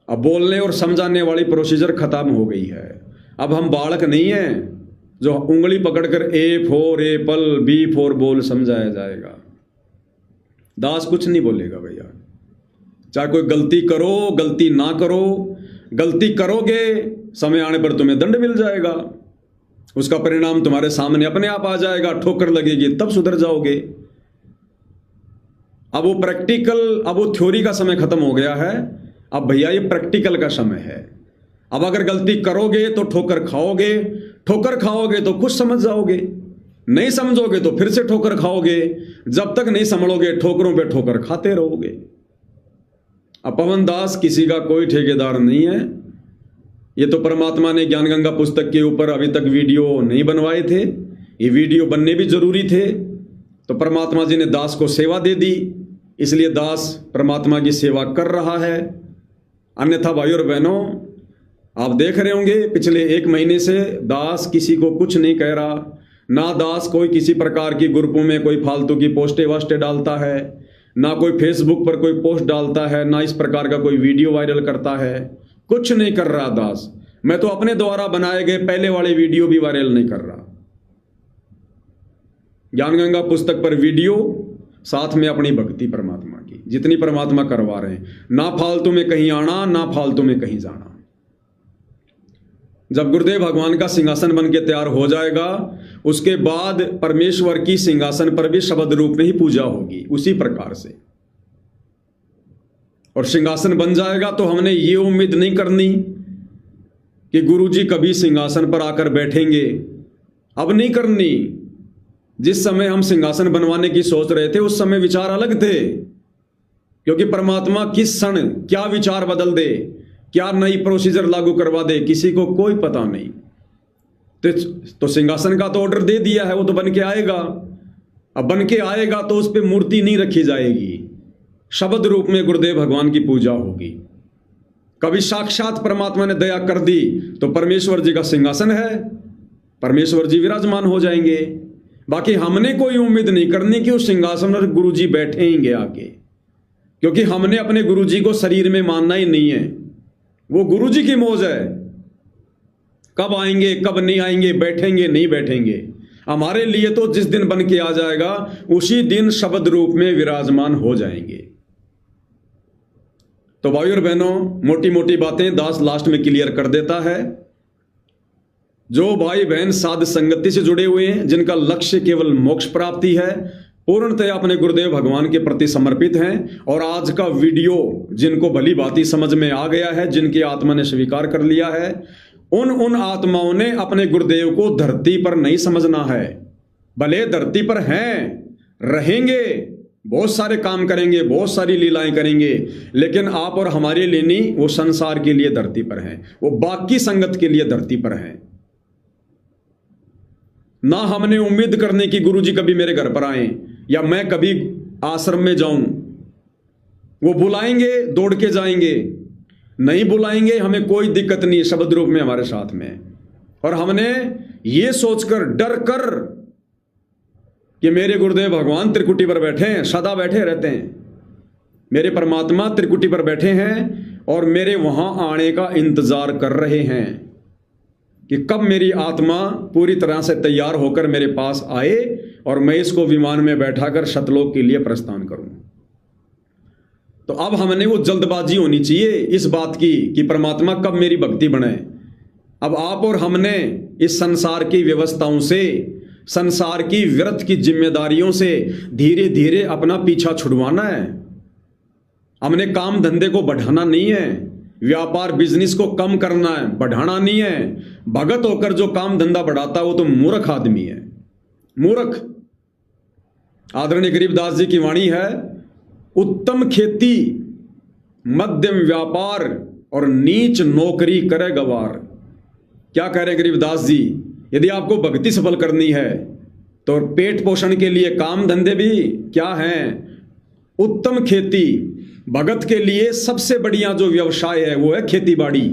अब बोलने और समझाने वाली प्रोसीजर खत्म हो गई है। अब हम बालक नहीं हैं जो उंगली पकड़कर A for apple, B for ball समझाया जाएगा। दास कुछ नहीं बोलेगा भैया, चाहे कोई गलती करो, गलती ना करो। गलती करोगे समय आने पर तुम्हें दंड मिल जाएगा, उसका परिणाम तुम्हारे सामने अपने आप आ जाएगा, ठोकर लगेगी तब सुधर जाओगे। अब वो प्रैक्टिकल, अब वो थ्योरी का समय खत्म हो गया है, अब भैया ये प्रैक्टिकल का समय है। अब अगर गलती करोगे तो ठोकर खाओगे, ठोकर खाओगे तो कुछ समझ जाओगे, नहीं समझोगे तो फिर से ठोकर खाओगे, जब तक नहीं संभलोगे ठोकरों पे ठोकर खाते रहोगे। अब पवन दास किसी का कोई ठेकेदार नहीं है। ये तो परमात्मा ने ज्ञान गंगा पुस्तक के ऊपर अभी तक वीडियो नहीं बनवाए थे, ये वीडियो बनने भी जरूरी थे। तो परमात्मा जी ने दास को सेवा दे दी इसलिए दास परमात्मा की सेवा कर रहा है। अन्यथा भाई और बहनों, आप देख रहे होंगे पिछले 1 महीने से दास किसी को कुछ नहीं कह रहा। ना दास कोई किसी प्रकार की ग्रुपों में कोई फालतू की पोस्टें वास्टें डालता है, ना कोई फेसबुक पर कोई पोस्ट डालता है, ना इस प्रकार का कोई वीडियो वायरल करता है। कुछ नहीं कर रहा दास। मैं तो अपने द्वारा बनाए गए पहले वाले वीडियो भी वायरल नहीं कर रहा। ज्ञान गंगा पुस्तक पर वीडियो, साथ में अपनी भक्ति परमात्मा की जितनी परमात्मा करवा रहे हैं। ना फालतू में कहीं आना, ना फालतू में कहीं जाना। जब गुरुदेव भगवान का सिंहासन बन के तैयार हो जाएगा, उसके बाद परमेश्वर की सिंहासन पर भी शब्द रूप में ही पूजा होगी उसी प्रकार से। और सिंहासन बन जाएगा तो हमने ये उम्मीद नहीं करनी कि गुरुजी कभी सिंहासन पर आकर बैठेंगे। अब नहीं करनी। जिस समय हम सिंहासन बनवाने की सोच रहे थे उस समय विचार अलग थे, क्योंकि परमात्मा किस क्षण क्या विचार बदल दे, क्या नई प्रोसीजर लागू करवा दे, किसी को कोई पता नहीं। तो सिंहासन का तो ऑर्डर दे दिया है, वो तो बन के आएगा। अब बन के आएगा तो उस पर मूर्ति नहीं रखी जाएगी, शब्द रूप में गुरुदेव भगवान की पूजा होगी। कभी साक्षात परमात्मा ने दया कर दी तो परमेश्वर जी का सिंहासन है, परमेश्वर जी विराजमान हो जाएंगे। बाकी हमने कोई उम्मीद नहीं करनी कि उस सिंहासन पर गुरु जी बैठेंगे आके, क्योंकि हमने अपने गुरु जी को शरीर में मानना ही नहीं है। वो गुरु जी की मौज है, कब आएंगे कब नहीं आएंगे, बैठेंगे नहीं बैठेंगे। हमारे लिए तो जिस दिन बन के आ जाएगा उसी दिन शब्द रूप में विराजमान हो जाएंगे। तो भाइयों और बहनों, मोटी मोटी बातें दास लास्ट में क्लियर कर देता है। जो भाई बहन साध संगति से जुड़े हुए हैं, जिनका लक्ष्य केवल मोक्ष प्राप्ति है, पूर्णतया अपने गुरुदेव भगवान के प्रति समर्पित हैं, और आज का वीडियो जिनको भली भांति समझ में आ गया है, जिनकी आत्मा ने स्वीकार कर लिया है, उन आत्माओं ने अपने गुरुदेव को धरती पर नहीं समझना है। भले धरती पर हैं, रहेंगे, बहुत सारे काम करेंगे, बहुत सारी लीलाएं करेंगे, लेकिन आप और हमारे लिए नहीं, वो संसार के लिए धरती पर हैं, वो बाकी संगत के लिए धरती पर हैं। ना हमने उम्मीद करने की गुरुजी कभी मेरे घर पर आए या मैं कभी आश्रम में जाऊं। वो बुलाएंगे दौड़ के जाएंगे, नहीं बुलाएंगे हमें कोई दिक्कत नहीं, शब्द रूप में हमारे साथ में। और हमने ये सोचकर डर कर कि मेरे गुरुदेव भगवान त्रिकुटी पर बैठे हैं, सदा बैठे रहते हैं, मेरे परमात्मा त्रिकुटी पर बैठे हैं और मेरे वहां आने का इंतजार कर रहे हैं कि कब मेरी आत्मा पूरी तरह से तैयार होकर मेरे पास आए और मैं इसको विमान में बैठाकर सतलोक के लिए प्रस्थान करूं। तो अब हमने वो जल्दबाजी होनी चाहिए इस बात की कि परमात्मा कब मेरी भक्ति बने। अब आप और हमने इस संसार की व्यवस्थाओं से, संसार की व्यर्थ की जिम्मेदारियों से धीरे धीरे अपना पीछा छुड़वाना है। हमने काम धंधे को बढ़ाना नहीं है, व्यापार बिजनेस को कम करना है, बढ़ाना नहीं है। भगत होकर जो काम धंधा बढ़ाता है वो तो मूर्ख आदमी है, मूर्ख। आदरणीय गरीबदास जी की वाणी है, उत्तम खेती, मध्यम व्यापार और नीच नौकरी करे गवार। क्या कह रहे गरीबदास जी? यदि आपको भक्ति सफल करनी है तो पेट पोषण के लिए काम धंधे भी क्या हैं? उत्तम खेती। भगत के लिए सबसे बढ़िया जो व्यवसाय है वो है खेती बाड़ी,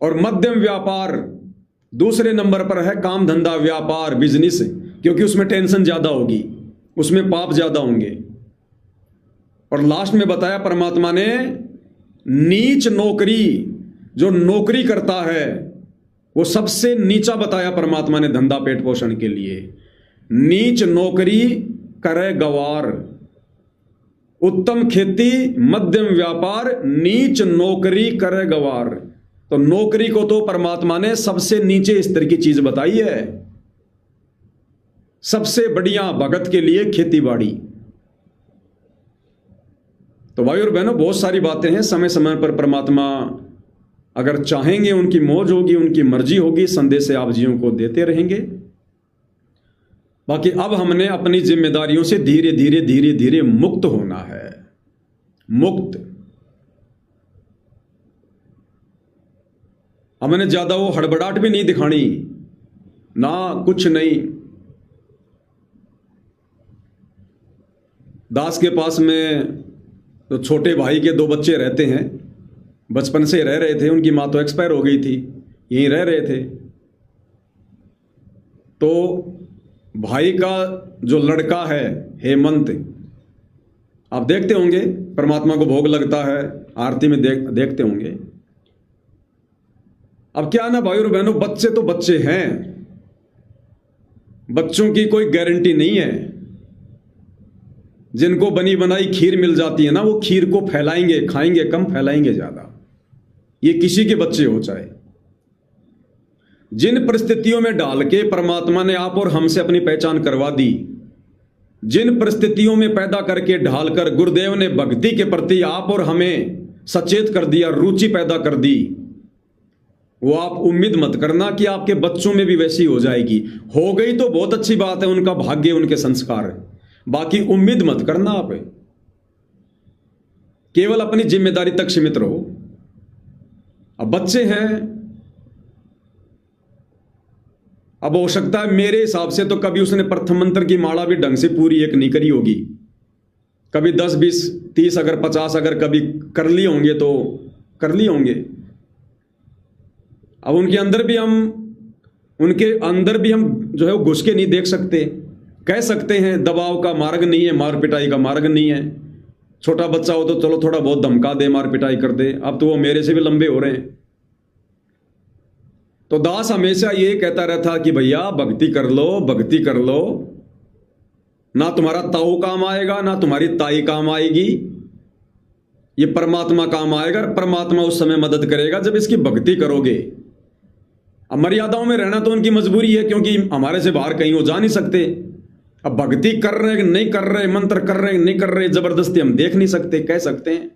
और मध्यम व्यापार दूसरे नंबर पर है, काम धंधा व्यापार बिजनेस, क्योंकि उसमें टेंशन ज्यादा होगी, उसमें पाप ज्यादा होंगे। और लास्ट में बताया परमात्मा ने, नीच नौकरी, जो नौकरी करता है वो सबसे नीचा बताया परमात्मा ने धंधा पेट पोषण के लिए। नीच नौकरी करे गवार, उत्तम खेती, मध्यम व्यापार, नीच नौकरी करे गवार। तो नौकरी को तो परमात्मा ने सबसे नीचे स्तर की चीज बताई है। सबसे बढ़िया भगत के लिए खेती बाड़ी। तो भाई और बहनों, बहुत सारी बातें हैं, समय समय पर परमात्मा अगर चाहेंगे उनकी मौज होगी, उनकी मर्जी होगी, संदेश आप जीवों को देते रहेंगे। बाकी अब हमने अपनी जिम्मेदारियों से धीरे धीरे धीरे धीरे मुक्त होना है, मुक्त। हमने ज्यादा वो हड़बड़ाहट भी नहीं दिखानी, ना कुछ नहीं। दास के पास में तो छोटे भाई के 2 बच्चे रहते हैं, बचपन से रह रहे थे, उनकी माँ तो एक्सपायर हो गई थी, यहीं रह रहे थे। तो भाई का जो लड़का है हेमंत, आप देखते होंगे परमात्मा को भोग लगता है, आरती में देखते होंगे। अब क्या ना भाई और बहनों, बच्चे तो बच्चे हैं, बच्चों की कोई गारंटी नहीं है। जिनको बनी बनाई खीर मिल जाती है ना, वो खीर को फैलाएंगे, खाएंगे कम, फैलाएंगे ज्यादा। ये किसी के बच्चे हो चाहे। जिन परिस्थितियों में डाल के परमात्मा ने आप और हमसे अपनी पहचान करवा दी, जिन परिस्थितियों में पैदा करके ढालकर गुरुदेव ने भक्ति के प्रति आप और हमें सचेत कर दिया, रुचि पैदा कर दी, वो आप उम्मीद मत करना कि आपके बच्चों में भी वैसी हो जाएगी। हो गई तो बहुत अच्छी बात है, उनका भाग्य, उनके संस्कार है, बाकी उम्मीद मत करना आप। केवल अपनी जिम्मेदारी तक सीमित रहो। अब बच्चे हैं, अब हो सकता है मेरे हिसाब से तो कभी उसने प्रथम मंत्र की माला भी ढंग से पूरी एक नहीं करी होगी, कभी 10, 20, 30, अगर 50 अगर कभी कर लिए होंगे तो कर लिए होंगे। अब उनके अंदर भी हम जो है वो घुस के नहीं देख सकते। कह सकते हैं दबाव का मार्ग नहीं है, मार पिटाई का मार्ग नहीं है। छोटा बच्चा हो तो चलो थोड़ा बहुत धमका दे, मार पिटाई कर दे, अब तो वो मेरे से भी लंबे हो रहे हैं। तो दास हमेशा ये कहता रहता कि भैया भक्ति कर लो, भक्ति कर लो, ना तुम्हारा ताऊ काम आएगा ना तुम्हारी ताई काम आएगी, ये परमात्मा काम आएगा। परमात्मा उस समय मदद करेगा जब इसकी भक्ति करोगे। अब मर्यादाओं में रहना तो उनकी मजबूरी है, क्योंकि हमारे से बाहर कहीं वो जा नहीं सकते। अब भक्ति कर रहे नहीं कर रहे, मंत्र कर रहे नहीं कर रहे, जबरदस्ती हम देख नहीं सकते, कह सकते हैं।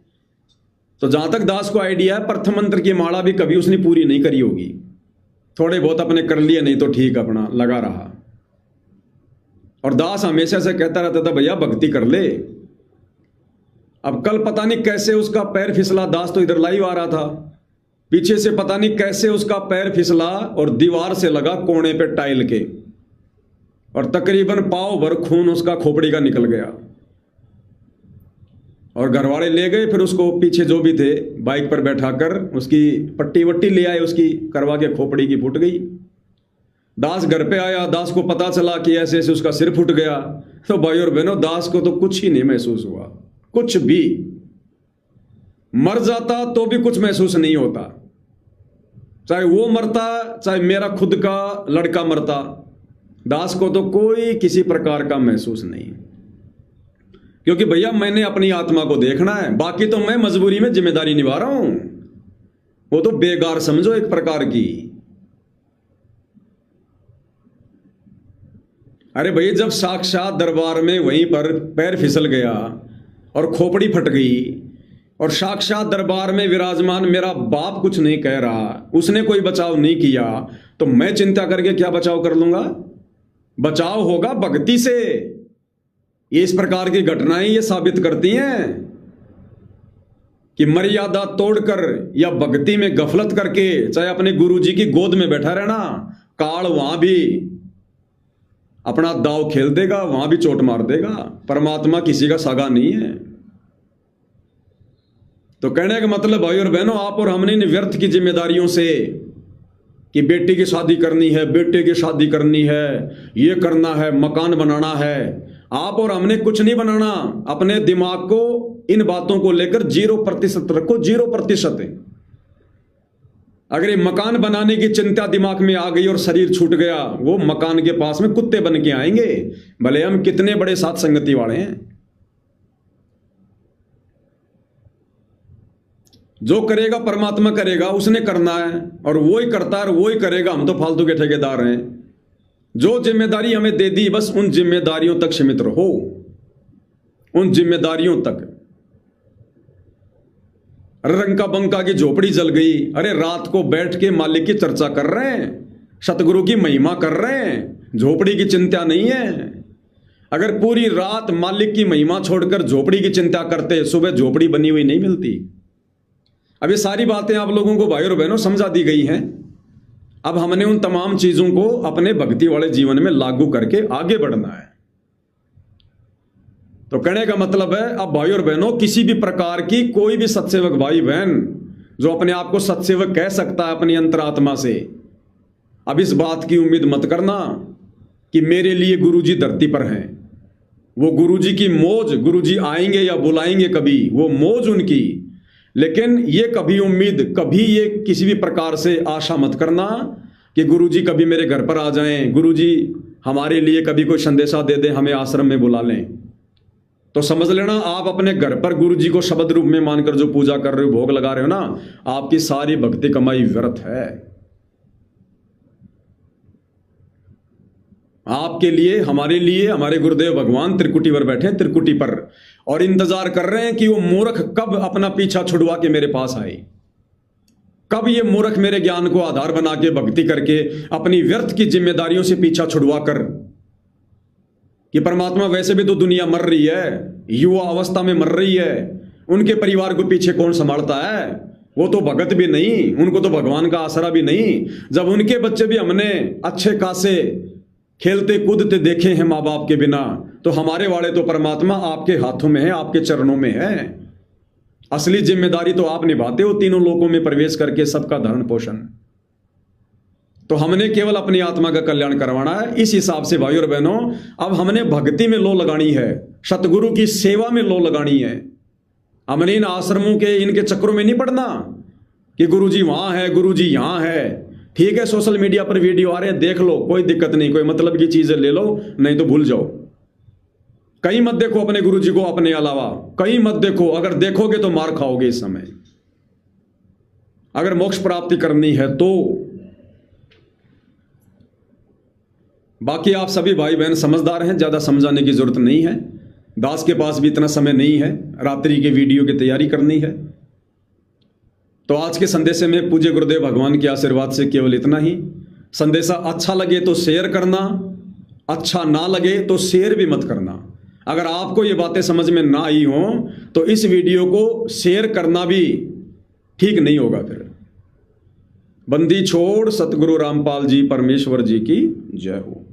तो जहां तक दास को आइडिया है, प्रथम मंत्र की माला भी कभी उसने पूरी नहीं करी होगी, थोड़े बहुत अपने कर लिए, नहीं तो ठीक अपना लगा रहा। और दास हमेशा से कहता रहता था भैया भक्ति कर ले। अब कल पता नहीं कैसे उसका पैर फिसला, दास तो इधर लाइव आ रहा था, पीछे से पता नहीं कैसे उसका पैर फिसला और दीवार से लगा कोने पे टाइल के, और तकरीबन पाव भर खून उसका खोपड़ी का निकल गया। और घरवाले ले गए, फिर उसको पीछे जो भी थे बाइक पर बैठाकर उसकी पट्टी वट्टी ले आए, उसकी करवा के खोपड़ी की फूट गई। दास घर पे आया, दास को पता चला कि ऐसे ऐसे उसका सिर फूट गया। तो भाई और बहनों, दास को तो कुछ ही नहीं महसूस हुआ, कुछ भी। मर जाता तो भी कुछ महसूस नहीं होता, चाहे वो मरता चाहे मेरा खुद का लड़का मरता, दास को तो कोई किसी प्रकार का महसूस नहीं। क्योंकि भैया मैंने अपनी आत्मा को देखना है, बाकी तो मैं मजबूरी में जिम्मेदारी निभा रहा हूं, वो तो बेगार समझो एक प्रकार की। अरे भैया जब साक्षात दरबार में वहीं पर पैर फिसल गया और खोपड़ी फट गई, और साक्षात दरबार में विराजमान मेरा बाप कुछ नहीं कह रहा, उसने कोई बचाव नहीं किया, तो मैं चिंता करके क्या बचाव कर लूंगा? बचाव होगा भक्ति से। ये इस प्रकार की घटनाएं ये साबित करती हैं कि मर्यादा तोड़कर या भक्ति में गफलत करके, चाहे अपने गुरुजी की गोद में बैठा रहना, काल वहां भी अपना दाव खेल देगा, वहां भी चोट मार देगा। परमात्मा किसी का सगा नहीं है। तो कहने का मतलब भाई और बहनों, आप और हमने इन व्यर्थ की जिम्मेदारियों से कि बेटी की शादी करनी है, बेटे की शादी करनी है, ये करना है, मकान बनाना है, आप और हमने कुछ नहीं बनाना। अपने दिमाग को इन बातों को लेकर 0% रखो, 0%। अगर ये मकान बनाने की चिंता दिमाग में आ गई और शरीर छूट गया, वो मकान के पास में कुत्ते बन के आएंगे, भले हम कितने बड़े साथ संगति वाले हैं। जो करेगा परमात्मा करेगा, उसने करना है और वो ही करता है और वो ही करेगा, हम तो फालतू के ठेकेदार हैं। जो जिम्मेदारी हमें दे दी, बस उन जिम्मेदारियों तक सीमित रहो, उन जिम्मेदारियों तक। अरे रंका बंका की झोपड़ी जल गई, अरे रात को बैठ के मालिक की चर्चा कर रहे हैं, सतगुरु की महिमा कर रहे हैं, झोपड़ी की चिंता नहीं है। अगर पूरी रात मालिक की महिमा छोड़कर झोपड़ी की चिंता करते, सुबह झोपड़ी बनी हुई नहीं मिलती। अब ये सारी बातें आप लोगों को भाई और बहनों समझा दी गई हैं। अब हमने उन तमाम चीजों को अपने भक्ति वाले जीवन में लागू करके आगे बढ़ना है। तो कहने का मतलब है, अब भाई और बहनों, किसी भी प्रकार की कोई भी सत्सेवक भाई बहन जो अपने आप को सत्सेवक कह सकता है अपनी अंतरात्मा से, अब इस बात की उम्मीद मत करना कि मेरे लिए गुरुजी धरती पर हैं। वो गुरुजी की मौज, गुरुजी आएंगे या बुलाएंगे कभी, वो मौज उनकी। लेकिन ये कभी उम्मीद, कभी ये किसी भी प्रकार से आशा मत करना कि गुरुजी कभी मेरे घर पर आ जाएं, गुरुजी हमारे लिए कभी कोई संदेशा दे दें, हमें आश्रम में बुला लें। तो समझ लेना, आप अपने घर पर गुरुजी को शब्द रूप में मानकर जो पूजा कर रहे हो, भोग लगा रहे हो ना, आपकी सारी भक्ति कमाई व्यर्थ है। आपके लिए, हमारे लिए, हमारे गुरुदेव भगवान त्रिकुटी पर बैठे, त्रिकुटी पर, और इंतजार कर रहे हैं कि वो मूर्ख कब अपना पीछा छुड़वा के मेरे पास आए, कब ये मूर्ख मेरे ज्ञान को आधार बना के भक्ति करके अपनी व्यर्थ की जिम्मेदारियों से पीछा छुड़वा कर, कि परमात्मा वैसे भी तो दुनिया मर रही है, युवा अवस्था में मर रही है, उनके परिवार को पीछे कौन संभालता है, वो तो भगत भी नहीं, उनको तो भगवान का आसरा भी नहीं। जब उनके बच्चे भी हमने अच्छे खासे खेलते कूदते देखे हैं माँ बाप के बिना, तो हमारे वाले तो परमात्मा आपके हाथों में है, आपके चरणों में है। असली जिम्मेदारी तो आप निभाते हो, तीनों लोकों में प्रवेश करके सबका धरण पोषण। तो हमने केवल अपनी आत्मा का कल्याण करवाना है। इस हिसाब से भाई और बहनों, अब हमने भक्ति में लो लगानी है, सतगुरु की सेवा में लो लगानी है। हमने इन आश्रमों के, इनके चक्रों में नहीं पड़ना कि गुरुजी वहां है, गुरुजी यहां है। ठीक है, सोशल मीडिया पर वीडियो आ रहे हैं, देख लो, कोई दिक्कत नहीं, कोई मतलब की चीजें ले लो, नहीं तो भूल जाओ। कहीं मत देखो अपने गुरुजी को अपने अलावा, कहीं मत देखो। अगर देखोगे तो मार खाओगे इस समय। अगर मोक्ष प्राप्ति करनी है तो बाकी आप सभी भाई बहन समझदार हैं, ज्यादा समझाने की जरूरत नहीं है। दास के पास भी इतना समय नहीं है, रात्रि के वीडियो की तैयारी करनी है। तो आज के संदेश में पूज्य गुरुदेव भगवान के आशीर्वाद से केवल इतना ही। संदेशा अच्छा लगे तो शेयर करना, अच्छा ना लगे तो शेयर भी मत करना। अगर आपको ये बातें समझ में ना आई हो तो इस वीडियो को शेयर करना भी ठीक नहीं होगा। फिर बंदी छोड़ सतगुरु रामपाल जी परमेश्वर जी की जय हो।